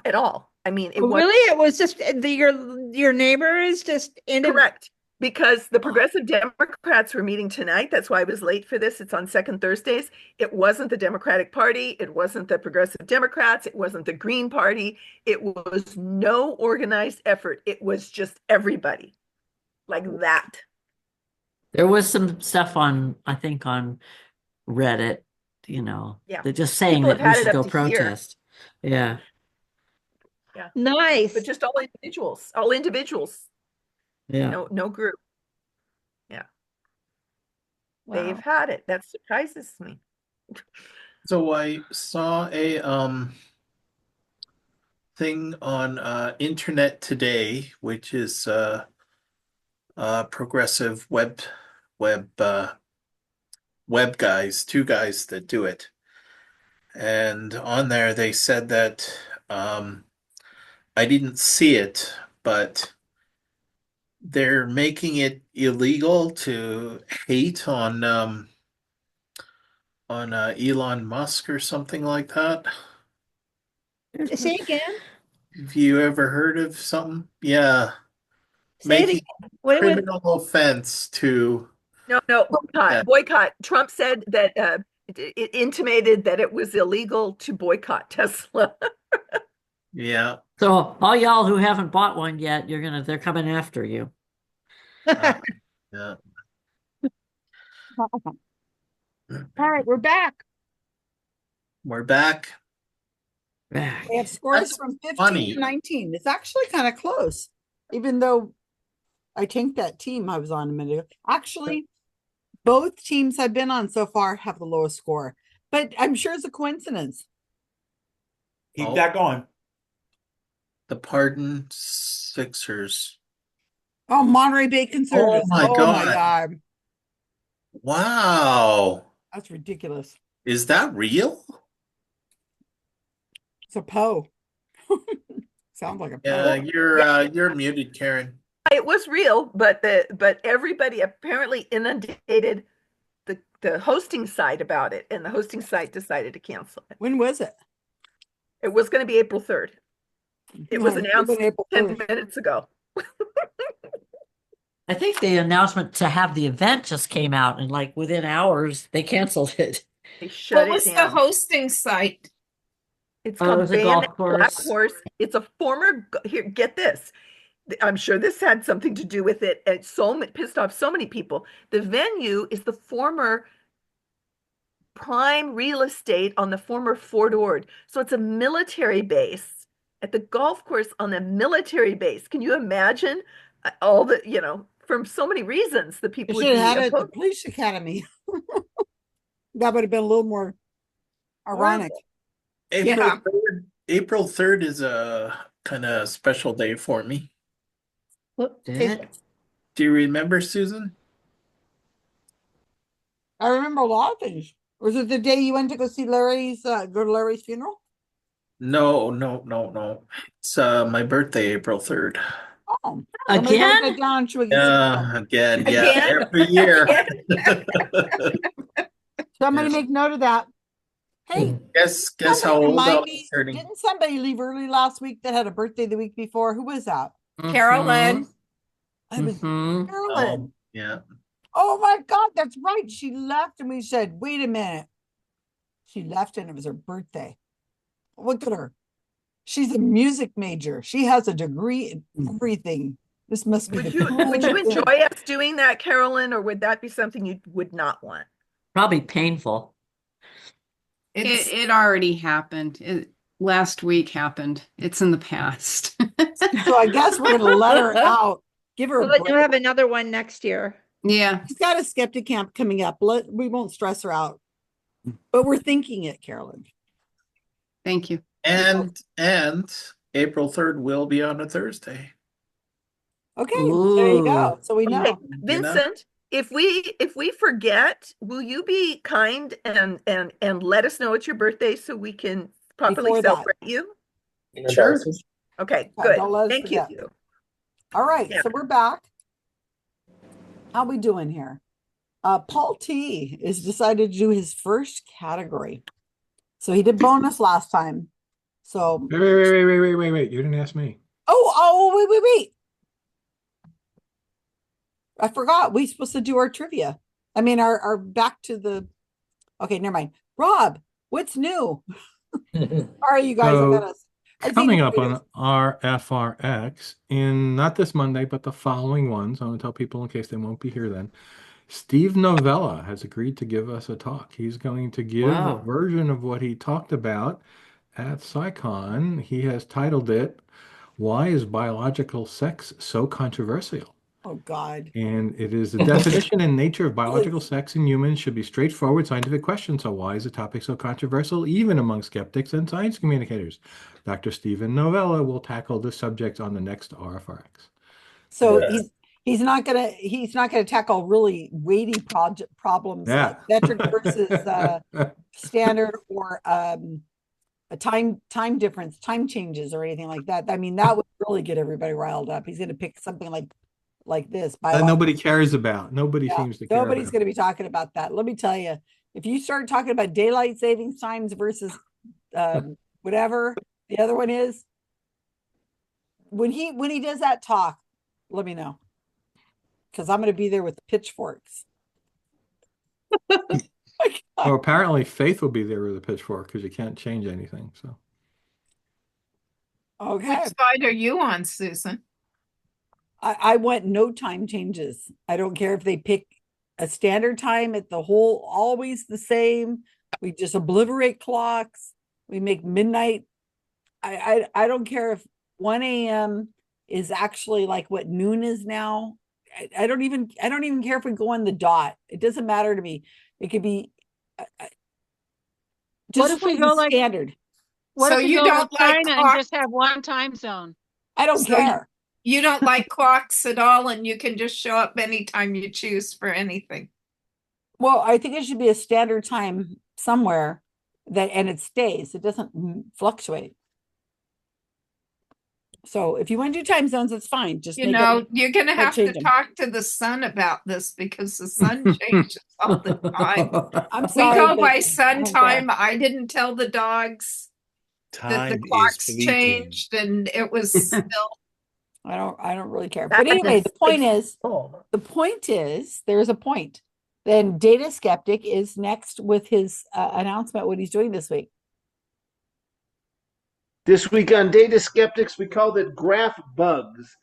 T: at all. I mean, it
B: was just your neighbors just ended.
T: Correct. Because the Progressive Democrats were meeting tonight. That's why I was late for this. It's on second Thursdays. It wasn't the Democratic Party. It wasn't the Progressive Democrats. It wasn't the Green Party. It was no organized effort. It was just everybody like that.
S: There was some stuff I think on Reddit, they're just saying
T: People
S: that
T: have
S: we
T: had it
S: should
T: up
S: go
T: to
S: protest. Yeah.
T: Yeah.
B: Nice.
T: But just all individuals.
S: Yeah.
T: No group. Yeah.
B: Wow.
T: They've had it. That surprises me.
P: So I saw a thing on Internet Today, which is progressive web guys, two guys that do it. And on there they said that I didn't see it, but they're making it illegal to hate on Elon Musk or something like that.
B: Say again.
P: Have you ever heard of something? Yeah.
B: Say it
P: Making
B: again. What
P: criminal offense to
T: No, boycott. Trump said that it intimated that it was illegal to boycott Tesla.
P: Yeah.
S: So all y'all who haven't bought one yet, they're coming after you.
P: Yeah.
A: All right, we're back.
P: We're back.
A: We have scores
P: That's
A: from 15
P: funny.
A: to 19. It's actually kind of close, even though I tanked that team I was on a minute ago. Actually, both teams I've been on so far have the lowest score, but I'm sure it's a coincidence.
L: Keep that going.
P: The Pardon Sixers.
A: Oh, Monterey Bay Conservatives.
P: Oh my
A: God.
P: Wow.
A: That's ridiculous.
P: Is that real?
A: It's a Poe. Sounds like a
P: Yeah,
A: Poe.
P: you're muted, Karen.
T: It was real, but everybody apparently inundated the hosting site about it, and the hosting site decided to cancel it.
A: When was it?
T: It was going to be April 3rd. It was
A: No,
T: announced
A: April
T: 10
A: 3rd.
T: minutes ago.
S: I think the announcement to have the event just came out, and like within hours they canceled it.
T: They shut
F: What
T: it
F: was the
T: down.
F: hosting site?
T: It's
S: Oh, it
T: called
S: was a
T: Bayonet
S: golf
T: Black
S: course.
T: Horse. It's a former, here, get this. I'm sure this had something to do with it. And pissed off so many people. The venue is the former prime real estate on the former Fort Ord. So it's a military base at the golf course on the military base. Can you imagine all the, from so many reasons, the
A: They
T: people would
A: should have
T: be
A: had it at the
T: opposed.
A: police academy. That would have been a little more ironic.
P: April 3rd is a kind of special day for me.
A: What?
P: Do you remember, Susan?
A: I remember a lot of things. Was it the day you went to go see go to Larry's funeral?
P: No. It's my birthday, April 3rd.
A: Oh, somebody write that down so we can
P: Again, yeah,
A: Again?
P: every year.
A: Somebody make note of that. Hey,
P: Guess how
A: somebody
P: old
A: remind
P: I was
A: me,
P: turning.
A: didn't somebody leave early last week that had a birthday the week before? Who was that?
F: Carolyn.
A: It was Carolyn.
P: Yeah.
A: Oh my God, that's right. She left and we said, wait a minute. She left and it was her birthday. Look at her. She's a music major. She has a degree in everything. This must be
T: Would you enjoy us doing that, Carolyn, or would that be something you would not want?
S: Probably painful.
N: It already happened. Last week happened. It's in the past.
A: So I guess we're gonna let her out. Give her a
B: But you'll
A: break.
B: have another one next year.
N: Yeah.
A: She's got a skeptic camp coming up. We won't stress her out. But we're thinking it, Carolyn.
N: Thank you.
P: And April 3rd will be on a Thursday.
A: Okay, there you go. So we know.
T: Okay, Vincent, if we forget, will you be kind and let us know it's your birthday so we can properly
A: Before that.
T: celebrate you?
A: Sure.
T: Okay,
A: Yeah,
T: good.
A: don't let us
T: Thank
A: forget.
T: you.
A: All right,
T: Yeah.
A: so we're back. How we doing here? Paul T is decided to do his first category. So he did bonus last time. So
E: Wait. You didn't ask me.
A: wait. I forgot. We supposed to do our trivia. I mean, our back to the. Okay, never mind. Rob, what's new? All right, you guys.
E: So,
A: I
E: coming
A: think
E: up on RFRX in not this Monday, but the following one. So I'm going to tell people in case they won't be here then. Steve Novella has agreed to give us a talk. He's going to give a version of what he talked about at SciCon. He has titled it, "Why is Biological Sex So Controversial?"
A: Oh, God.
E: And it is the definition and nature of biological sex in humans should be straightforward scientific questions. So why is the topic so controversial, even among skeptics and science communicators? Dr. Stephen Novella will tackle this subject on the next RFRX.
A: So he's not gonna tackle really weighty problems like metric versus standard or a time difference, time changes or anything like that. I mean, that would really get everybody riled up. He's gonna pick something like this.
E: That nobody cares about. Nobody seems to care.
A: Nobody's going to be talking about that. Let me tell you, if you start talking about daylight savings times versus whatever the other one is, when he does that talk, let me know, because I'm going to be there with the pitchforks.
E: Well, apparently Faith will be there with a pitchfork because you can't change anything. So,
A: okay.
F: Which side are you on, Susan?
A: I want no time changes. I don't care if they pick a standard time at the whole, always the same. We just obliterate clocks. We make midnight. I don't care if 1 a.m. is actually like what noon is now. I don't even care if we go on the dot. It doesn't matter to me. It could be just
U: what if we go like
A: standard.
U: What
F: So
U: if we
F: you
U: go
F: don't
U: to
F: like
U: China
F: clock-
U: and just have one time zone?
A: I don't care.
F: You don't like clocks at all, and you can just show up anytime you choose for anything.
A: Well, I think it should be a standard time somewhere and it stays. It doesn't fluctuate. So if you want to do time zones, it's fine. Just
F: You're gonna have to talk to the sun about this because the sun changes all the time.
A: I'm sorry.
F: We go by sun time. I didn't tell the dogs that the clocks changed, and it was still.
A: I don't really care. But anyway, the point is, there's a point. Then Data Skeptic is next with his announcement, what he's doing this week.
Q: This week on Data Skeptics, we called it Graph Bugs.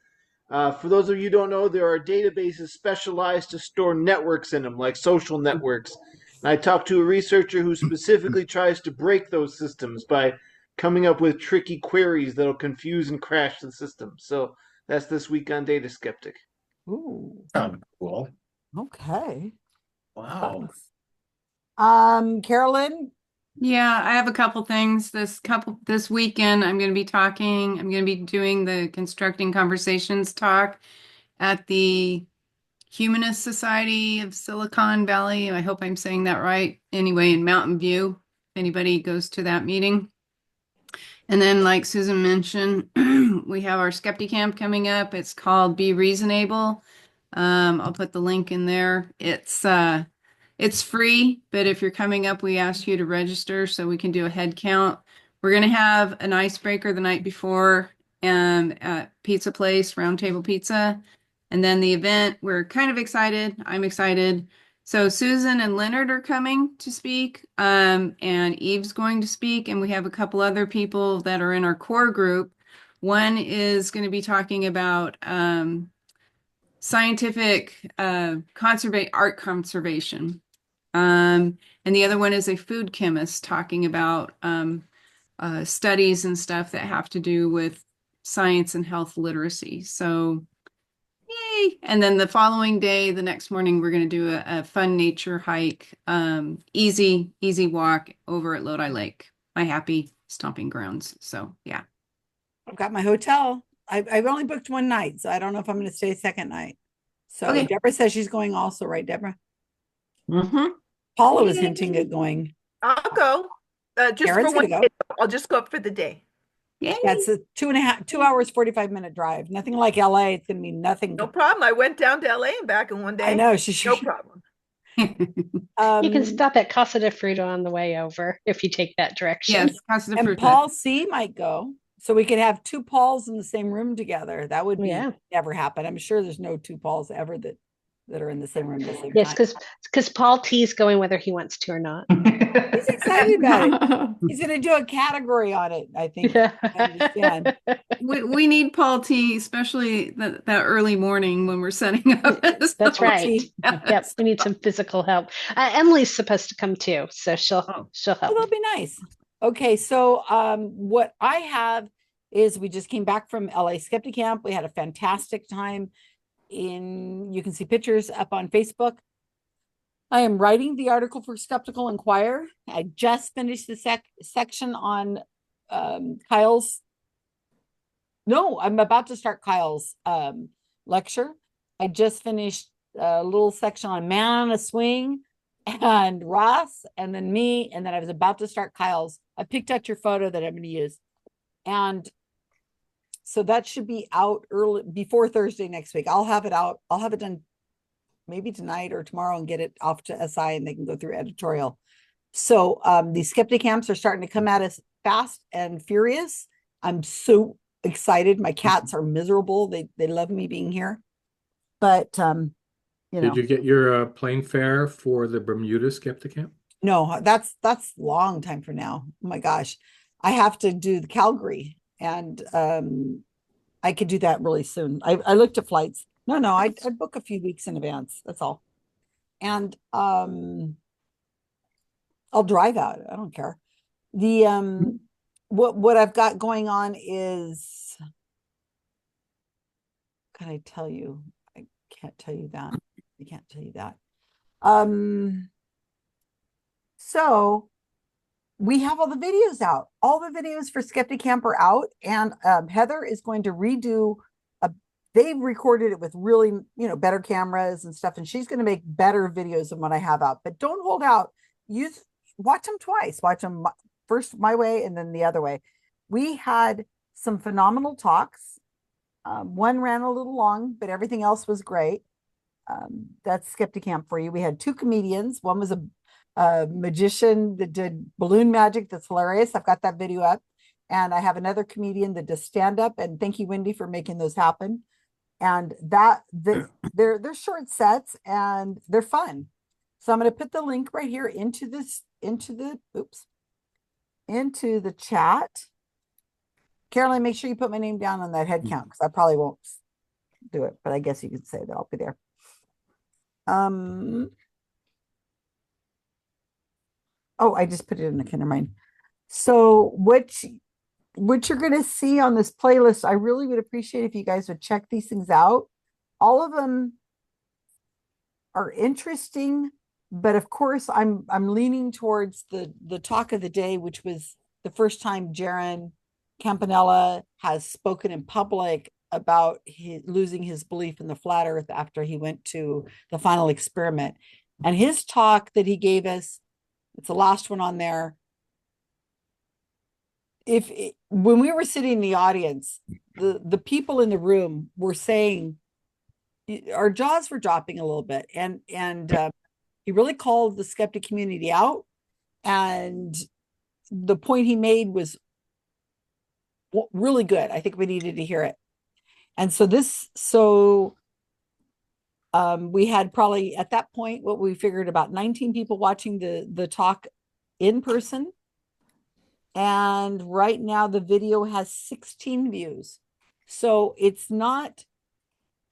Q: For those of you who don't know, there are databases specialized to store networks in them, like social networks. And I talked to a researcher who specifically tries to break those systems by coming up with tricky queries that'll confuse and crash the system. So that's this week on Data Skeptic.
A: Ooh.
P: Cool.
A: Okay.
P: Wow.
A: Carolyn?
N: Yeah, I have a couple things. This weekend I'm going to be doing the Constructing Conversations talk at the Humanist Society of Silicon Valley. I hope I'm saying that right. Anyway, in Mountain View, if anybody goes to that meeting. And then, like Susan mentioned, we have our Skeptic Camp coming up. It's called Be Reasonable. I'll put the link in there. It's free, but if you're coming up, we ask you to register so we can do a head count. We're going to have an icebreaker the night before at Pizza Place, Round Table Pizza. And then the event, we're kind of excited. I'm excited. So Susan and Leonard are coming to speak, and Eve's going to speak, and we have a couple other people that are in our core group. One is going to be talking about scientific art conservation. And the other one is a food chemist talking about studies and stuff that have to do with science and health literacy. So yay. And then the following day, the next morning, we're going to do a fun nature hike, easy walk over at Lodi Lake, my happy stomping grounds. So yeah.
A: I've got my hotel. I've only booked one night, so I don't know if I'm going to stay a second night. So
N: Okay.
A: Deborah says she's going also, right, Deborah?
N: Mm-hmm.
A: Paula was hinting at going.
T: I'll go. Just
A: Karen's
T: for one
A: gonna go.
T: day. I'll just go up for the day.
N: Yay.
A: Yeah, it's a 2 hours, 45-minute drive. Nothing like LA. It's gonna be nothing.
T: No problem. I went down to LA and back in one day.
A: I know.
T: No problem.
G: You can stop at Casa de Fruta on the way over if you take that direction.
N: Yes, Casa de
A: And
N: Fruta.
A: Paul C might go. So we could have two Pauls in the same room together. That would be never happen. I'm sure there's no two Pauls ever that are in the same room at the same
G: Yes,
A: time.
G: because Paul T's going whether he wants to or not.
A: He's excited about it. He's going to do a category on it, I think.
G: Yeah.
A: I understand.
N: We need Paul T, especially that early morning when we're setting up.
G: That's right. Yep, we need some physical help. Emily's supposed to come too, so she'll help.
A: Oh, that'll be nice. Okay, so what I have is we just came back from LA Skeptic Camp. We had a fantastic time. You can see pictures up on Facebook. I am writing the article for Skeptical Inquirer. I just finished the section on Kyle's. No, I'm about to start Kyle's lecture. I just finished a little section on Man on a Swing and Ross, and then me, and then I was about to start Kyle's. I picked out your photo that I'm going to use. And so that should be out early before Thursday next week. I'll have it out. I'll have it done maybe tonight or tomorrow and get it off to SI and they can go through editorial. So these skeptic camps are starting to come at us fast and furious. I'm so excited. My cats are miserable. They love me being here. But you know.
E: Did you get your plane fare for the Bermuda Skeptic Camp?
A: No, that's long time from now. Oh my gosh. I have to do the Calgary and I could do that really soon. I looked at flights. No, I'd book a few weeks in advance. That's all. And I'll drive out. I don't care. The what I've got going on is, can I tell you? I can't tell you that. I can't tell you that. So we have all the videos out. All the videos for Skeptic Camp are out, and Heather is going to redo. They've recorded it with really, better cameras and stuff, and she's going to make better videos than what I have out. But don't hold out. Watch them twice. Watch them first my way and then the other way. We had some phenomenal talks. One ran a little long, but everything else was great. That's Skeptic Camp for you. We had two comedians. One was a magician that did balloon magic. That's hilarious. I've got that video up. and I have another comedian that does stand up. And thank you, Wendy, for making those happen. And they're short sets and they're fun. So I'm going to put the link right here into the chat. Caroline, make sure you put my name down on that head count because I probably won't do it, but I guess you could say that I'll be there. Oh, I just put it in the Kindermind. So what you're going to see on this playlist, I really would appreciate if you guys would check these things out. All of them are interesting, but of course I'm leaning towards the talk of the day, which was the first time Jaron Campanella has spoken in public about losing his belief in the flat earth after he went to the final experiment. And his talk that he gave us, it's the last one on there. When we were sitting in the audience, the people in the room were saying, our jaws were dropping a little bit, and he really called the skeptic community out, and the point he made was really good. I think we needed to hear it. And so we had probably at that point what we figured about 19 people watching the talk in person. And right now the video has 16 views. So it's not,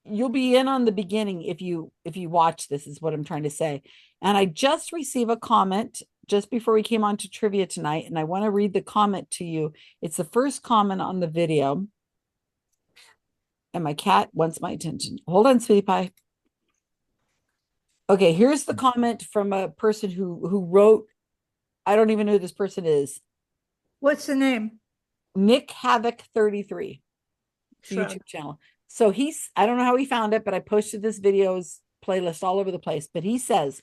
A: you'll be in on the beginning if you watch this, is what I'm trying to say. And I just received a comment just before we came on to trivia tonight, and I want to read the comment to you. It's the first comment on the video. And my cat wants my attention. Hold on, sweetie pie. Okay, here's the comment from a person who wrote, I don't even know who this person is.
B: What's the name?
A: Nick Havoc 33.
B: Sure.
A: YouTube channel. So I don't know how he found it, but I posted this video's playlist all over the place. But he says,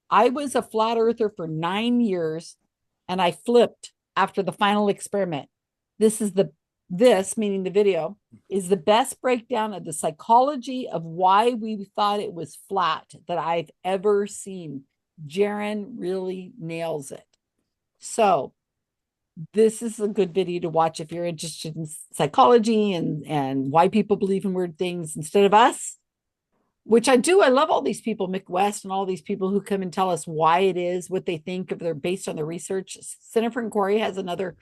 A: I was a flat earther for 9 years and I flipped after the final experiment. This, meaning the video, is the best breakdown of the psychology of why we thought it was flat that I've ever seen. Jaron really nails it. So this is a good video to watch if you're interested in psychology and why people believe in weird things instead of us, which I do. I love all these people, Mick West and all these people who come and tell us why it is, what they think of their based on their research. Center for Inquiry has another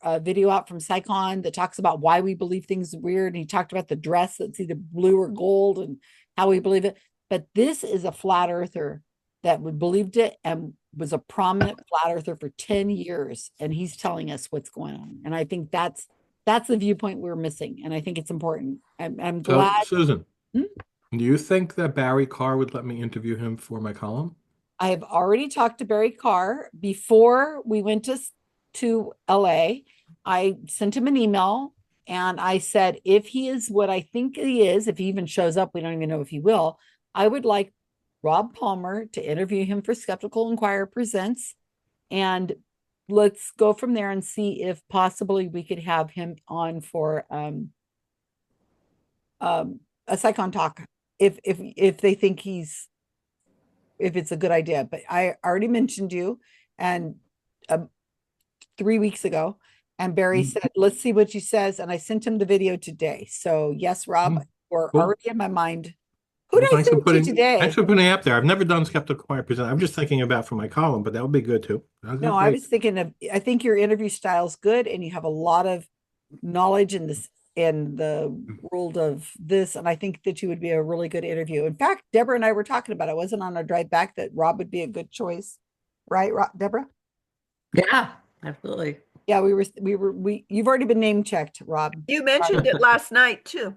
A: a video out from Psychon that talks about why we believe things are weird. And he talked about the dress that's either blue or gold and how we believe it. But this is a flat earther that would believed it and was a prominent flat earther for 10 years. And he's telling us what's going on. And I think that's the viewpoint we're missing. And I think it's important. I'm glad.
E: Susan, do you think that Barry Carr would let me interview him for my column?
A: I have already talked to Barry Carr before we went to LA. I sent him an email and I said, if he is what I think he is, if he even shows up, we don't even know if he will, I would like Rob Palmer to interview him for Skeptical Inquirer Presents. And let's go from there and see if possibly we could have him on for a Psychon talk if they think if it's a good idea. But I already mentioned you and 3 weeks ago, and Barry said, let's see what she says. And I sent him the video today. So yes, Rob, we're already in my mind. Who did I send it to today?
E: Thanks for putting it up there. I've never done Skeptical Inquirer Present. I'm just thinking about for my column, but that would be good too.
A: No, I was thinking I think your interview style is good and you have a lot of knowledge in the world of this. And I think that you would be a really good interview. In fact, Deborah and I were talking about it. Wasn't on our drive back that Rob would be a good choice. Right, Deborah?
S: Yeah, absolutely.
A: Yeah, you've already been name checked, Rob.
T: You mentioned it last night too.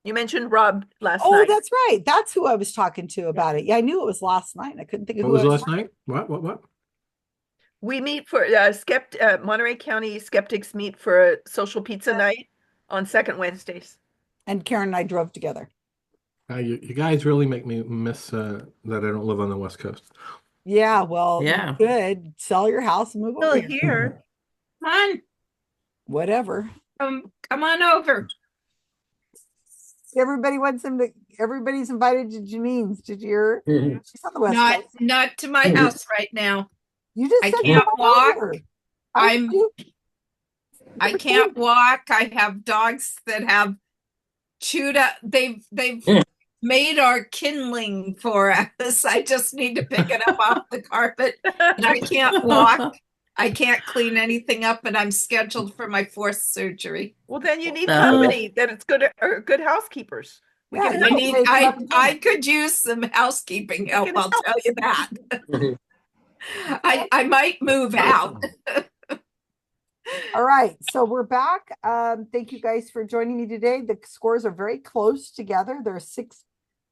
T: You mentioned Rob last night.
A: Oh, that's right. That's who I was talking to about it. Yeah, I knew it was last night. I couldn't think of
E: what was last night. What?
T: We meet for Monterey County skeptics meet for a social pizza night on second Wednesdays.
A: And Karen and I drove together.
E: You guys really make me miss that I don't live on the West Coast.
A: Yeah, well,
S: Yeah.
A: Good. Sell your house and move over
T: here.
N: Come on.
A: Whatever.
N: Come on over.
A: Everybody's invited to Janine's. Did you hear? She's on the West Coast.
N: Not to my house right now.
A: You just
N: I
A: said
N: can't
A: come
N: walk.
A: over.
N: I'm
F: I can't walk. I have dogs that have chewed up. They've made our kindling for us. I just need to pick it up off the carpet. And I can't walk. I can't clean anything up, and I'm scheduled for my 4th surgery.
T: Well, then you need company that it's good or good housekeepers.
F: I could use some housekeeping help, I'll tell you that. I might move out.
A: All right, so we're back. Thank you guys for joining me today. The scores are very close together. They're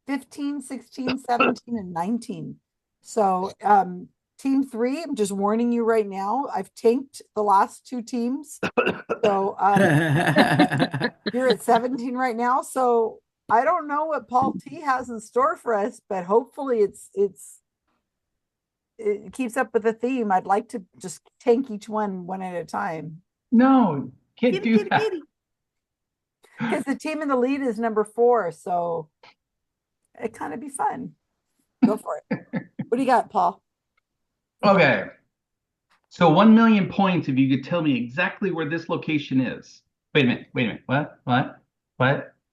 A: 15, 16, 17, and 19. So team 3, I'm just warning you right now, I've tanked the last 2 teams. So you're at 17 right now. So I don't know what Paul T has in store for us, but hopefully it keeps up with the theme. I'd like to just tank each one at a time.
O: No, can't do that.
A: Because the team in the lead is number 4, so it kind of be fun. Go for it. What do you got, Paul?
O: Okay. So 1 million points if you could tell me exactly where this location is. Wait a minute. What?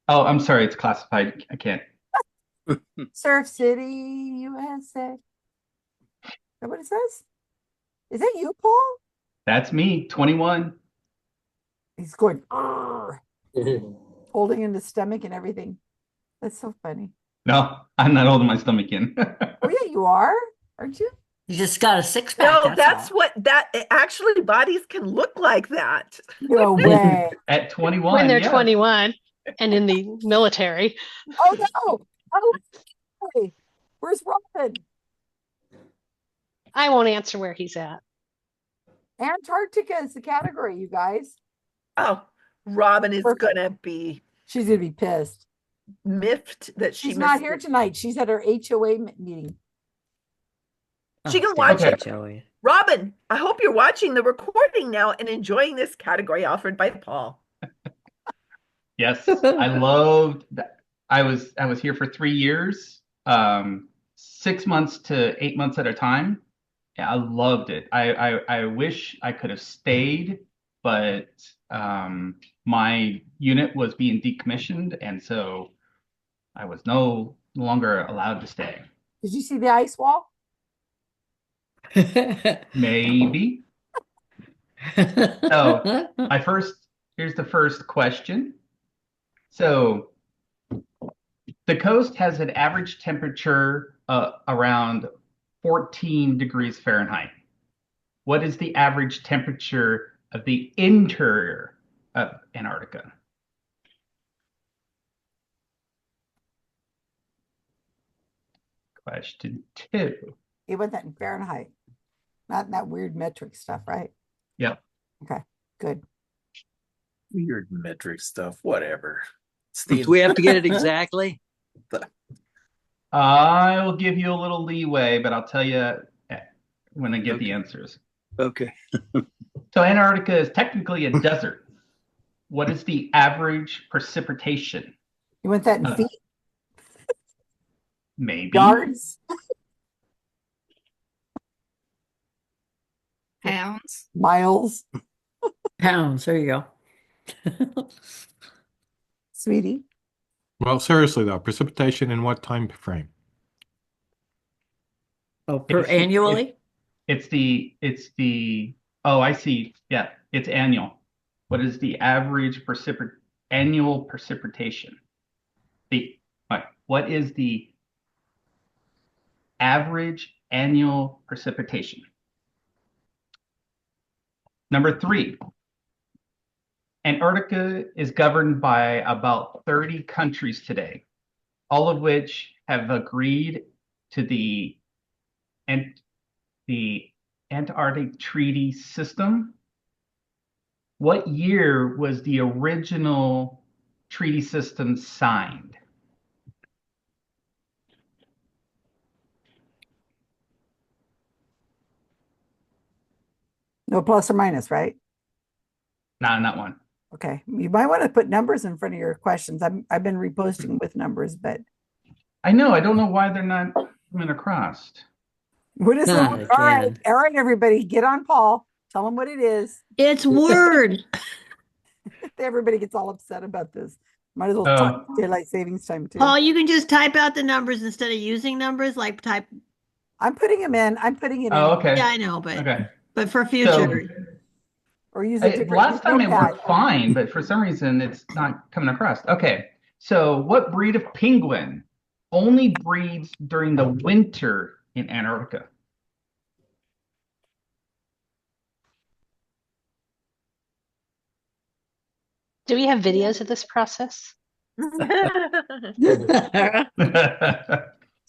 O: Oh, I'm sorry. It's classified. I can't.
A: Surf City, USA. Is that what it says? Is that you, Paul?
O: That's me, 21.
A: He's going, holding in his stomach and everything. That's so funny.
O: No, I'm not holding my stomach in.
A: Oh, yeah, you are, aren't you?
S: You just got a 6-pack.
T: No, that's what actually bodies can look like that.
A: No way.
O: At 21.
G: When they're
O: yeah.
G: 21 and in the military.
A: Oh, no. Oh, hey, where's Robin?
G: I won't answer where he's at.
A: Antarctica is the category, you guys.
T: Oh, Robin is gonna be.
A: She's gonna be pissed.
T: Miffed that
A: she's not here tonight. She's at her HOA meeting.
T: She can watch it.
S: HOA.
T: Robin, I hope you're watching the recording now and enjoying this category offered by Paul.
O: Yes, I loved that. I was here for 3 years, 6 months to 8 months at a time. Yeah, I loved it. I wish I could have stayed, but my unit was being decommissioned, and so I was no longer allowed to stay.
A: Did you see the ice wall?
O: Maybe. So here's the first question. So the coast has an average temperature around 14 degrees Fahrenheit. What is the average temperature of the interior of Antarctica? Question 2.
A: You want that in Fahrenheit, not in that weird metric stuff, right?
O: Yep.
A: Okay, good.
P: Weird metric stuff, whatever.
C: Do we have to get it exactly?
O: I will give you a little leeway, but I'll tell you when I get the answers.
C: Okay.
O: So Antarctica is technically a desert. What is the average precipitation?
A: You want that in feet?
O: Maybe.
A: Yards?
F: Pounds?
A: Miles?
S: Pounds. There you go.
A: Sweetie?
E: Well, seriously though, precipitation in what time frame?
S: Oh, annually?
O: It's the oh, I see. Yeah, it's annual. What is the average annual precipitation? What is the average annual precipitation? Number 3. Antarctica is governed by about 30 countries today, all of which have agreed to the Antarctic Treaty System. What year was the original treaty system signed?
A: No plus or minus, right?
O: Not in that one.
A: Okay. You might want to put numbers in front of your questions. I've been reposting with numbers, but
O: I know. I don't know why they're not coming across.
A: what is the all right, everybody, get on Paul. Tell them what it is.
K: It's Word.
A: Everybody gets all upset about this. Might as well talk daylight savings time too.
K: Paul, you can just type out the numbers instead of using numbers, like type.
A: I'm putting them in. I'm putting it in.
O: Okay.
K: Yeah, I know, but
O: Okay.
K: but for future.
A: Or use a different
O: last time it
A: notepad.
O: worked fine, but for some reason it's not coming across. Okay. So what breed of penguin only breeds during the winter in Antarctica?
G: Do we have videos of this process?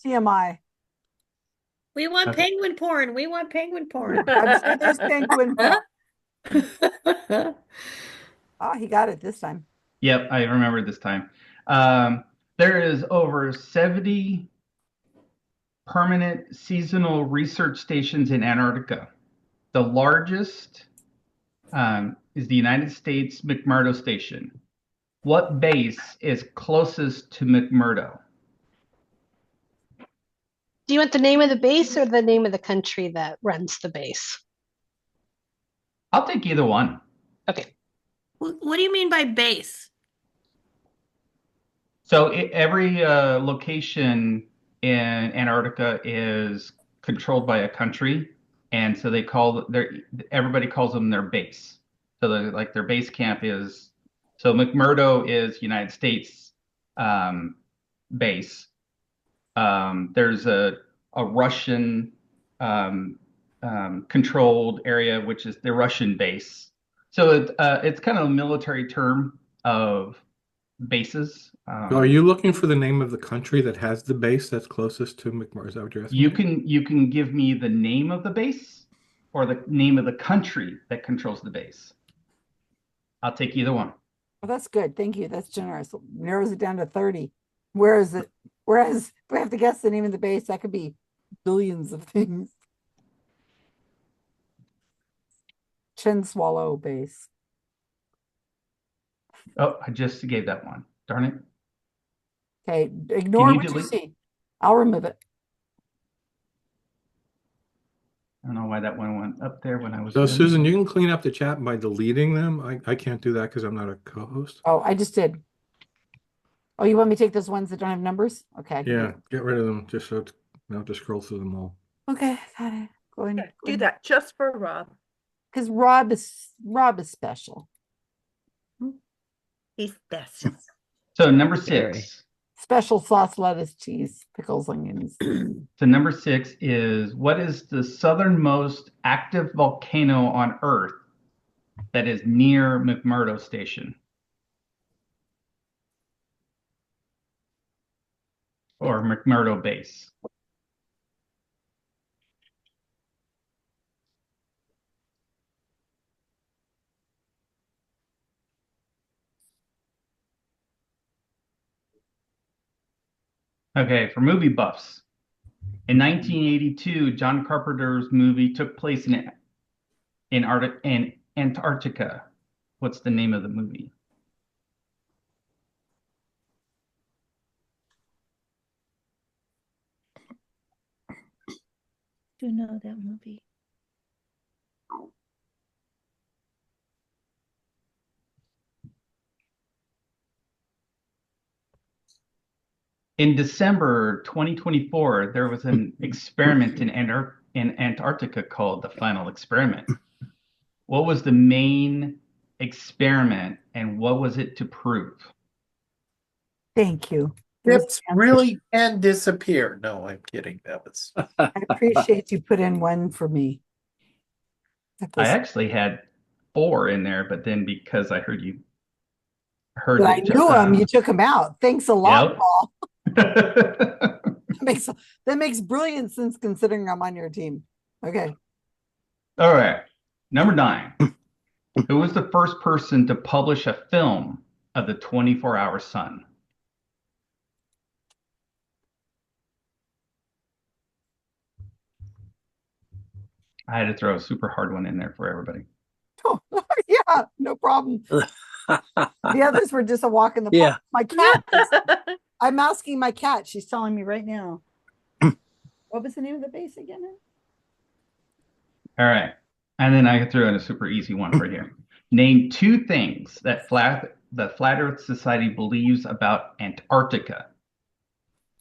A: TMI.
K: We want penguin porn. We want penguin porn.
A: I'm sure there's penguin porn. Oh, he got it this time.
O: Yep, I remember this time. There is over 70 permanent seasonal research stations in Antarctica. The largest is the United States McMurdo Station. What base is closest to McMurdo?
G: Do you want the name of the base or the name of the country that runs the base?
O: I'll take either one.
G: Okay.
K: What do you mean by base?
O: So every location in Antarctica is controlled by a country, and so everybody calls them their base. So like their base camp is, so McMurdo is United States base. There's a Russian controlled area, which is the Russian base. So it's kind of a military term of bases.
E: So are you looking for the name of the country that has the base that's closest to McMurdo? Is that what you're asking?
O: You can give me the name of the base or the name of the country that controls the base. I'll take either one.
A: Well, that's good. Thank you. That's generous. Narrows it down to 30. Whereas if we have to guess the name of the base, that could be billions of things. Chin Swallow base.
O: Oh, I just gave that one. Darn it.
A: Okay, ignore what you
O: delete?
A: see. I'll remove it.
O: I don't know why that one went up there when I was
E: So
O: doing it.
E: Susan, you can clean up the chat by deleting them. I can't do that because I'm not a co-host.
A: Oh, I just did. Oh, you want me to take those ones that don't have numbers? Okay. I can do
E: Yeah, get rid of them just so it's, I don't have to scroll through them all.
A: Okay, got it.
T: Do that just for Rob.
A: Because Rob is special.
T: He's special.
O: So number 6.
A: Special sauce, lettuce, cheese, pickles, onions.
O: So number 6 is, what is the southernmost active volcano on Earth that is near McMurdo Station? Or McMurdo Base? Okay, for movie buffs. In 1982, John Carpenter's movie took place in Antarctica. What's the name of the movie?
B: Do you know that movie?
O: In December 2024, there was an experiment in Antarctica called the Final Experiment. What was the main experiment and what was it to prove?
A: Thank you.
P: Ships really can disappear. No, I'm kidding. That was.
A: I appreciate you put in one for me.
O: I actually had 4 in there, but then because I heard you heard
A: But I knew them, you took them out. Thanks a lot,
O: Yep.
A: Paul. that makes brilliant sense considering I'm on your team. Okay.
O: All right. Number 9. Who was the first person to publish a film of the 24-hour sun? I had to throw a super hard one in there for everybody.
A: Oh, yeah, no problem. The others were just a walk in the park.
C: Yeah.
A: My cat. I'm asking my cat. She's telling me right now. What was the name of the base again?
O: All right. And then I threw in a super easy one for you. Name 2 things that the Flat Earth Society believes about Antarctica.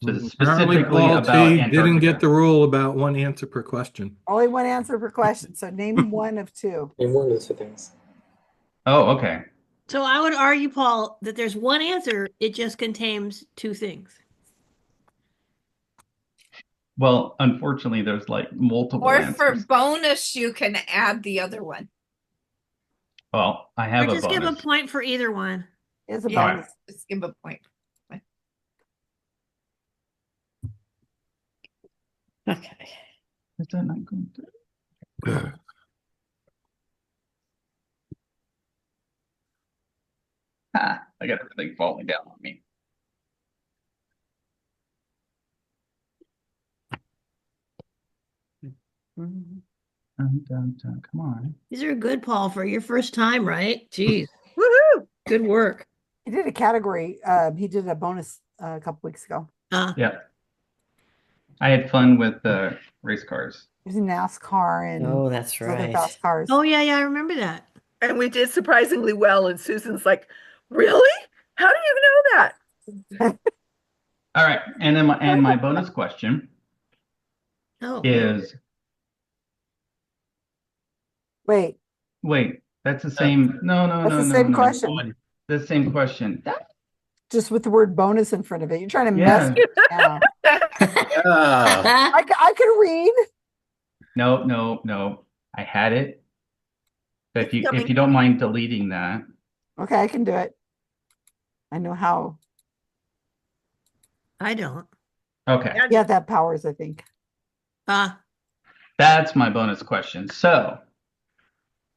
O: So
E: Apparently,
O: specifically
E: Paul
O: about
E: T didn't get
O: Antarctica.
E: the rule about one answer per question.
A: Only one answer per question. So name one of 2.
H: Name one of those 2 things.
O: Oh, okay.
K: So I would argue, Paul, that there's one answer. It just contains 2 things.
O: Well, unfortunately, there's like multiple
F: Or
O: answers.
F: for bonus, you can add the other one.
O: Well, I
K: Or
O: have a
K: just give a
O: bonus.
K: point for either one.
A: It's a
O: Yeah.
A: bonus.
F: Just give a point.
S: Okay.
O: Is that not going to? I got everything falling down on me. Come on.
K: These are good, Paul, for your first time, right? Jeez.
T: Woohoo!
K: Good work.
A: He did a category. He did a bonus a couple weeks ago.
O: Yeah. I had fun with the race cars.
A: It was NASCAR and
S: Oh, that's
A: other
S: right.
A: fast cars.
K: Oh, yeah, I remember that.
T: And we did surprisingly well. And Susan's like, really? How do you know that?
O: All right, and then my bonus question is
A: wait,
O: that's the same. No,
A: That's the same question.
O: The same question.
A: Just with the word bonus in front of it. You're trying to mess me down. I can read.
O: No. I had it. But if you don't mind deleting that.
A: Okay, I can do it. I know how.
K: I don't.
O: Okay.
A: Yeah, that powers, I think.
O: That's my bonus question. So,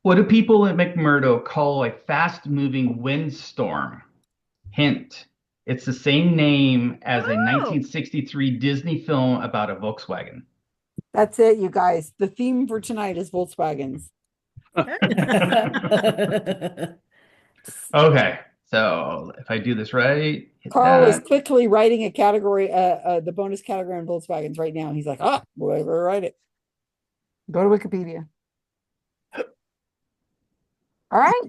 O: what do people at McMurdo call a fast-moving windstorm? Hint, it's the same name as a 1963 Disney film about a Volkswagen.
A: That's it, you guys. The theme for tonight is Volkswagens.
O: Okay, so if I do this right, hit
A: Karl is
O: that.
A: quickly writing a category, the bonus category on Volkswagens right now. He's like, whatever, write it. Go to Wikipedia. All right.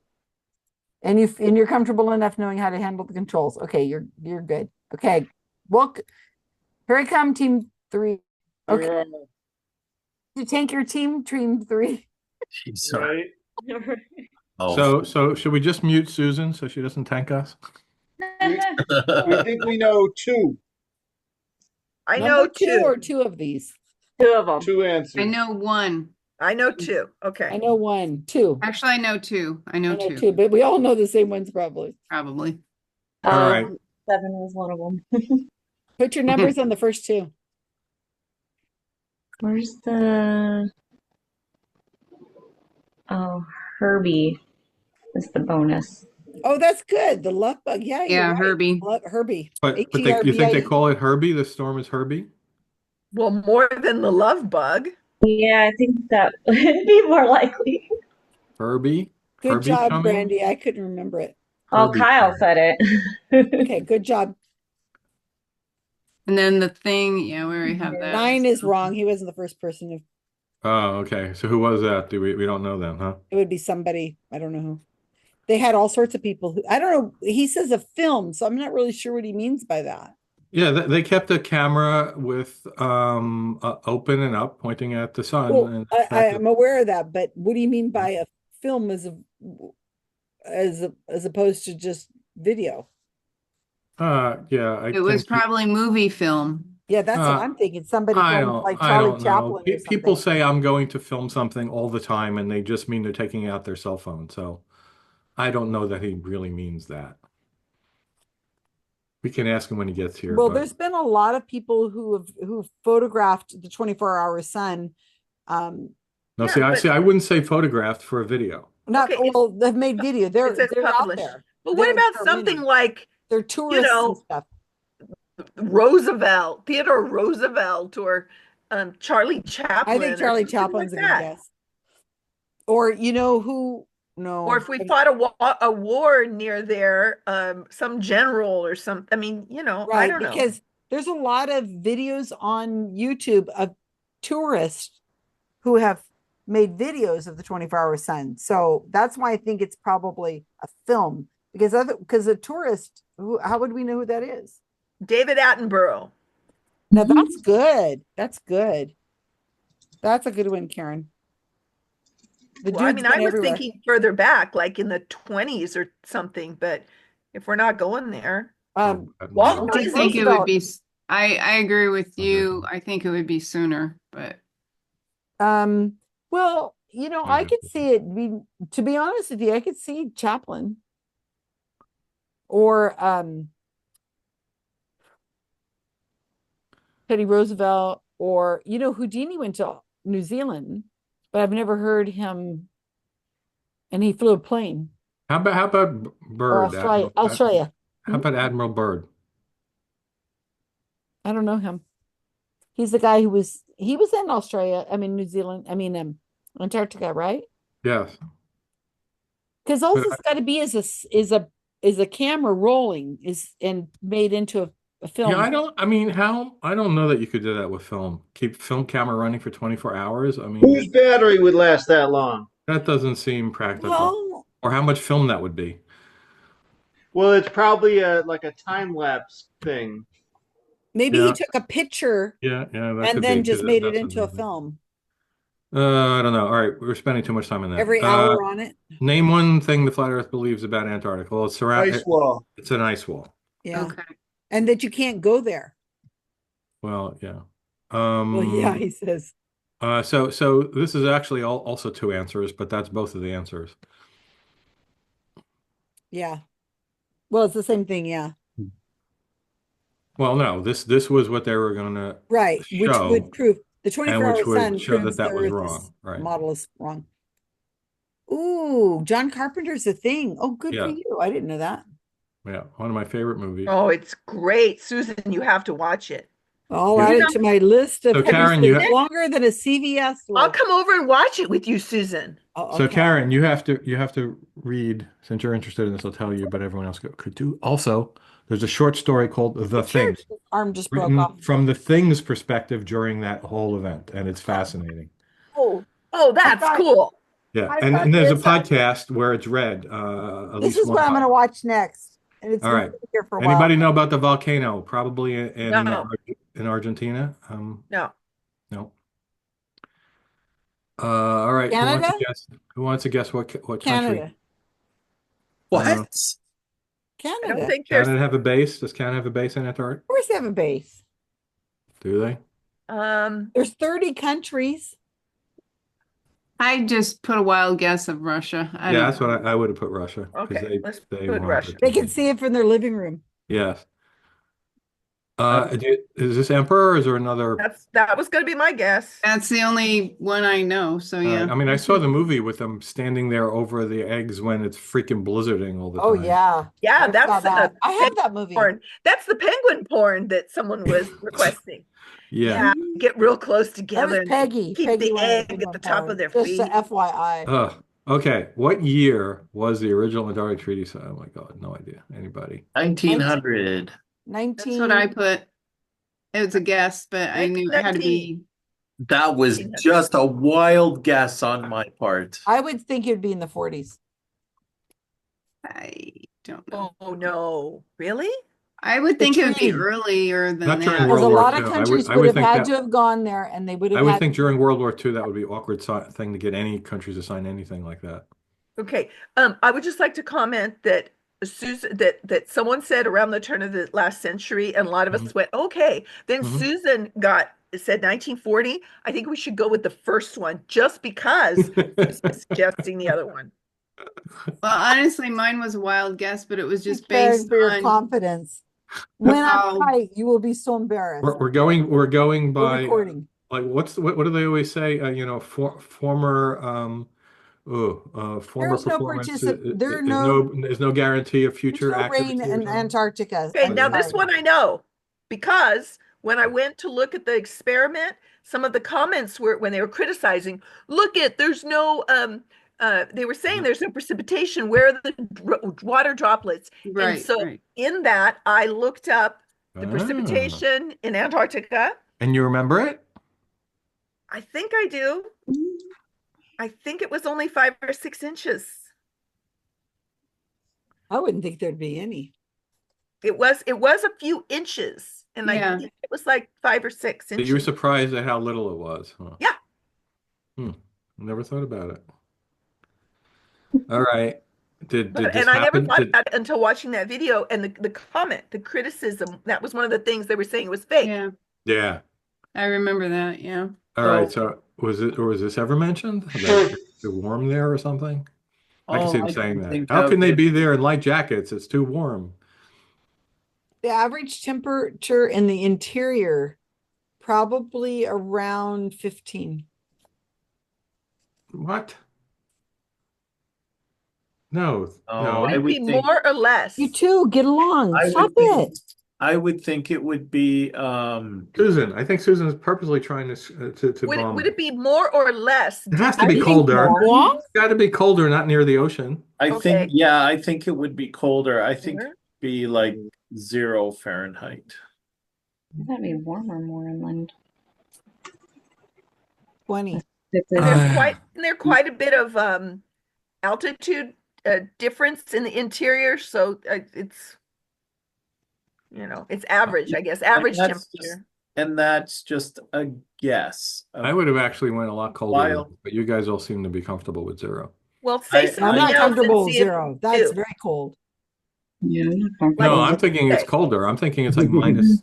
A: And you're comfortable enough knowing how to handle the controls. Okay, you're good. Okay. Well, here I come, team 3. Okay. You tank your team 3.
P: Sorry.
E: So should we just mute Susan so she doesn't tank us?
Q: We think we know 2.
T: I
A: Number
T: know
A: 2 or 2 of these.
R: 2 of them.
Q: 2 answers.
N: I know 1.
T: I know 2. Okay.
A: I know 1, 2.
N: Actually, I know 2. I know 2.
A: 2, but we all know the same ones probably.
N: Probably.
E: All right.
R: 7 was one of them.
A: Put your numbers on the first 2.
R: Where's the... Oh, Herbie is the bonus.
A: Oh, that's good. The luck bug. Yeah, you're right.
N: Herbie.
A: Herbie.
E: But you think they call it Herbie? The storm is Herbie?
T: Well, more than the love bug.
R: Yeah, I think that would be more likely.
E: Herbie?
A: Good
E: Herbie
A: job,
E: coming?
A: Brandy. I couldn't remember it.
R: Oh,
E: Herbie
R: Kyle said it.
A: Okay, good job.
N: And then the thing, yeah, we already have that.
A: 9 is wrong. He wasn't the first person.
E: Oh, okay. So who was that? We don't know them, huh?
A: It would be somebody. I don't know who. They had all sorts of people who, I don't know. He says a film, so I'm not really sure what he means by that.
E: Yeah, they kept the camera with open and up, pointing at the sun.
A: Well,
E: and
A: I'm aware of that, but what do you mean by a film as opposed to just video?
E: Yeah,
N: It was probably movie film.
A: Yeah, that's what I'm thinking. Somebody
E: I
A: filmed
E: don't,
A: like
E: I
A: Charlie
E: don't know.
A: Chaplin or
E: People
A: something.
E: say I'm going to film something all the time, and they just mean they're taking out their cell phone. So I don't know that he really means that. We can ask him when he gets here.
A: Well,
E: but-
A: there's been a lot of people who've photographed the 24-hour sun.
E: No, I wouldn't say photographed for a video.
A: Not well, they've made video. They're out
T: published.
A: there.
T: But what
A: They're
T: about something like
A: they're tourists and stuff?
T: Theodore Roosevelt, or Charlie Chaplin.
A: I think Charlie Chaplin's a good guess. Or who? No.
T: Or if we fought a war near there, some general or something. I mean, I don't know.
A: Because there's a lot of videos on YouTube of tourists who have made videos of the 24-hour sun. So that's why I think it's probably a film, because a tourist, how would we know who that is?
T: David Attenborough.
A: Now that's good. That's good. That's a good one, Karen. The
T: Well, I
A: dude's
T: mean, I
A: been
T: was
A: everywhere.
T: thinking further back, like in the 20s or something, but if we're not going there.
A: Walton
N: I
A: D.
N: think it would
A: Roosevelt.
N: be, I agree with you. I think it would be sooner, but
A: Well, I could see it be, to be honest with you, I could see Chaplin or Teddy Roosevelt, or Houdini went to New Zealand, but I've never heard him, and he flew a plane.
E: How about
A: Or
E: Byrd?
A: Australia.
E: How about Admiral Byrd?
A: I don't know him. He's the guy who was in Australia. I mean, New Zealand. I mean, Antarctica, right?
E: Yes.
A: Because all it's got to be is a camera rolling and made into a film.
E: Yeah, I don't know that you could do that with film. Keep film camera running for 24 hours. I mean,
Q: Whose battery would last that long?
E: that doesn't seem practical.
A: Well,
E: or how much film that would be.
Q: Well, it's probably like a time lapse thing.
A: Maybe
E: Yeah.
A: he took a picture
E: Yeah, that
A: and
E: could
A: then
E: be,
A: just
E: 'cause
A: made it
E: that's
A: into a
E: amazing.
A: film.
E: I don't know. All right, we're spending too much time on that.
A: Every hour on it.
E: Name one thing the flat Earth believes about Antarctica. Well, it's
Q: Ice wall.
E: It's an ice wall.
A: Yeah.
N: okay.
A: And that you can't go there.
E: Well, yeah.
A: Well, yeah, he says.
E: So this is actually also two answers, but that's both of the answers.
A: Yeah. Well, it's the same thing, yeah.
E: Well, no, this was what they were going to
A: Right, which
E: show,
A: would prove the
E: and
A: 24-hour
E: which would
A: sun
E: show
A: proves
E: that
A: the
E: was
A: Earth
E: wrong. Right.
A: model is wrong. Ooh, John Carpenter's a thing. Oh, good for
E: Yeah.
A: you. I didn't know that.
E: Yeah, one of my favorite movies.
T: Oh, it's great. Susan, you have to watch it.
A: I'll
E: Yeah.
A: add it to my list of
E: So, Karen,
A: it's
E: you
A: longer than a CVS list.
T: I'll come over and watch it with you, Susan.
A: Oh,
E: So
A: okay.
E: Karen, you have to read, since you're interested in this, I'll tell you, but everyone else could do. Also, there's a short story called The Thing,
A: His arm just broke
E: written
A: off.
E: from the Thing's perspective during that whole event, and it's fascinating.
T: Oh, that's
A: thought-
T: cool.
E: Yeah,
A: I
E: and
A: thought
E: there's a
A: this-
E: podcast where it's read. At
A: This
E: least
A: is
E: one
A: what I'm going to
E: time.
A: watch next. And it's
E: All
A: been
E: right.
A: here for a while.
E: Anybody know about the volcano? Probably in
T: No.
E: in Argentina.
T: No.
E: No. All right.
A: Canada?
E: Who wants to guess what country?
A: Canada.
P: What?
T: I don't
A: Canada.
T: think there's
E: Canada have a base? Does Canada have a base in Antarctica?
A: Of course they have a base.
E: Do they?
A: There's 30 countries.
N: I just put a wild guess of Russia. I
E: Yeah,
N: don't
E: that's what I would have put Russia. 'Cause
T: Okay, let's
E: they
T: put
E: want
T: Russia.
E: it to
A: They can
E: be-
A: see it from their living room.
E: Yes. Is this Emperor or is there another?
T: that was going to be my guess.
N: That's the only one I know. So yeah.
E: I mean, I saw the movie with them standing there over the eggs when it's freaking blizzarding all the
A: Oh
E: time.
A: yeah.
T: Yeah,
A: I
T: that's
A: saw that. I have that movie.
T: porn. That's the penguin porn that someone was requesting.
E: Yeah.
T: Get real close
A: That
T: together.
A: was
T: and
A: Peggy.
T: Keep
A: Peggy
T: the
A: wanted
T: egg
A: to
T: at
A: go
T: the top
A: forward.
T: of their
A: Just
T: feet.
A: a FYI.
E: Okay. What year was the original Antarctic Treaty signed? Oh my God, no idea. Anybody?
P: 1900.
A: 19.
N: That's what I put. It was a guess, but I knew it had to be.
P: That was just a wild guess on my part.
A: I would think it would be in the 40s.
N: I don't know.
T: Oh no, really?
N: I would think it would be
A: treaty.
N: earlier than
E: Not
N: that.
E: during
A: Because
E: World
A: a
E: War
A: lot
E: II.
A: of
E: I
A: countries
E: would
A: would have
E: think
A: had
E: that-
A: to have gone there, and they would have
E: I would
A: had
E: think during World War II that would be an awkward thing to get any countries to sign anything like that.
T: Okay. I would just like to comment that Susan, that someone said around the turn of the last century, and a lot of us went, okay. Then Susan said 1940. I think we should go with the first one just because she's suggesting the other one.
N: Well, honestly, mine was a wild guess, but it was just
A: Karen,
N: based
A: for your
N: on
A: confidence. When I'm
N: how
A: right, you will be so embarrassed.
E: We're going
A: We're
E: by
A: recording.
E: like what do they always say? Former
A: There's no
E: performance is no guarantee of future
A: There's no rain
E: accuracy or
A: in
E: something?
A: Antarctica.
T: Okay,
A: I'm
T: now this
A: sorry.
T: one I know because when I went to look at the experiment, some of the comments were when they were criticizing, there's no they were saying there's no precipitation. Where are the water droplets?
N: Right,
T: and so
N: right.
T: in that, I looked up the
E: Ah.
T: precipitation in Antarctica.
E: And you remember it?
T: I think I do. I think it was only 5 or 6 inches.
A: I wouldn't think there'd be any.
T: It was a few inches, and I
N: Yeah.
T: think it was like 5 or 6
E: So you were
T: inches.
E: surprised at how little it was, huh?
T: Yeah.
E: Never thought about it. All right. Did this
T: And I never
E: happen?
T: thought about it until watching that video and the comment, the criticism. That was one of the things they were saying it was fake.
N: Yeah.
E: Yeah.
N: I remember that. Yeah.
E: All right. So was this ever mentioned that it's too warm there or something? I can see him
P: I
E: saying
P: can
E: that.
P: think
E: How
P: of
E: can they
P: it.
E: be there in light jackets? It's too warm.
A: The average temperature in the interior, probably around 15.
E: What? No,
P: Oh,
E: no.
T: Would
P: I
T: it be
P: would think
T: more or less?
A: You two, get along.
P: I
A: Stop
P: would think
A: it.
P: I would think it would be
E: Susan. I think Susan is purposely trying to bomb
T: Would
E: me.
T: it be more or less?
E: It has to
T: I
E: be
T: think
E: colder.
T: more.
E: It's got to be colder, not near the ocean.
P: I
T: Okay.
P: think I think it would be colder. I think
T: Colder?
P: it'd be like 0 Fahrenheit.
D: That'd be warmer more inland.
A: 20.
T: Isn't there quite a bit of altitude difference in the interior? So it's it's average, I guess, average temperature.
P: That's just a guess.
E: I would have actually went a lot colder,
P: Wild.
E: but you guys all seem to be comfortable with 0.
T: Well, say
A: I'm
T: something
A: not
T: else
A: comfortable
T: and
A: with
T: see if
A: 0.
T: you
A: That's
T: do.
A: very cold.
D: Yeah, I'm not comfortable.
E: No, I'm thinking it's colder. I'm thinking it's like minus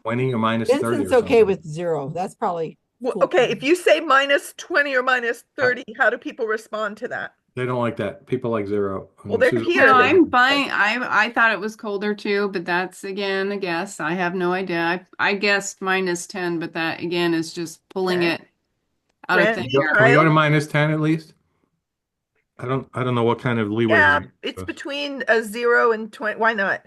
E: 20 or minus 30 or
A: Vincent's
E: something.
A: okay with 0. That's probably
T: Well,
A: cool.
T: okay, if you say minus 20 or minus 30, how do people respond to that?
E: They don't like that. People like 0.
T: Well, they're
E: Susan-
T: here.
N: No, I'm fine. I thought it was colder too, but that's again a guess. I have no idea. I guessed minus 10, but that again is just pulling
T: Okay.
N: it out of
T: Brent,
N: thin
E: Can
N: air.
E: we go to minus 10 at least? I don't know what kind of leeway.
T: Yeah,
E: we have.
T: it's between 0 and 20. Why not?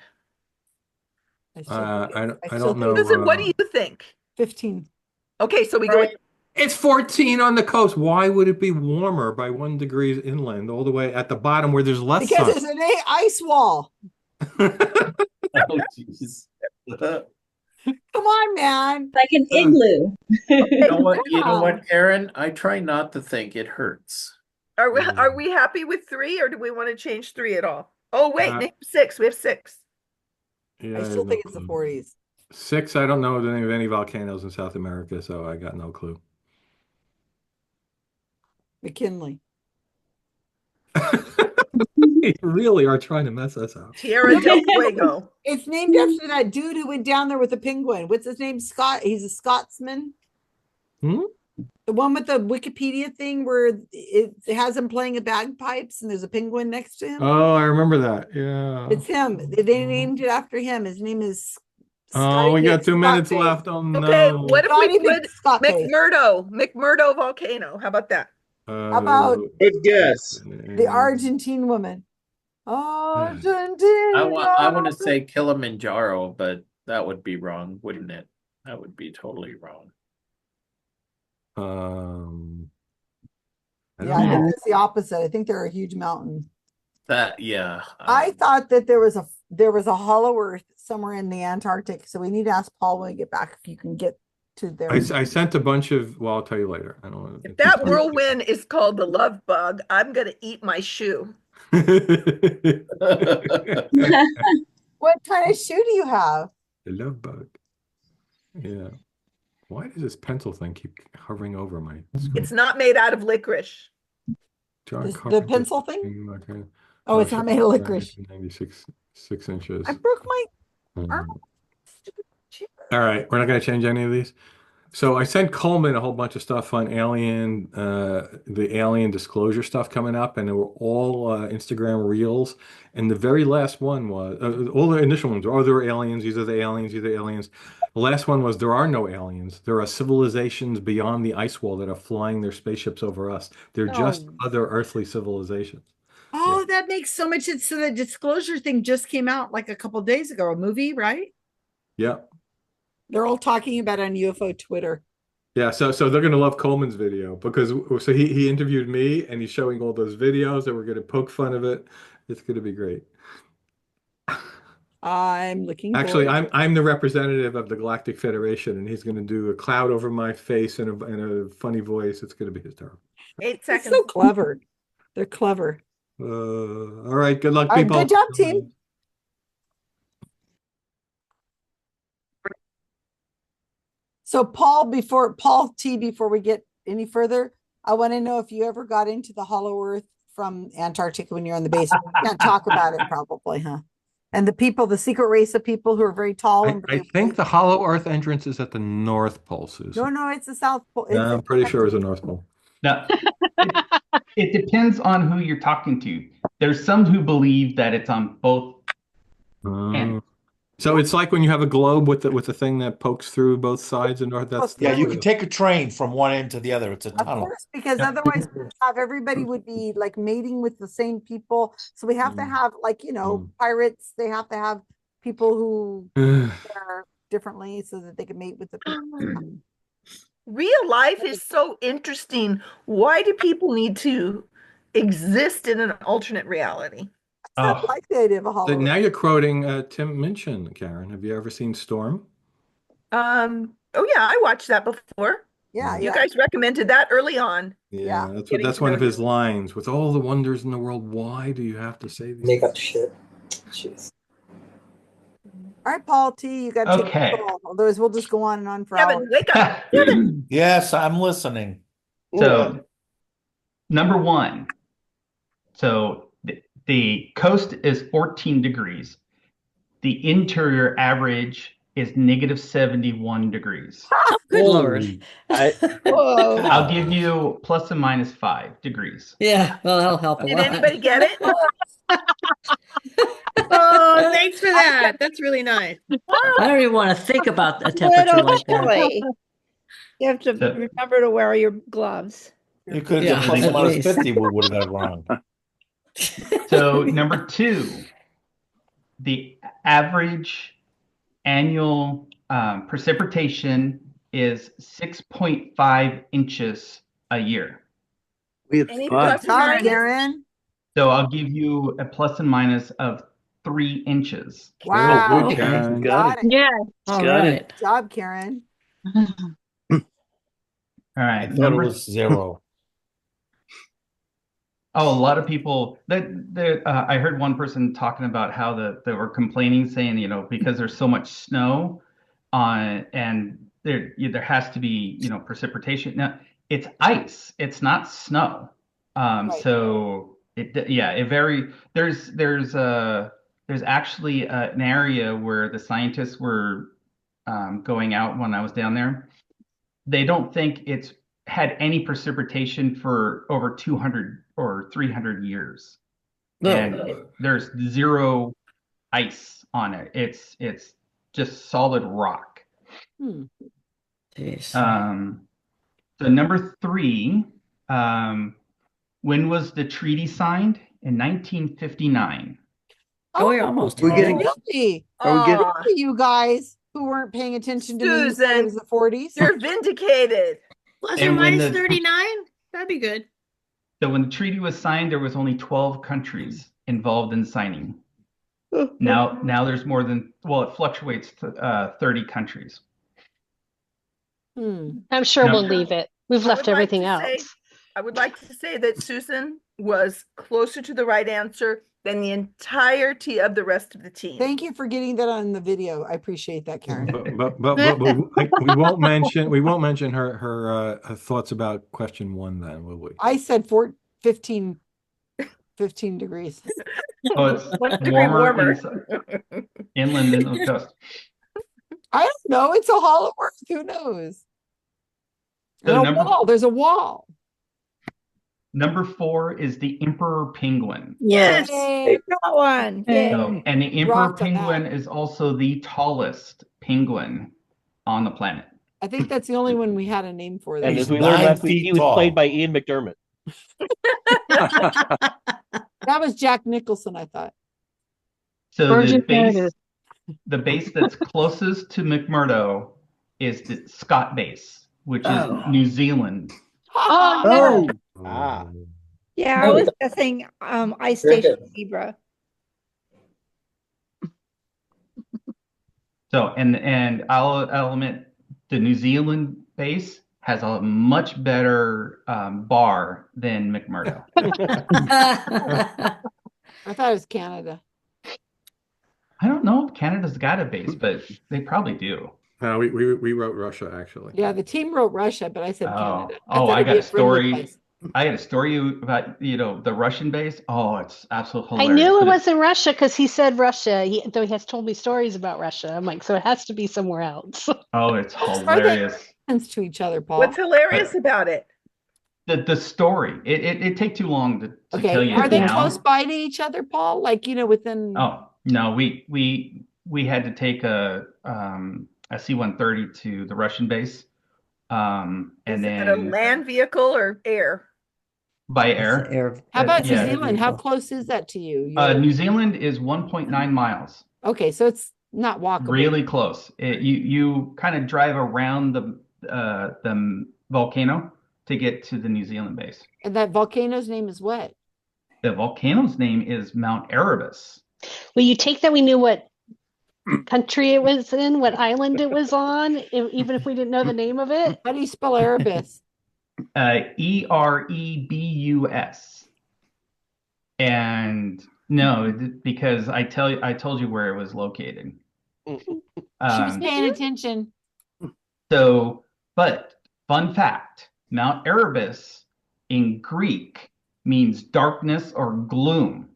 E: I don't know.
T: Susan, what do you think?
A: 15.
T: Okay, so we go.
E: It's 14 on the coast. Why would it be warmer by 1 degree inland, all the way at the bottom where there's less
A: Because
E: sun?
A: it's an ice wall.
P: Oh, jeez.
A: Come on, man.
D: Like an igloo.
P: You know what? You know what, Aaron? I try not to think. It hurts.
T: Are we happy with 3, or do we want to change 3 at all? Oh, wait, name 6. We have 6.
E: Yeah,
A: I still think it's the 40s.
E: 6, I don't know the name of any volcanoes in South America, so I got no clue.
A: McKinley.
E: You really are trying to mess us up.
T: Tierra del Fuego.
A: It's named after that dude who went down there with the penguin. What's his name? Scott. He's a Scotsman.
E: Hmm?
A: The one with the Wikipedia thing where it has him playing a bagpipes and there's a penguin next to him.
E: Oh, I remember that. Yeah.
A: It's him. They named it after him. His name is
E: Oh, we got 2 minutes left. Oh no.
T: Okay, what if we put
A: Scotty.
T: McMurdo volcano? How about that?
A: How about
Q: Good guess.
A: the Argentine woman? Argentina.
P: I want to say Kilimanjaro, but that would be wrong, wouldn't it? That would be totally wrong.
A: Yeah, I think it's the opposite. I think they're a huge mountain.
P: I
A: thought that there was a hollow earth somewhere in the Antarctic. So we need to ask Paul when we get back if you can get to there.
E: I sent a bunch of. Well, I'll tell you later. I don't want to.
T: If that whirlwind is called the love bug, I'm gonna eat my shoe.
A: What kind of shoe do you have?
E: The love bug. Yeah. Why does this pencil thing keep hovering over my screen?
T: It's not made out of licorice.
E: John
A: The
E: Carpenter,
A: pencil thing?
E: Okay.
A: Oh, it's not made of licorice.
E: 96, 6 inches.
A: I broke my arm.
E: All right, we're not going to change any of these. So I sent Coleman a whole bunch of stuff on alien, the alien disclosure stuff coming up, and they were all Instagram reels. And the very last one was all the initial ones. Oh, there were aliens. These are the aliens. These are the aliens. The last one was there are no aliens. There are civilizations beyond the ice wall that are flying their spaceships over us. They're just other earthly civilizations.
A: Oh, that makes so much sense. So the disclosure thing just came out like a couple days ago, a movie, right?
E: Yeah.
A: They're all talking about it on UFO Twitter.
E: Yeah, so they're gonna love Coleman's video because he interviewed me and he's showing all those videos and we're gonna poke fun of it. It's gonna be great.
A: I'm looking.
E: Actually,
A: forward.
E: I'm the representative of the Galactic Federation and he's gonna do a cloud over my face and a funny voice. It's gonna be hysterical.
T: 8
A: It's
T: seconds.
A: so clever. They're clever.
E: All right. Good luck,
A: All right,
E: people.
A: good job, team. So Paul T, before we get any further, I want to know if you ever got into the hollow earth from Antarctica when you're on the base. Can't talk about it probably, huh? And the secret race of people who are very tall and
E: I
A: very
E: think the Hollow Earth entrance is at the North Pole, Susan.
T: Oh,
A: no, it's the South Pole.
E: Yeah, I'm pretty sure it's the North Pole.
O: Now, it depends on who you're talking to. There's some who believe that it's on both ends.
E: So it's like when you have a globe with the thing that pokes through both sides and north. That's
I: Yeah, you can take a train from one end to the other. It's a
A: Of
I: tunnel.
A: course, because otherwise everybody would be like mating with the same people. So we have to have pirates. They have to have people who are differently so that they can mate with the people.
T: Real life is so interesting. Why do people need to exist in an alternate reality?
A: I like the idea of a
E: So
A: hollow.
E: now you're quoting Tim Minchin, Karen. Have you ever seen Storm?
T: Oh yeah, I watched that before.
A: Yeah,
T: you guys recommended that early on.
E: Yeah, that's one of his lines. With all the wonders in the world, why do you have to say these?
H: Make up shit. Jeez.
A: All right, Paul T, you got to take
O: Okay.
A: control. Otherwise, we'll just go on and on for
T: Kevin,
A: hours.
T: wake up. Kevin.
I: Yes, I'm listening.
O: So, number one. So the coast is 14 degrees. The interior average is -71 degrees.
S: Good Lord.
B: Whoa.
O: I'll give you plus and minus 5 degrees.
S: Yeah, well, that'll help a
T: Did
S: lot.
T: anybody get it?
K: Oh, thanks for that. That's really nice.
S: I don't even want to think about a temperature like that.
B: Literally. You have to remember to wear your gloves.
I: You could have
S: Yeah,
I: done plus
S: at
I: or minus
S: least.
I: 50, we would have got it wrong.
O: So number two, the average annual precipitation is 6.5 inches a year.
C: We have
T: Any
C: fun.
T: plus or minus?
A: Karen.
O: So I'll give you a plus and minus of 3 inches.
A: Wow.
E: Good, Karen.
A: Got it.
U: Yeah.
S: All
C: Got
S: right.
C: it.
A: Good job, Karen.
O: All right.
I: I thought it was 0.
O: Oh, a lot of people I heard one person talking about how they were complaining, saying, because there's so much snow and there has to be, precipitation. Now, it's ice, it's not snow. So it varies. There's actually an area where the scientists were going out when I was down there. They don't think it's had any precipitation for over 200 or 300 years. And there's 0 ice on it. It's just solid rock.
S: Jeez.
O: So number 3, when was the treaty signed? In 1959.
S: Oh, you're almost.
C: We're getting.
A: Really?
C: Are we getting?
A: Really, you guys who weren't paying attention to me, you said it was the 40s.
T: You're vindicated.
K: Plus or
O: And when
K: minus
O: the-
K: 39? That'd be good.
O: So when the treaty was signed, there was only 12 countries involved in signing. Now there's more than, it fluctuates to 30 countries.
G: I'm sure we'll leave it. We've left everything out.
T: I would like to say that Susan was closer to the right answer than the entirety of the rest of the team.
A: Thank you for getting that on the video. I appreciate that, Karen.
E: But we won't mention her thoughts about question 1 then, will we?
A: I said 15 degrees.
O: Oh, it's
T: 1 degree
O: warmer
T: warmer.
O: inland than the coast.
A: I don't know. It's a hollow earth. Who knows?
O: So
A: And a wall. There's a wall.
O: Number 4 is the emperor penguin.
B: Yes. Yay, got one. Yay.
O: So, and the emperor
A: Rocked on that.
O: penguin is also the tallest penguin on the planet.
A: I think that's the only one we had a name for.
M: And
A: That
M: as we learned last week, he was played by Ian McDermott.
A: That was Jack Nicholson, I thought.
O: So
A: Virgin
O: the base that's closest to McMurdo is the Scott base, which is New Zealand.
B: Oh,
I: Ah.
B: yeah, I was guessing Ice Station Zebra.
O: So and I'll admit the New Zealand base has a much better bar than McMurdo.
A: I thought it was Canada.
O: I don't know if Canada's got a base, but they probably do.
E: No, we wrote Russia actually.
A: Yeah, the team wrote Russia, but I said Canada. I
O: Oh,
A: thought
O: I
A: it'd
O: got
A: be
O: a
A: friendly
O: story.
A: place.
O: I got a story about the Russian base. Oh, it's absolutely
G: I
O: hilarious.
G: knew it
O: But
G: wasn't Russia because he said Russia. Though he has told me stories about Russia. I'm like, so it has to be somewhere else.
O: oh, it's
A: Are they
O: hilarious.
A: to each other, Paul?
T: What's hilarious about it?
O: The story. It take too long to
A: Okay,
O: tell you
A: are they
O: now.
A: close by to each other, Paul? Like, within.
O: Oh no, we had to take a C-130 to the Russian base, and
T: Is it a
O: then
T: land vehicle or air?
O: by air.
A: How about New
O: yeah.
A: Zealand? How close is that to you?
O: New Zealand is 1.9 miles.
A: Okay, so it's not walkable.
O: Really close. You kind of drive around the volcano to get to the New Zealand base.
A: And that volcano's name is what?
O: The volcano's name is Mount Erebus.
G: Will you take that we knew what country it was in, what island it was on, even if we didn't know the name of it?
A: How do you spell Erebus?
O: Erebus. And no, because I told you where it was located.
A: She was paying attention.
O: So, but fun fact, Mount Erebus in Greek means darkness or gloom.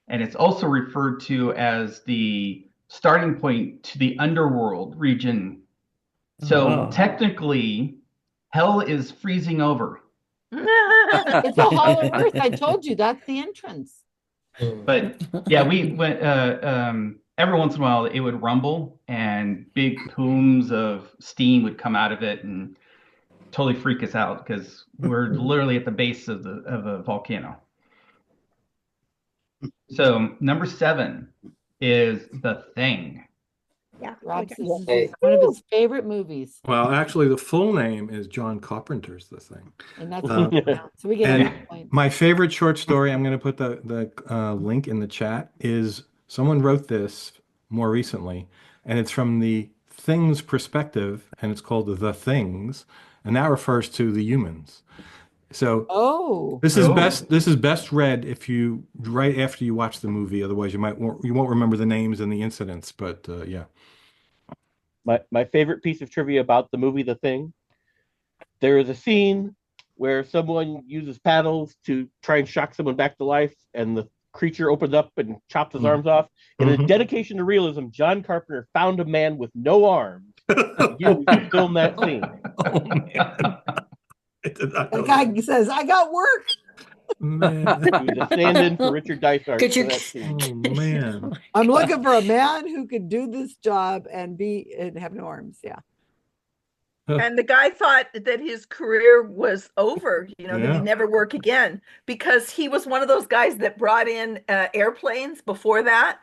O: And it's also referred to as the starting point to the underworld region. So technically, hell is freezing over.
A: It's a hollow earth. I told you that's the entrance.
O: But yeah, we went every once in a while it would rumble and big plumes of steam would come out of it and totally freak us out because we're literally at the base of a volcano. So number 7 is The Thing.
A: Yeah, Rob says this is one of his favorite movies.
E: Well, actually, the full name is John Carpenter's The Thing.
A: And that's so we get
E: and
A: a point.
E: my favorite short story, I'm going to put the link in the chat, is someone wrote this more recently, and it's from the Things perspective, and it's called The Things, and that refers to the humans. So this is best read if you right after you watch the movie. Otherwise, you won't remember the names and the incidents. But yeah.
M: My favorite piece of trivia about the movie The Thing, there is a scene where someone uses paddles to try and shock someone back to life, and the creature opens up and chops his arms off. In a dedication to realism, John Carpenter found a man with no arms to film that scene.
E: Oh, man.
A: The guy says, I got work.
E: Man.
M: He was a stand-in for Richard Dysart.
E: Oh, man.
A: I'm looking for a man who could do this job and have no arms. Yeah.
T: And the guy thought that his career was over, that
E: Yeah.
T: he'd never work again because he was one of those guys that brought in airplanes before that.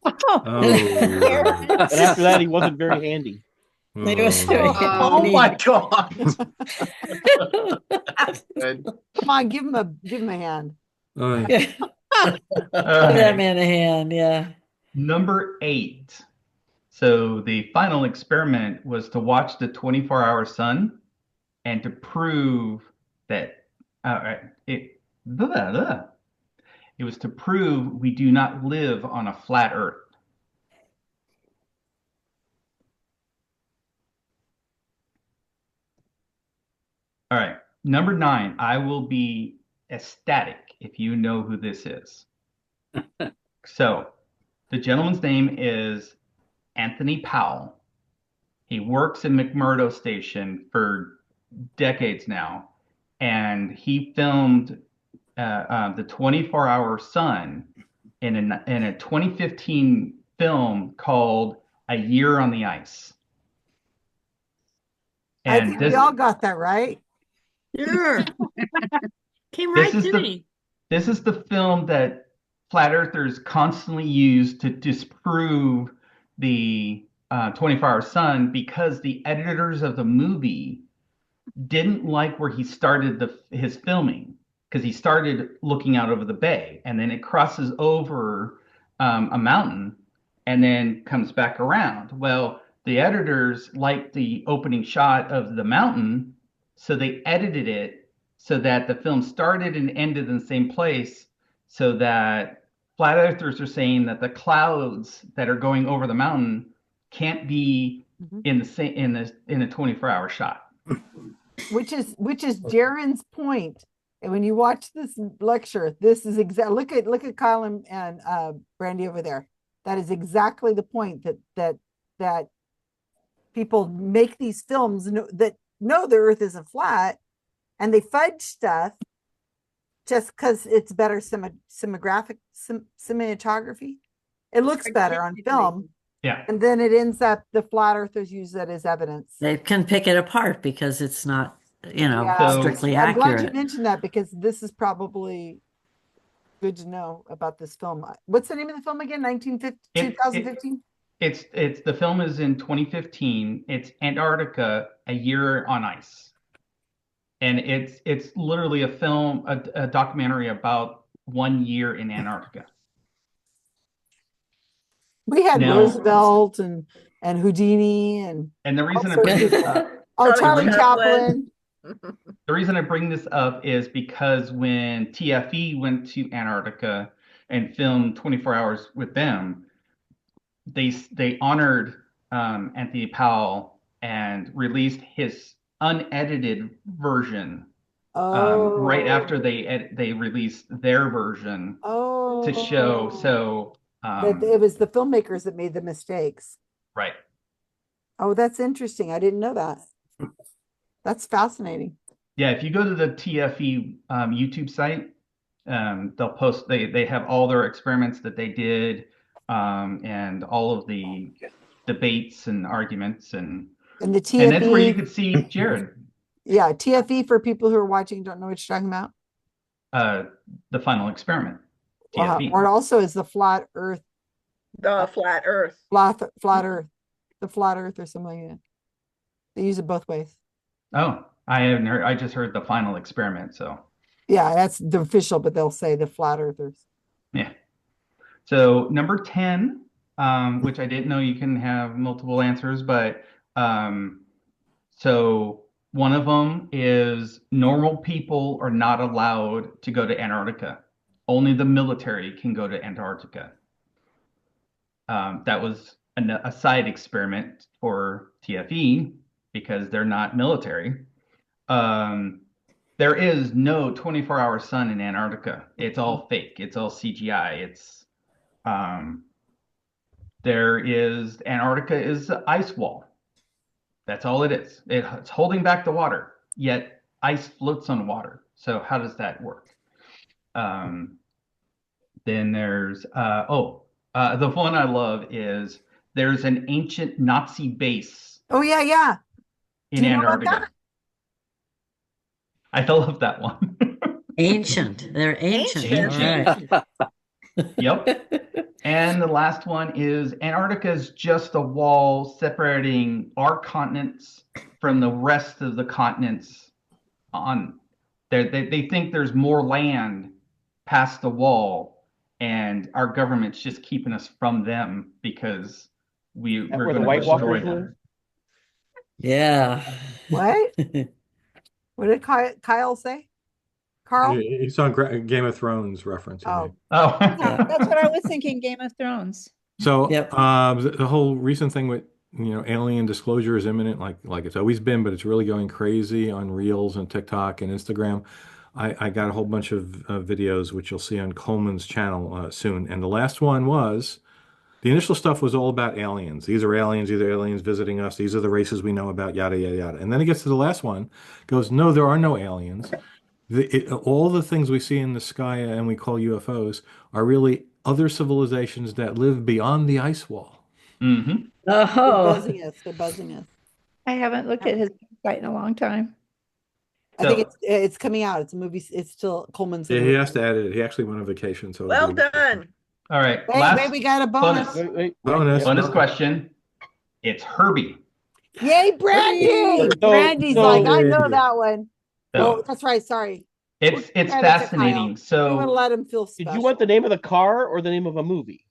E: Oh.
M: And after that, he wasn't very handy.
S: Oh
P: my God.
A: Come on, give him a hand.
E: Oh,
S: yeah. Give that man a hand, yeah.
O: Number 8. So the final experiment was to watch the 24-hour sun and to prove that it was to prove we do not live on a flat earth. All right. Number 9, I will be ecstatic if you know who this is. So the gentleman's name is Anthony Powell. He works in McMurdo Station for decades now, and he filmed the 24-hour sun in a 2015 film called A Year on the Ice.
A: I think we all got that right.
U: Sure. Came right to me.
O: This is the film that flat earthers constantly use to disprove the 24-hour sun because the editors of the movie didn't like where he started his filming because he started looking out over the bay and then it crosses over a mountain and then comes back around. Well, the editors liked the opening shot of the mountain, So they edited it so that the film started and ended in the same place, so that flat earthers are saying that the clouds that are going over the mountain can't be in the same in a 24-hour shot.
A: Which is Jaren's point. And when you watch this lecture, this is exactly look at Kyle and Brandy over there. That is exactly the point that people make these films that know the earth isn't flat, and they fudge stuff just because it's better cinematography. It looks better on film.
O: Yeah.
A: And then it ends up the flat earthers use that as evidence.
S: They can pick it apart because it's not, strictly
A: I'm glad you
S: accurate.
A: mentioned that, because this is probably good to know about this film. What's the name of the film again? 2015?
O: It's the film is in 2015. It's Antarctica, a year on ice. And it's literally a film, a documentary about 1 year in Antarctica.
A: We had
O: Now-
A: Roosevelt and Houdini and
O: the reason I
A: all
O: bring
A: sorts
O: this
A: of
O: up,
A: people. Charlie Chaplin.
O: the reason I bring this up is because when TFE went to Antarctica and filmed 24 Hours with them, they honored Anthony Powell and released his unedited version right after they released their version to show. So
A: that it was the filmmakers that made the mistakes.
O: right.
A: Oh, that's interesting. I didn't know that. That's fascinating.
O: Yeah, if you go to the TFE YouTube site, they'll post. They have all their experiments that they did, and all of the debates and arguments, and
A: the TFE,
O: and that's where you could see Jared.
A: Yeah, TFE, for people who are watching don't know what you're talking about.
O: The final experiment. TFE.
A: Or it also is the flat Earth.
T: The flat Earth.
A: Flat Earth. The flat Earth or something like that. They use it both ways.
O: Oh, I haven't heard. I just heard the final experiment. So
A: yeah, that's the official, but they'll say the flat earthers.
O: yeah. So number 10, which I didn't know you can have multiple answers, but so one of them is normal people are not allowed to go to Antarctica. Only the military can go to Antarctica. That was a side experiment for TFE because they're not military. There is no 24-hour sun in Antarctica. It's all fake. It's all CGI. Antarctica is an ice wall. That's all it is. It's holding back the water, yet ice floats on water. So how does that work? Then there's, the one I love is there's an ancient Nazi base.
A: Oh, yeah, yeah.
O: In Antarctica. I love that one.
S: Ancient. They're ancient.
O: Ancient.
S: All right.
O: Yep. And the last one is Antarctica is just a wall separating our continents from the rest of the continents on there. They think there's more land past the wall, and our government's just keeping us from them because we're going to destroy them.
S: Yeah.
A: What? What did Kyle say? Karl?
E: It's on Game of Thrones reference.
A: Oh.
B: That's what I was thinking. Game of Thrones.
E: So the whole recent thing with alien disclosure is imminent, like it's always been, but it's really going crazy on Reels and TikTok and Instagram. I got a whole bunch of videos which you'll see on Coleman's channel soon, and the last one was the initial stuff was all about aliens. These are aliens visiting us. These are the races we know about, yada yada yada. And then it gets to the last one, goes, no, there are no aliens. All the things we see in the sky and we call UFOs are really other civilizations that live beyond the ice wall.
O: Mm-hmm.
A: They're buzzing us.
B: I haven't looked at his website in a long time.
A: I think it's coming out. It's a movie. It's still Coleman's.
E: Yeah, he has to edit it. He actually went on vacation. So
T: well done.
O: All right.
A: Wait, we got a bonus.
O: Bonus question. It's Herbie.
A: Yay, Brandy! Brandy's like, I know that one. Oh, that's right. Sorry.
O: It's fascinating. So
A: we want to let him feel special.
M: Did you want the name of the car or the name of a movie?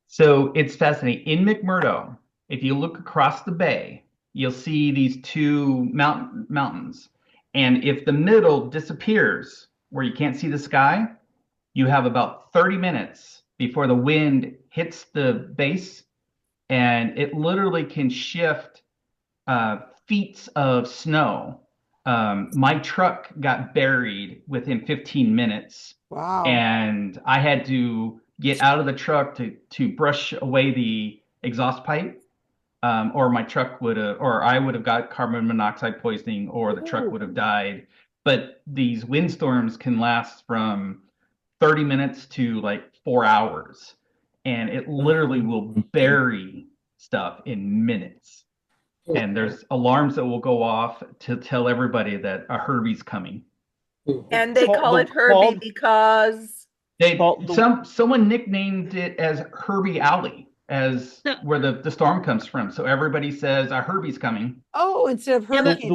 O: So it's fascinating. In McMurdo, if you look across the bay, you'll see these two mountains. And if the middle disappears where you can't see the sky, you have about 30 minutes before the wind hits the base, and it literally can shift feet of snow. My truck got buried within 15 minutes.
A: Wow.
O: And I had to get out of the truck to brush away the exhaust pipe. Or my truck would have, or I would have got carbon monoxide poisoning, or the truck would have died. But these windstorms can last from 30 minutes to like 4 hours. And it literally will bury stuff in minutes. And there's alarms that will go off to tell everybody that a Herbie's coming.
T: And they call it Herbie because
O: someone nicknamed it as Herbie Alley, as where the storm comes from. So everybody says a Herbie's coming.
A: Oh, instead of Hurricane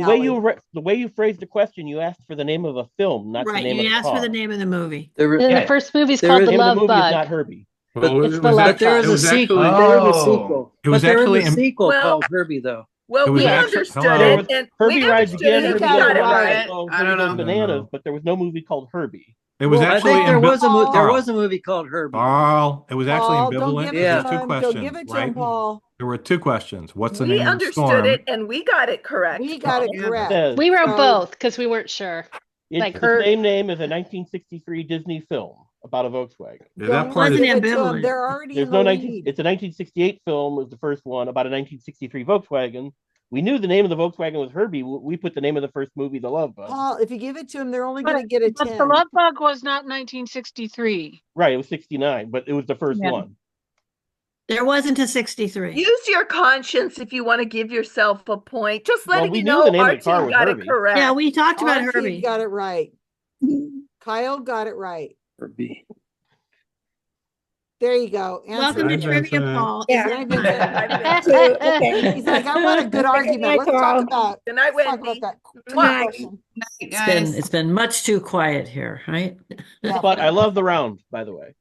M: the way you phrased the question, you asked for the name of a film, not the
K: Right,
M: name
K: you
M: of the
K: asked for
M: car.
K: the name of the movie.
G: The first movie's called The Love Bug.
M: Not Herbie.
E: Well,
G: It's The Love
C: There
G: Bug.
C: is a sequel.
E: actually-
C: There is a
E: Oh.
C: sequel.
E: It was
C: But there is
E: actually
C: a
E: in-
C: sequel
T: Well-
C: called Herbie, though.
T: Well,
E: It was
T: we
E: actually-
T: understood
E: hello.
T: it, and
M: Herbie
T: we
M: Rides
T: understood
M: Again.
T: it.
M: Herbie
T: We got it
M: Goes
T: right.
M: Bananas,
N: I don't know.
M: Bananas, but there was no movie called Herbie.
E: It was
C: Well, I
E: actually
C: think there was a
E: Carl.
C: there was a movie called Herbie.
E: Carl, it was actually
A: Paul, don't
E: ambivalent.
A: give
E: There
A: it
E: was
A: to
E: two
A: him.
E: questions,
A: Don't give it to
E: right?
A: him, Paul.
E: There were two questions. What's the
T: We
E: name of the
T: understood
E: storm?
T: it, and we got it correct.
A: We got it correct.
M: Says,
G: We wrote
A: So-
G: both because we weren't sure. Like
M: its
G: her.
M: same name is a 1963 Disney film about a Volkswagen.
E: Yeah, that
A: Don't
E: part
A: give
E: is
A: it to him.
K: ambivalent.
A: They're already
M: There's
A: in
M: no
A: the
M: 19.
A: lead.
M: It's a 1968 film. Was the first one about a 1963 Volkswagen. We knew the name of the Volkswagen was Herbie. We put the name of the first movie, The Love Bug.
A: Paul, if you give it to him, they're only going to get a
U: But
A: 10.
U: The Love Bug was not 1963.
M: Right, it was 69, but it was the first
U: Yeah.
M: one.
K: There wasn't a 63.
T: Use your conscience if you want to give yourself a point. Just letting
M: we
T: you
M: knew
T: know
M: the name of
T: our
M: the car
T: team
M: was
T: got
M: Herbie.
T: it correct.
K: Yeah, we talked about
A: Our team
K: Herbie.
A: got it right. Kyle got it right.
C: Herbie.
A: There you go.
K: Welcome to
A: Answer.
E: Hi,
K: Trivia,
E: Vincent.
K: Paul.
B: Yeah.
K: Isn't it fun?
B: Okay.
A: He's like, I want a good argument. Let's talk about.
T: Good night,
A: Let's talk
T: Wendy.
A: about that.
T: Good
B: night.
A: question.
S: It's been much too quiet here, right?
A: Yeah.
M: But I love the round, by the way.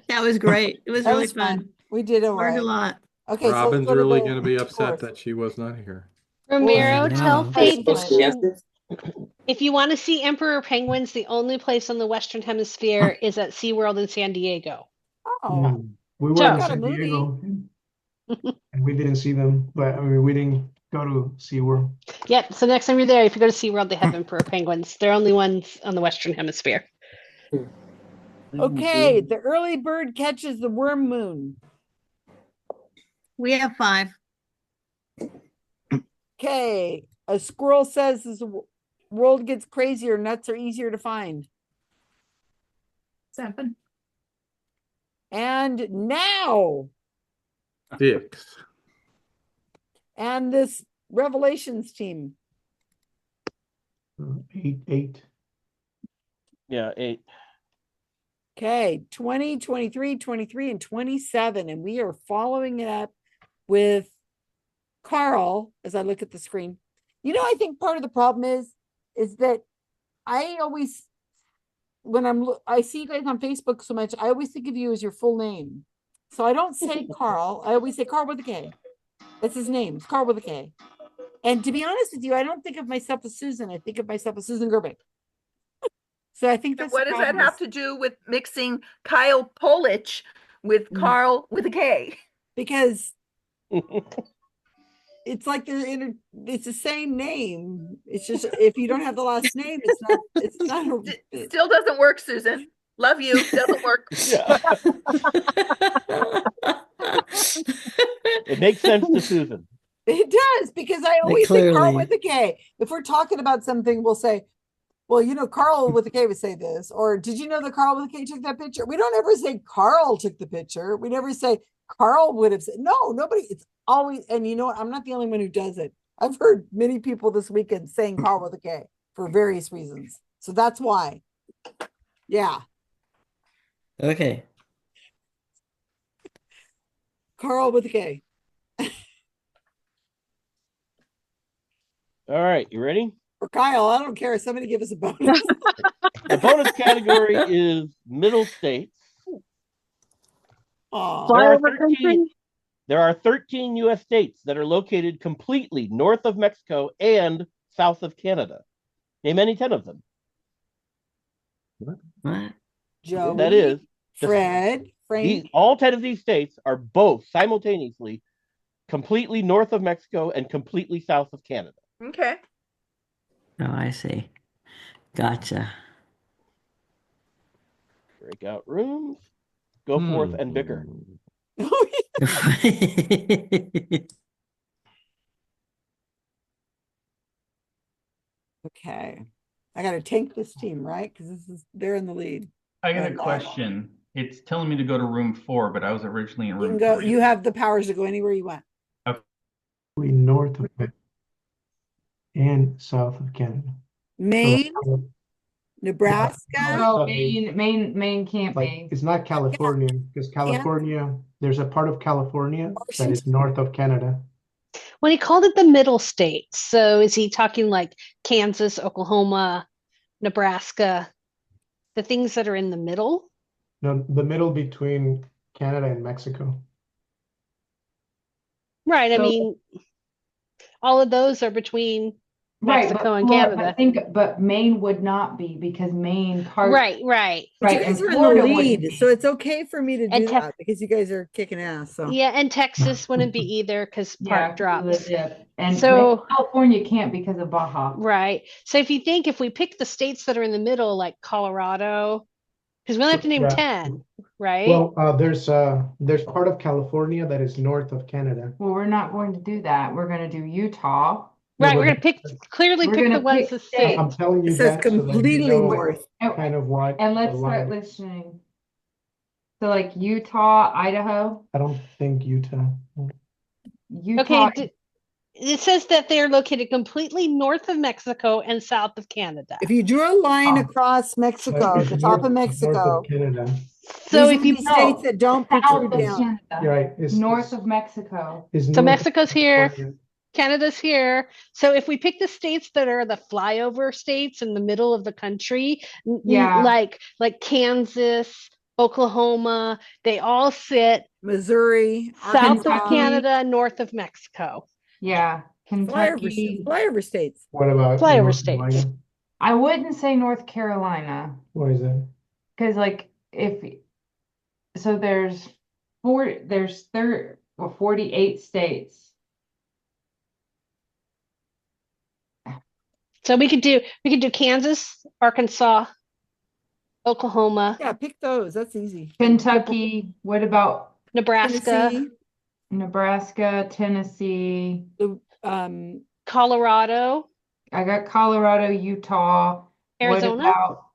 K: That was great. It was
A: That
K: really
A: was
K: fun.
A: We did all
K: Learned
A: right.
K: a lot.
A: Okay, so
E: Robin's
A: let's go
E: really
A: the
E: going to be upset
A: scores.
E: that she was not here.
G: Ramiro,
S: I
G: tell
S: know.
G: Faith
A: What's the
G: that if you want to see emperor penguins, the only place on the Western Hemisphere is at SeaWorld in San Diego.
A: Oh,
J: We were
G: So-
J: in
A: got a
J: San
A: movie.
J: Diego and we didn't see them, but I mean, we didn't go to SeaWorld.
G: Yep. So next time you're there, if you go to SeaWorld, they have emperor penguins. They're only ones on the Western Hemisphere.
A: okay. The early bird catches the worm moon.
K: We have 5.
A: Okay. A squirrel says as the world gets crazier, nuts are easier to find.
F: 7.
A: And now,
E: 6.
A: and this Revelations team.
J: 8.
M: Yeah, 8.
A: Okay, 20, 23, 23, and 27. And we are following it up with Karl as I look at the screen. You know, I think part of the problem is that I always, when I see you guys on Facebook so much, I always think of you as your full name. So I don't say Karl. I always say Karl with a K. That's his name. It's Karl with a K. And to be honest with you, I don't think of myself as Susan. I think of myself as Susan Gerbic. So I think that's
T: What
A: the
T: does that
A: problem
T: have to do with mixing Kyle Polich with Karl with a K?
A: because it's like it's the same name. It's just if you don't have the last name, it's not
T: Still doesn't work, Susan. Love you. Doesn't work.
M: It makes sense to Susan.
A: It does because I always say Karl
S: clearly-
A: with a K. If we're talking about something, we'll say, well, you know, Karl with a K would say this, or did you know that Karl with a K took that picture? We don't ever say Karl took the picture. We never say Karl would have said, no, nobody. It's always, and you know what? I'm not the only one who does it. I've heard many people this weekend saying Karl with a K for various reasons. So that's why. Yeah.
S: Okay.
A: Karl with a K.
M: All right, you ready?
A: Or Kyle, I don't care. Somebody give us a bonus.
M: The bonus category is middle states.
A: Aw.
M: There are
U: Flyover country?
M: There are 13 U.S. states that are located completely north of Mexico and south of Canada. Name any 10 of them.
S: What?
A: Joey,
M: That is,
A: Fred, Frank.
M: all 10 of these states are both simultaneously completely north of Mexico and completely south of Canada.
T: Okay.
S: Oh, I see. Gotcha.
M: Breakout rooms. Go forth and bicker.
A: Okay. I got to tank this team, right? Because they're in the lead.
O: I got a question. It's telling me to go to room 4, but I was originally in
A: You
O: room
A: can go.
O: 3.
A: You have the powers to go anywhere you want.
J: We north of it and south of Canada.
A: Maine,
J: So,
A: Nebraska.
R: No, Maine can't
J: like,
R: be.
J: it's not California, because California, there's a part of California that is north of Canada.
G: When he called it the middle states, so is he talking like Kansas, Oklahoma, Nebraska, the things that are in the middle?
J: No, the middle between Canada and Mexico.
G: Right. I
R: So-
G: mean, all of those are between
R: Right,
G: Mexico and
R: Florida,
G: Canada.
R: but Maine would not be because Maine part.
G: Right.
A: But
R: Right,
A: you guys
R: and
A: are in the
R: Florida wouldn't
A: lead,
R: be.
A: so it's okay for me to
G: And
A: do that because you guys are kicking ass. So
G: Yeah, and Texas wouldn't be either because part drops.
R: And
G: So
R: California can't because of Baja.
G: right. So if you think if we pick the states that are in the middle, like Colorado, because we only have to name
J: Yeah.
G: 10, right?
J: Well, there's part of California that is north of Canada.
R: Well, we're not going to do that. We're going to do Utah.
G: Right,
J: No,
G: we're
J: but
G: gonna clearly
R: We're
G: pick the
R: gonna
G: ones
R: pick
G: that
R: states.
G: say
J: I'm telling you
A: it says
J: that so that you
A: completely
J: know
A: north.
J: kind of what
R: And
J: the
R: let's start
J: line.
R: listening. So like Utah, Idaho.
J: I don't think Utah.
R: Utah.
G: okay. It says that they're located completely north of Mexico and south of Canada.
A: If you drew a line across Mexico,
J: It's
A: the top of
J: north
A: Mexico,
J: of Canada.
G: So
A: these
G: if
A: are
G: you
A: the states that don't protrude
R: South of
A: down.
R: Canada.
J: Right.
R: North of Mexico.
J: Is
G: so
J: north of
G: Mexico's here,
J: California.
G: Canada's here. So if we pick the states that are the flyover states in the middle of the country,
R: Yeah.
G: like Kansas, Oklahoma, they all sit
A: Missouri,
G: south of
A: Arkansas,
G: Canada, north of Mexico.
R: Yeah. Kentucky.
A: flyover states.
J: What about
G: Flyover
J: North
G: states.
J: Carolina?
R: I wouldn't say North Carolina
J: Why is that?
R: because like so there's 48 states.
G: So we could do Kansas, Arkansas, Oklahoma,
A: Yeah, pick those. That's easy.
R: Kentucky. What about
G: Nebraska,
A: Tennessee,
R: Nebraska, Tennessee?
G: Colorado,
R: I got Colorado, Utah.
G: Arizona.
R: What about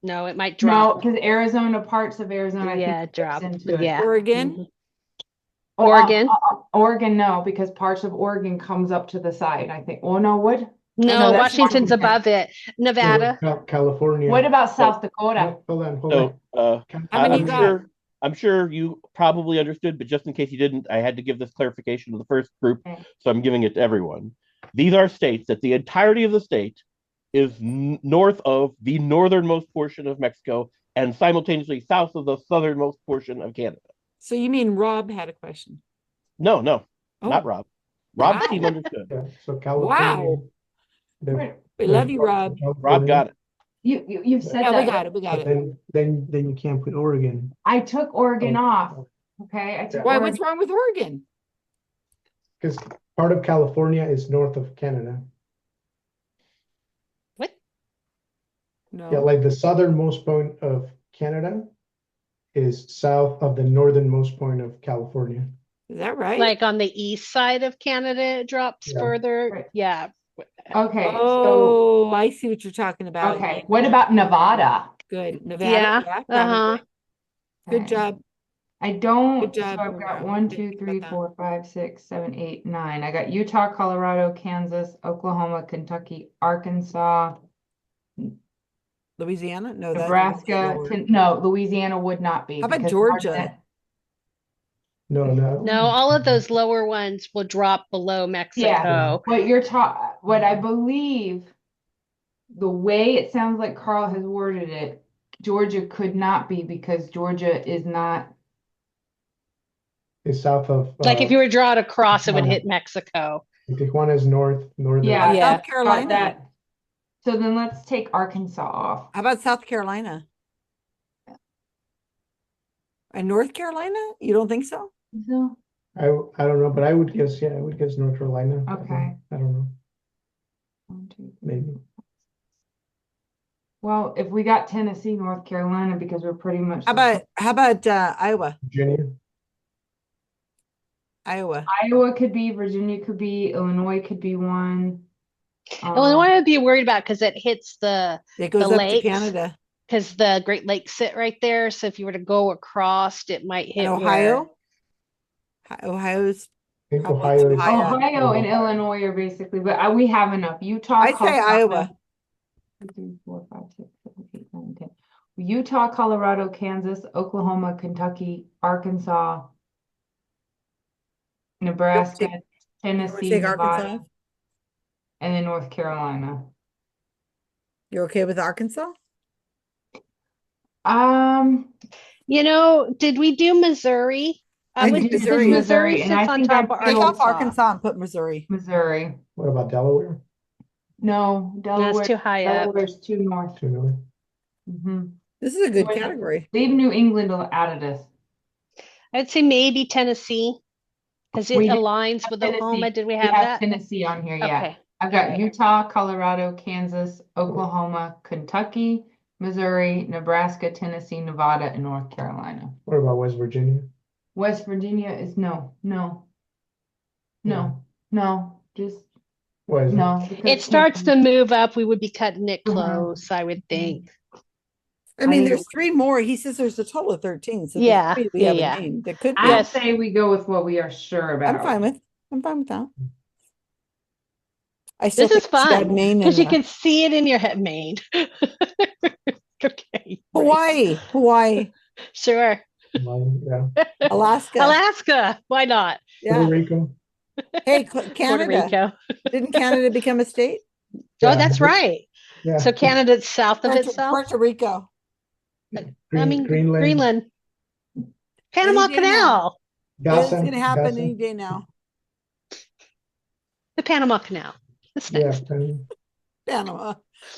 G: No, it might
R: no?
G: drop.
R: Because Arizona, parts of Arizona, I
G: Yeah,
R: think
G: drop.
R: into it.
G: Yeah.
A: Oregon.
G: Mhm.
R: Oh,
G: Oregon.
R: Oregon, no, because parts of Oregon comes up to the side. I think. Oh no, what?
G: No,
R: that's
G: Washington's
R: Washington.
G: above it. Nevada.
J: California.
R: What about South Dakota?
J: Hold on.
M: So
A: How many you got?
M: I'm sure you probably understood, but just in case you didn't, I had to give this clarification to the first group, so I'm giving it to everyone. These are states that the entirety of the state is north of the northernmost portion of Mexico and simultaneously south of the southernmost portion of Canada.
A: So you mean Rob had a question?
M: No,
A: Oh.
M: not Rob. Rob's
A: Wow.
M: team understood.
J: Yeah, so California.
A: Wow. We love you, Rob.
M: Rob got it.
R: You've said
A: Yeah,
R: that.
A: we got it. We got
J: But
A: it.
J: then you can't put Oregon.
R: I took Oregon
J: Oh.
R: off. Okay, I took
A: Why?
R: Oregon.
A: What's wrong with Oregon?
J: Because part of California is north of Canada.
G: What?
A: No.
J: Yeah, like the southernmost point of Canada is south of the northernmost point of California.
A: Is that right?
G: Like on the east side of Canada, it drops
J: Yeah.
G: further.
R: Right.
G: Yeah.
R: Okay,
A: Oh, I see what you're talking about.
R: okay. What about Nevada?
A: Good. Nevada.
G: Yeah.
A: probably.
G: Uh-huh.
A: Good
R: Okay.
A: job.
R: I don't.
A: Good job,
R: So I've got
A: Rob.
R: 1,
A: Didn't
R: 2,
A: think
R: 3,
A: about that.
R: 4, 5, 6, 7, 8, 9. I got Utah, Colorado, Kansas, Oklahoma, Kentucky, Arkansas,
A: Louisiana? No, that's
R: Nebraska. No, Louisiana would not be.
A: How about
R: because part of
A: Georgia?
R: that-
J: No.
G: No, all of those lower ones will drop below Mexico.
R: What I believe, the way it sounds like Karl has worded it, Georgia could not be because Georgia is not.
J: is south of.
G: Like if you were to draw it across, it would hit Mexico.
J: Tijuana is northern.
R: Yeah,
A: South
R: got
A: Carolina.
R: that. So then let's take Arkansas off.
A: How about South Carolina? And North Carolina? You don't think so?
R: So,
J: I don't know, but I would guess North Carolina.
R: okay.
J: I don't know.
R: 1, 2, 3.
J: Maybe.
R: Well, if we got Tennessee, North Carolina, because we're pretty much.
A: How about Iowa?
J: Virginia.
R: Iowa could be, Virginia could be, Illinois could be one.
G: Illinois would be worried about because it hits
A: It goes
G: the
A: up
G: lakes,
A: to Canada.
G: because the Great Lakes sit right there. So if you were to go across, it might hit
A: And Ohio. Ohio's.
R: Ohio and Illinois are basically, but we have enough. Utah.
A: I say Iowa.
R: 2, 3, 4, 5, 6, 7, 8, 9, 10. Utah, Colorado, Kansas, Oklahoma, Kentucky, Arkansas, Nebraska, Tennessee,
A: Take
R: Nevada,
A: Arkansas.
R: and then North Carolina.
A: You're okay with Arkansas?
G: Did we do Missouri?
A: I
G: would
A: think
G: Missouri.
A: Missouri,
G: Sits
R: and I
G: on
R: think
G: top
R: I'd
G: of
A: Take off
G: Arkansas.
A: Arkansas and put Missouri.
R: Missouri.
J: What about Delaware?
R: No, Delaware.
G: too high up.
R: Delaware's too north.
J: Too north.
A: This is a good category.
R: Leave New England out of this.
G: I'd say maybe Tennessee, because it
R: We did
G: aligns
R: have
G: with
R: Tennessee.
G: Oklahoma. Did we
R: We
G: have
R: have
G: that?
R: Tennessee on here, yeah.
G: Okay.
R: I've got Utah, Colorado, Kansas, Oklahoma, Kentucky, Missouri, Nebraska, Tennessee, Nevada, and North Carolina.
J: What about West Virginia?
R: West Virginia is no. Just
J: Why is
R: no.
G: It
R: because
G: starts to move up. We would be cutting it close, I would think.
A: I mean, there's 3 more. He says there's a total of 13. So
G: Yeah,
A: there's 3 we
G: yeah,
A: haven't
G: yeah.
A: named. There could be.
R: I'd say we go with what we are sure about.
A: I'm fine with that. I still
G: This is
A: think we should add
G: fun
A: Maine
G: because
A: in
G: you
A: there.
G: can see it in your head, Maine. Okay.
A: Hawaii.
G: Sure.
J: Yeah.
A: Alaska.
G: Why not?
A: Yeah.
J: Puerto Rico.
A: Hey,
G: Puerto
A: Canada.
G: Rico.
A: Didn't Canada become a state?
G: Oh,
J: Yeah.
G: that's right.
J: Yeah.
G: So Canada's south of
A: Puerto,
G: itself.
A: Puerto Rico.
G: Greenland. Panama
A: Any day
G: Canal.
A: It's going to happen any day now.
G: The Panama Canal. That's nice.
A: Panama.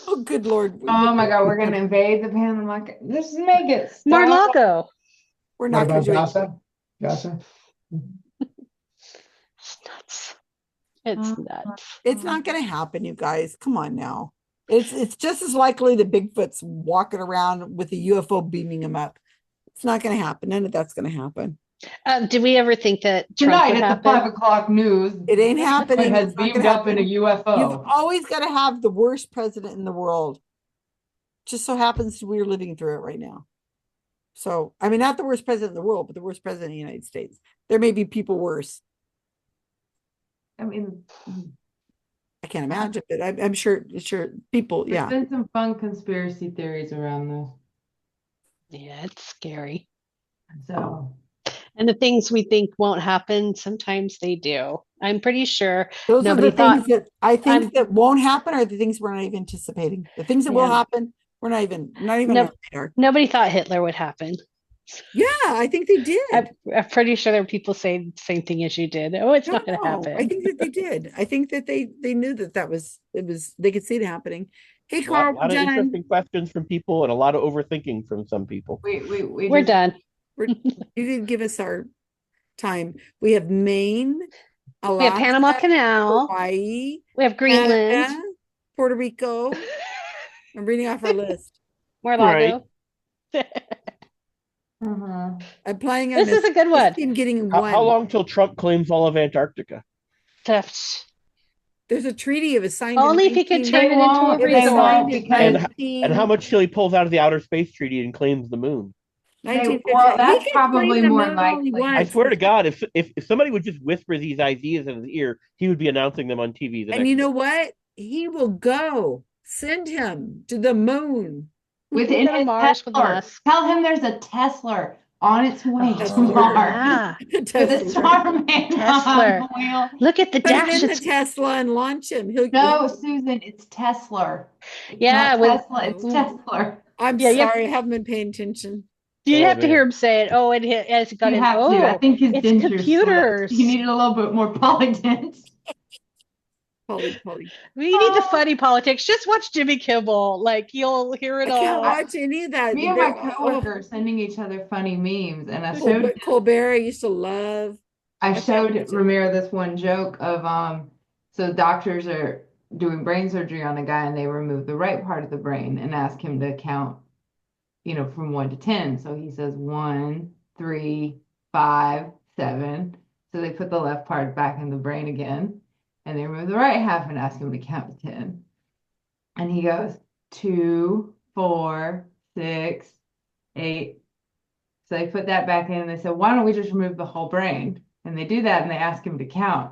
A: Oh, good Lord.
R: Oh my God, we're gonna invade the Panama. Just make it stop.
G: Mar-a-Lago.
A: We're
J: What
A: not going
J: about
A: to do it.
J: Gaza?
G: It's nuts.
A: It's not going to happen, you guys. Come on now. It's just as likely that Bigfoot's walking around with a UFO beaming him up. It's not going to happen. None of that's going to happen.
G: Did we ever think that Trump
R: Tonight
G: would
R: at the
G: happen?
R: 5 o'clock news,
A: It ain't happening.
R: It has
A: It's not
R: beamed
A: gonna
R: up in a
A: happen.
R: UFO.
A: You've always got to have the worst president in the world. Just so happens we're living through it right now. So, I mean, not the worst president in the world, but the worst president in the United States. There may be people worse.
R: I mean,
A: I can't imagine, but I'm sure people,
R: there's
A: yeah.
R: been some fun conspiracy theories around this.
G: Yeah, it's scary.
R: So,
G: And the things we think won't happen, sometimes they do. I'm pretty sure
A: Those are
G: nobody
A: the things
G: thought.
A: that I think that won't happen are the things we're not even anticipating. The things that will
G: Yeah.
A: happen, we're not even on
G: No,
A: the radar.
G: nobody thought Hitler would happen.
A: Yeah, I think they did.
G: I'm pretty sure there were people saying the same thing as you did. Oh, it's not going to happen.
A: I think that they did. I think that they knew that was they could see it happening. Hey,
M: A
A: Karl,
M: lot of
A: we're done.
M: interesting questions from people and a lot of overthinking from some people.
G: We're done.
A: You didn't give us our time. We have Maine, Alaska,
G: We have Panama Canal.
A: Hawaii,
G: We have Greenland.
A: Canada, Puerto Rico. I'm reading off our list.
G: Mar-a-Lago.
A: I'm playing on
G: This is a good one.
A: Team getting
M: How,
A: one.
M: how long till Trump claims all of Antarctica?
A: There's a treaty of signed.
G: Only if he could turn it into a resort.
M: And how much till he pulls out of the Outer Space Treaty and claims the moon?
R: Well, that's probably more likely.
M: I swear to God, if somebody would just whisper these ideas in his ear, he would be announcing them on TV.
A: And you know what? He will go. Send him to the moon.
R: Within his Tesla. Tell him there's a Tesla on its way to Mars. With a Starman
G: Tesla.
R: on the wheel.
G: Look at the
A: Put him
G: dash.
A: in the Tesla and launch him.
R: No, Susan, it's Tesla.
G: Yeah,
R: Not
G: with-
R: Tesla, it's Tesla.
A: I'm
G: Yeah, you have-
A: sorry, I haven't been paying attention.
G: You
M: Oh,
G: have to hear
M: man.
G: him say it. Oh, and as it got
R: You
G: in,
R: have to. I
G: oh,
R: think his
G: it's
R: dentures slipped.
G: computers.
R: He needed a little bit more polydent.
A: Polly.
G: We need the funny politics. Just watch Jimmy Kimmel. Like you'll hear it
A: I can't
G: all.
A: watch any of that.
R: Me and my coworker are sending each other funny memes, and I showed him,
A: Colbert I used to love.
R: I
A: can't
R: showed
A: watch it.
R: Ramiro this one joke of so doctors are doing brain surgery on a guy, and they remove the right part of the brain and ask him to count, from 1 to 10. So he says 1, 3, 5, 7. So they put the left part back in the brain again, and they remove the right half and ask him to count to 10. And he goes 2, 4, 6, 8. So they put that back in, and they said, why don't we just remove the whole brain? And they do that, and they ask him to count.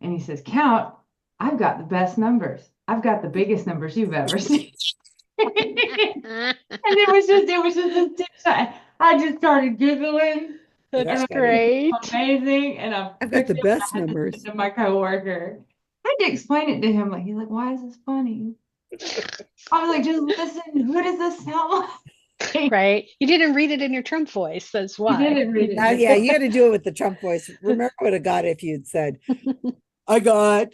R: And he says, count? I've got the best numbers. I've got the biggest numbers you've ever seen. And it was just I just started giggling.
G: That's great.
R: Amazing. And
A: I've got the best numbers.
R: To my coworker. I had to explain it to him. He's like, why is this funny? I was like, just listen. Who does this sound like?
G: Right. You didn't read it in your Trump voice. That's why.
R: You didn't read it.
A: Yeah, you had to do it with the Trump voice. Remember what I got if you'd said, I got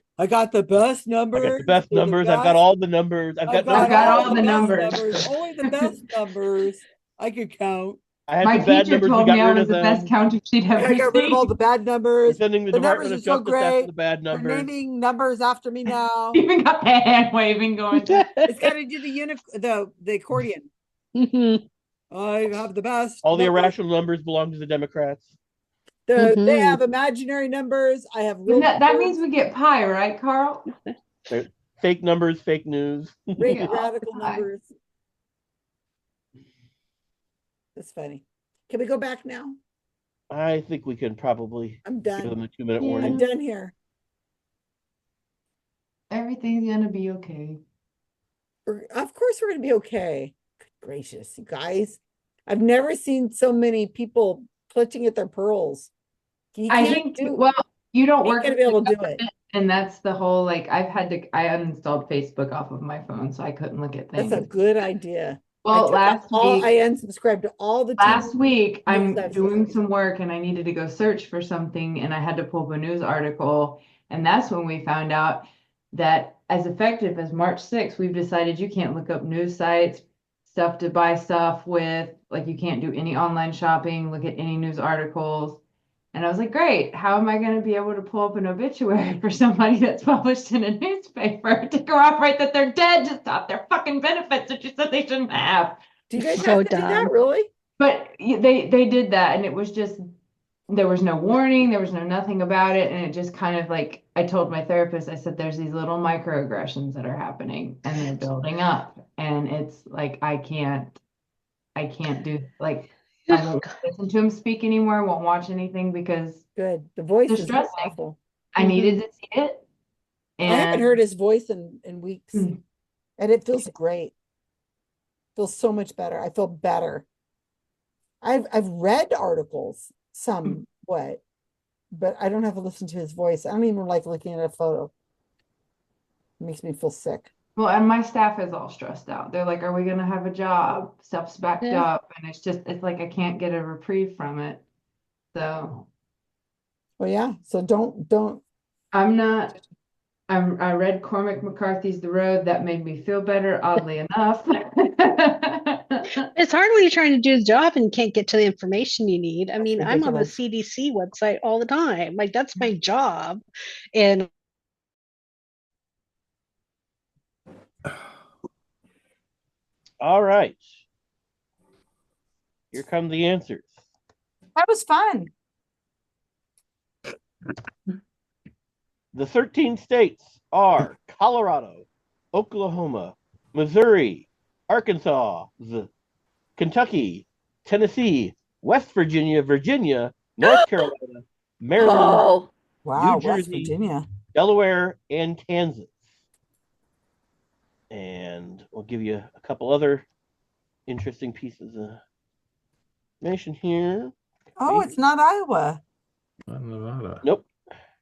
A: the best numbers.
M: I got the best numbers. I've got all the numbers. I've got
R: all the numbers.
A: Only the best numbers I could count.
M: I had
R: My
M: the bad
R: teacher
M: numbers.
R: told
M: We got
R: me I
M: rid
R: was
M: of
R: the
M: them.
R: best counter she'd ever
A: I got rid of all
R: seen.
A: the bad numbers.
M: We're sending the
A: numbers
M: Department
A: are
M: of
A: so
M: Justice after
A: great.
M: the bad
A: They're
M: numbers.
A: naming numbers after me now.
R: Even got the hand waving going.
A: It's got to do the accordion. I have the best.
M: All the
A: numbers.
M: irrational numbers belong to the Democrats.
A: They have imaginary numbers. I have real
R: That means we get pie, right, Carl?
M: They're fake numbers, fake news.
A: radical numbers. That's funny. Can we go back now?
M: I think we can probably
A: I'm
M: give
A: done.
M: them a 2-minute
A: I'm
M: warning.
A: done here.
R: Everything's gonna be okay.
A: Of course we're gonna be okay. Good gracious, you guys. I've never seen so many people clutching at their pearls.
R: I think you don't work
A: gonna be able to do it.
R: And that's the whole I uninstalled Facebook off of my phone, so I couldn't look at things.
A: That's a good idea.
R: Well, last week
A: I unsubscribed to all the
R: last week I'm
A: news
R: doing some work and I needed to go search for something and I had to pull up a news article, and that's when we found out that as effective as March 6th, we've decided you can't look up news sites, stuff to buy stuff with, like you can't do any online shopping, look at any news articles. And I was like, great, how am I going to be able to pull up an obituary for somebody that's published in a newspaper to corroborate that they're dead, just got their fucking benefits that you said they shouldn't have?
A: Do you guys have to do that, really?
R: But they did that, and it was just, there was no warning, there was no nothing about it, and it just kind of like, I told my therapist, I said, there's these little microaggressions that are happening, and they're building up, and it's like, I can't do, like, I won't listen to him speak anymore, won't watch anything because
A: the voice is
R: distressing.
A: awful.
R: I needed to see it.
A: I haven't heard his voice in weeks. And it feels great. Feels so much better. I feel better. I've read articles somewhat, but I don't have to listen to his voice. I don't even like looking at a photo. It makes me feel sick.
R: Well, and my staff is all stressed out. They're like, are we going to have a job? Stuff's backed up. And it's like, I can't get a reprieve from it. So.
A: Well, yeah. So don't.
R: I read Cormac McCarthy's The Road. That made me feel better, oddly enough.
G: It's hard when you're trying to do the job and can't get to the information you need. I mean, I'm on the
A: ridiculous.
G: CDC website all the time. Like that's my job. And
M: All right. Here come the answers.
A: That was fun.
M: The 13 states are Colorado, Oklahoma, Missouri, Arkansas, Kentucky, Tennessee, West Virginia, North Carolina, Maryland,
A: Wow,
M: New
A: West
M: Jersey,
A: Virginia.
M: Delaware, and Kansas. And we'll give you a couple other interesting pieces of information here.
A: Oh, it's not Iowa.
E: Not Nevada.
M: Nope.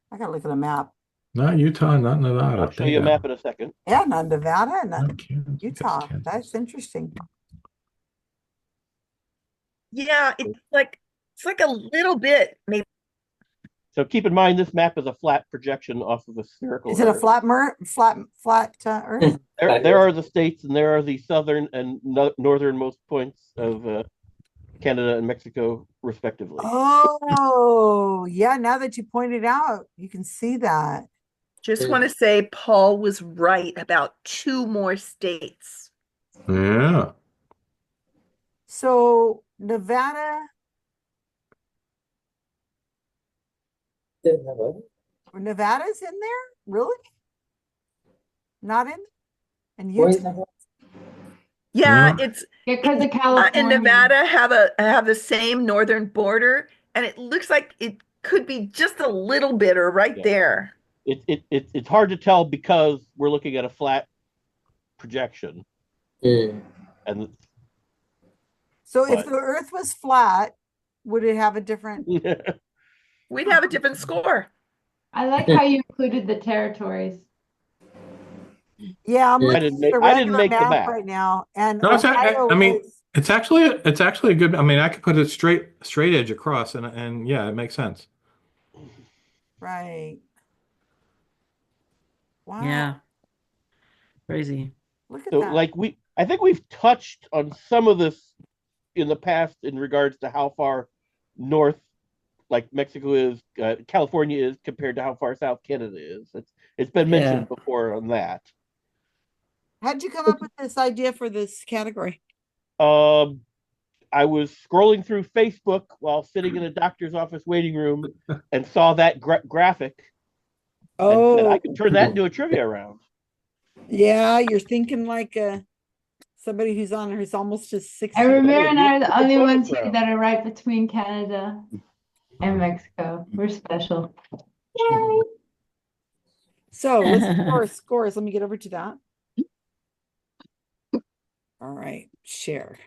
A: I gotta look at a map.
E: Not Utah, not Nevada.
M: I'll show you a map in a second.
A: Yeah, not Nevada, not
E: Kansas,
A: Utah.
E: Kansas.
A: That's interesting.
T: Yeah, it's like a little bit, maybe.
M: So keep in mind, this map is a flat projection off of a spherical
A: Is it a
M: Earth.
A: flat Earth?
M: There are the states, and there are the southern and northernmost points of Canada and Mexico, respectively.
A: Oh, yeah. Now that you pointed out, you can see that.
T: Just want to say Paul was right about 2 more states.
E: Yeah.
A: So Nevada's in there? Really? Not in? And Utah?
T: Yeah,
E: Yeah.
T: it's
R: because of
T: Utah
R: California
T: and Nevada have the same northern border, and it looks like it could be just a little bit or right there.
M: It's hard to tell because we're looking at a flat projection. And
A: So if the Earth was flat, would it have a different?
T: We'd have a different score.
R: I like how you included the territories.
A: Yeah, I'm
M: I
A: looking
M: didn't
A: at
M: make
A: the
M: I didn't
A: regular
M: make the
A: map
M: map.
A: right now, and
E: No,
A: Ohio
E: I mean,
A: is
E: it's actually a good. I mean, I could put a straight edge across, and yeah, it makes sense.
A: right. Wow,
S: Yeah. Crazy.
A: look at
M: So,
A: that.
M: I think we've touched on some of this in the past in regards to how far north, like Mexico is, California is compared to how far south Canada is. It's been mentioned before on that.
A: How'd you come up with this idea for this category?
M: I was scrolling through Facebook while sitting in a doctor's office waiting room and saw that graphic and said I could turn that into a trivia round.
A: Yeah, you're thinking like somebody who's on who's almost just 60.
R: And Ramiro and I are the only ones here that are right between Canada and Mexico. We're special. Yay!
A: So let's do our scores. Let me get over to that. All right, share.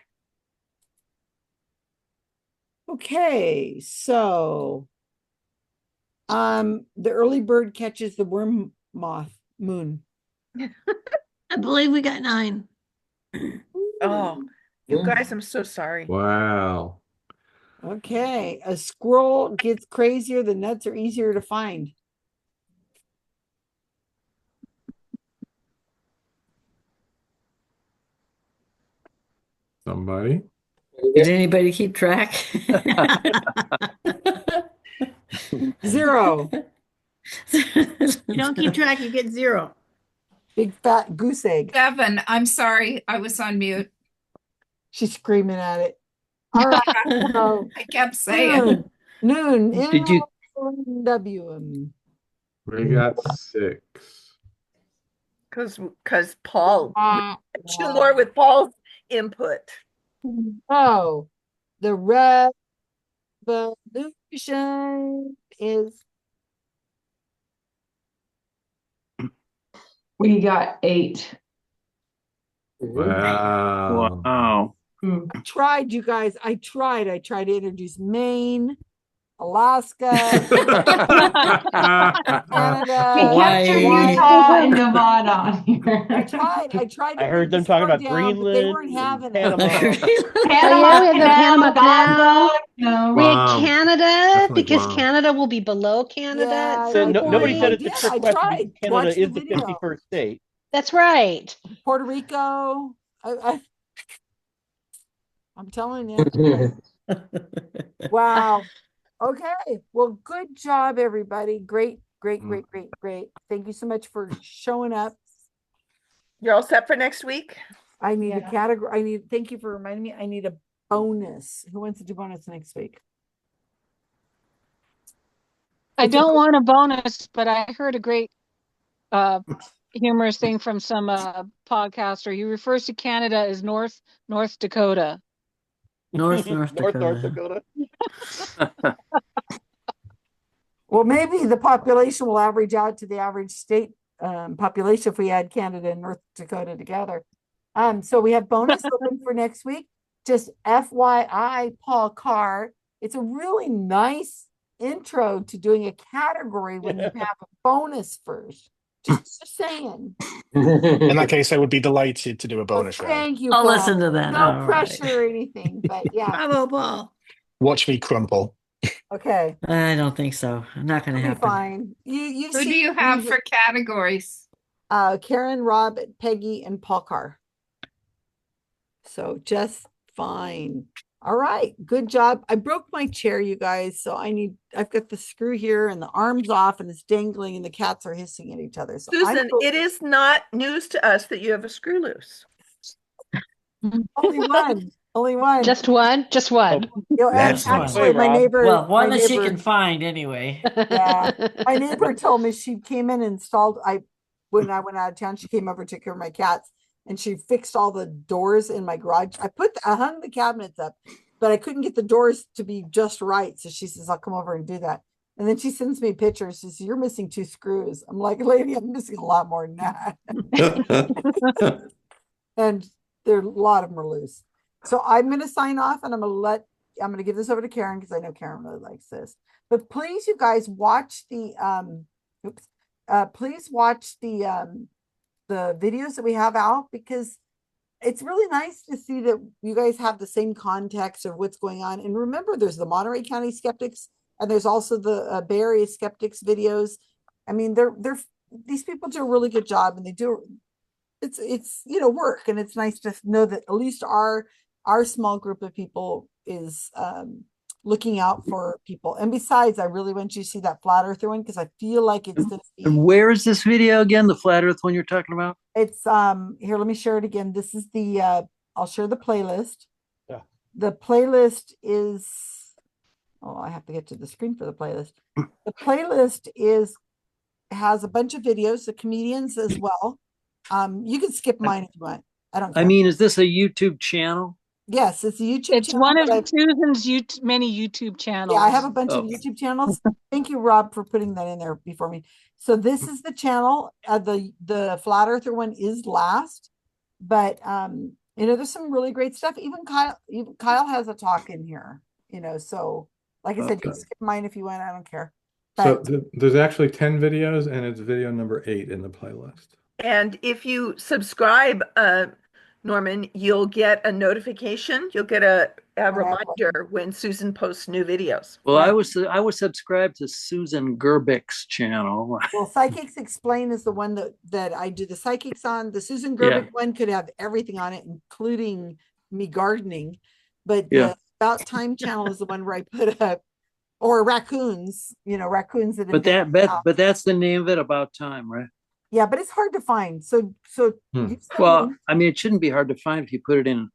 A: Okay, so the early bird catches the worm moon.
K: I believe we got 9.
T: Oh, you guys, I'm so sorry.
E: Wow.
A: Okay, a squirrel gets crazier, the nuts are easier to find.
E: Somebody.
S: Did anybody keep track?
A: 0.
K: You don't keep track, you get 0.
A: Big fat goose egg.
F: 7. I'm sorry, I was on mute.
A: She's screaming at it. All right. So,
F: I kept saying.
A: noon.
C: Did you?
A: W.
E: We got 6.
T: Because Paul, 2 more with Paul's input.
A: Oh, the revolution is.
R: We got 8.
E: Wow.
I: Wow.
A: I tried, you guys. I tried to introduce Maine, Alaska, Canada.
R: We kept your Utah and Nevada on here.
A: I tried.
M: I heard them talking about Greenland,
A: but they weren't having
M: Panama.
G: Yeah, we have the Panama Canal.
R: No.
G: We had Canada
E: Definitely
G: because
E: Guam.
G: Canada will be below Canada.
A: Yeah,
G: at
M: So
G: some
M: nobody said
G: point.
M: it's a trick question because Canada
A: Watch the
M: is the
A: video.
M: 51st state.
G: That's right.
A: Puerto Rico. I'm telling you. Wow. Okay. Well, good job, everybody. Great. Thank you so much for showing up.
T: You're all set for next week?
A: I need a category. Thank you for reminding me. I need a bonus. Who wants to do bonus next week?
U: I don't want a bonus, but I heard a great humorous thing from some podcaster. He refers to Canada as North Dakota.
S: North Dakota.
A: Well, maybe the population will average out to the average state population if we add Canada and North Dakota together. So we have bonus open for next week. Just FYI, Paul Carr. It's a really nice intro to doing a category when you have a bonus first. Just saying.
L: In that case, I would be delighted to do a bonus round.
A: Thank you,
S: I'll
A: Paul.
S: listen to that.
A: No
S: All right.
A: pressure or anything, but yeah.
K: Bravo, Paul.
L: Watch me crumple.
A: Okay.
S: I don't think so. Not going to
A: It'll be
S: happen.
A: fine. You've
F: Who do
A: seen
F: you have for categories?
A: Karen, Rob, Peggy, and Paul Carr. So just fine. All right, good job. I broke my chair, you guys. So I've got the screw here and the arm's off and it's dangling and the cats are hissing at each other. So
T: Susan, it is not news to us that you have a screw loose.
A: Only one. Only one.
G: Just one? Just one.
S: That's fine.
A: Actually, my neighbor.
S: Well, one
A: my
S: that she
A: neighbor-
S: can find anyway.
A: Yeah. My neighbor told me she came in and installed. When I went out of town, she came over to take care of my cats and she fixed all the doors in my garage. I hung the cabinets up, but I couldn't get the doors to be just right. So she says, I'll come over and do that. And then she sends me pictures. She says, you're missing 2 screws. I'm like, lady, I'm missing a lot more than that. And there, a lot of them are loose. So I'm going to sign off and I'm going to give this over to Karen because I know Karen really likes this. But please, you guys, watch please watch the videos that we have out, because it's really nice to see that you guys have the same context of what's going on. And remember, there's the Monterey County Skeptics and there's also the Bay Area Skeptics videos. I mean, these people do a really good job, and they do. It's work, and it's nice to know that at least our small group of people is looking out for people. And besides, I really want you to see that flat earther one because I feel like it's going to be.
C: And where is this video again? The flat Earth one you're talking about?
A: It's here. Let me share it again. This is the. I'll share the playlist.
L: Yeah.
A: The playlist is. Oh, I have to get to the screen for the playlist. The playlist has a bunch of videos, the comedians as well. You can skip mine if you want. I don't care.
C: I mean, is this a YouTube channel?
A: Yes, it's a YouTube
U: It's
A: channel.
U: one of Susan's many YouTube channels.
A: Yeah, I have a bunch of YouTube channels. Thank you, Rob, for putting that in there before me. So this is the channel. The flat earther one is last, but there's some really great stuff. Even Kyle has a talk in here. So like I said, you can skip mine if you want. I don't care.
E: So there's actually 10 videos, and it's video number 8 in the playlist.
T: And if you subscribe, Norman, you'll get a notification. You'll get a reminder when Susan posts new videos.
C: Well, I was subscribed to Susan Gerbich's channel.
A: Well, Psychics Explain is the one that I do the psychics on. The Susan Gerbich one could have everything on it, including me gardening. But the About Time channel is the one where I put up, or raccoons, raccoons that.
C: But that's the name of it, About Time, right?
A: Yeah, but it's hard to find. So
C: Well, I mean, it shouldn't be hard to find if you put it in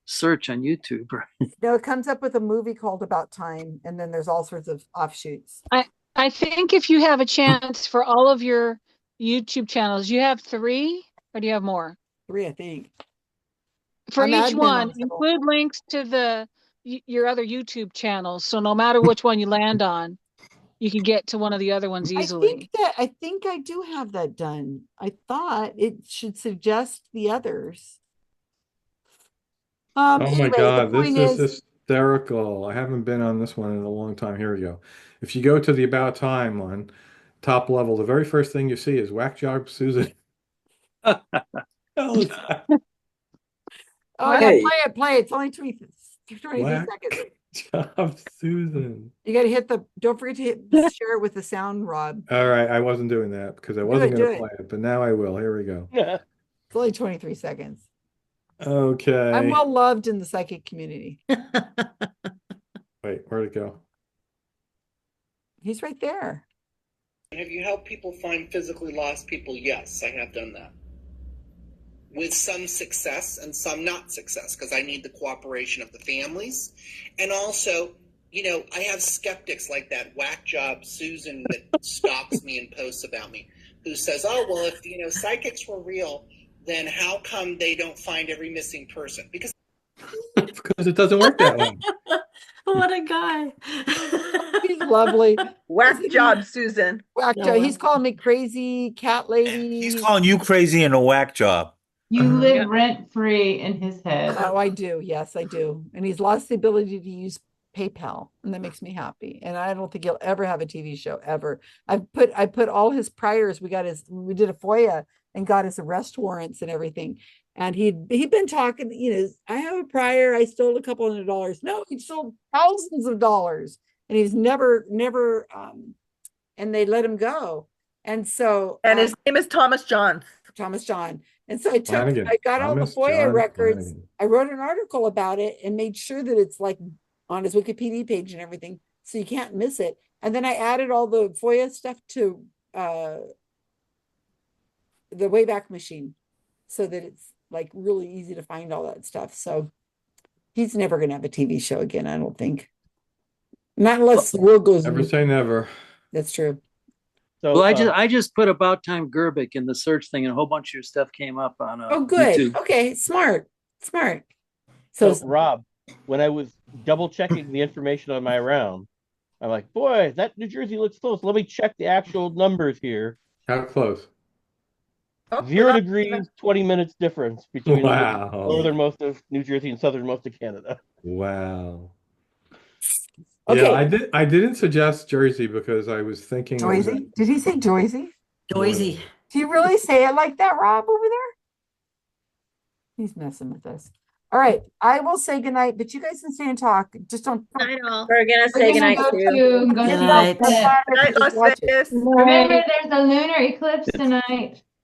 C: search on YouTube, right?
A: No, it comes up with a movie called About Time, and then there's all sorts of offshoots.
U: I think if you have a chance for all of your YouTube channels, you have 3 or do you have more?
A: 3, I think.
U: For
A: I'm
U: each
A: admin
U: one,
A: on
U: include links to your other YouTube channels. So no matter which one you land on, you can get to one of the other ones easily.
A: I think I do have that done. I thought it should suggest the others.
E: Oh
A: Anyway,
E: my God,
A: the point
E: this is hysterical. I haven't been on this one in a long time. Here we go. If you go to the About Time one, top level, the very first thing you see is Whack Job Susan.
A: Oh,
C: Hey.
A: play it. It's only 23
E: Whack
A: seconds.
E: Job Susan.
A: You got to don't forget to share it with the sound, Rob.
E: All right, I wasn't doing that because I wasn't
A: do
E: going
A: it.
E: to play it, but now I will. Here we go.
A: It's only 23 seconds.
E: Okay.
A: I'm well loved in the psychic community.
E: Wait, where'd it go?
A: He's right there.
V: Have you helped people find physically lost people? Yes, I have done that. With some success and some not success, because I need the cooperation of the families. And also, I have skeptics like that whack job Susan that stalks me and posts about me, who says, oh, well, if, psychics were real, then how come they don't find every missing person? Because
E: it doesn't work that way.
S: What a guy.
A: He's lovely.
T: Whack job, Susan.
A: Whack job. He's calling me crazy cat lady.
I: He's calling you crazy and a whack job.
R: You live rent free in his head.
A: Oh, I do. Yes, I do. And he's lost the ability to use PayPal, and that makes me happy. And I don't think he'll ever have a TV show ever. I put all his priors. We did a FOIA and got his arrest warrants and everything. And he'd been talking, I have a prior. I stole a couple $100. No, he stole thousands of dollars, and he's never, and they let him go. And so,
T: and his name is Thomas John.
A: And so I got all the FOIA records. Flanagan. I wrote an article about it and made sure that it's like on his Wikipedia page and everything, so you can't miss it. And then I added all the FOIA stuff to the Wayback Machine, so that it's like really easy to find all that stuff. So he's never going to have a TV show again, I don't think. Not unless the world goes.
E: Never say never.
A: That's true.
C: So, well, I just put About Time Gerbic in the search thing, and a whole bunch of your stuff came up on
A: oh, good. YouTube. Okay, smart.
M: So Rob, when I was double checking the information on my round, I'm like, boy, that New Jersey looks close. Let me check the actual numbers here.
E: How close?
M: 0 degrees, 20 minutes difference between the northernmost of New Jersey and southernmost of Canada.
E: Wow.
A: Okay.
E: Yeah, I didn't suggest Jersey because I was thinking.
A: Joyzy? Did he say Joyzy?
S: Joyzy.
A: Do you really say it like that, Rob, over there? He's messing with us. All right, I will say goodnight, but you guys can stay and talk. Just don't.
D: Night all. We're gonna say goodnight too.
R: Good night. Remember, there's a lunar eclipse tonight.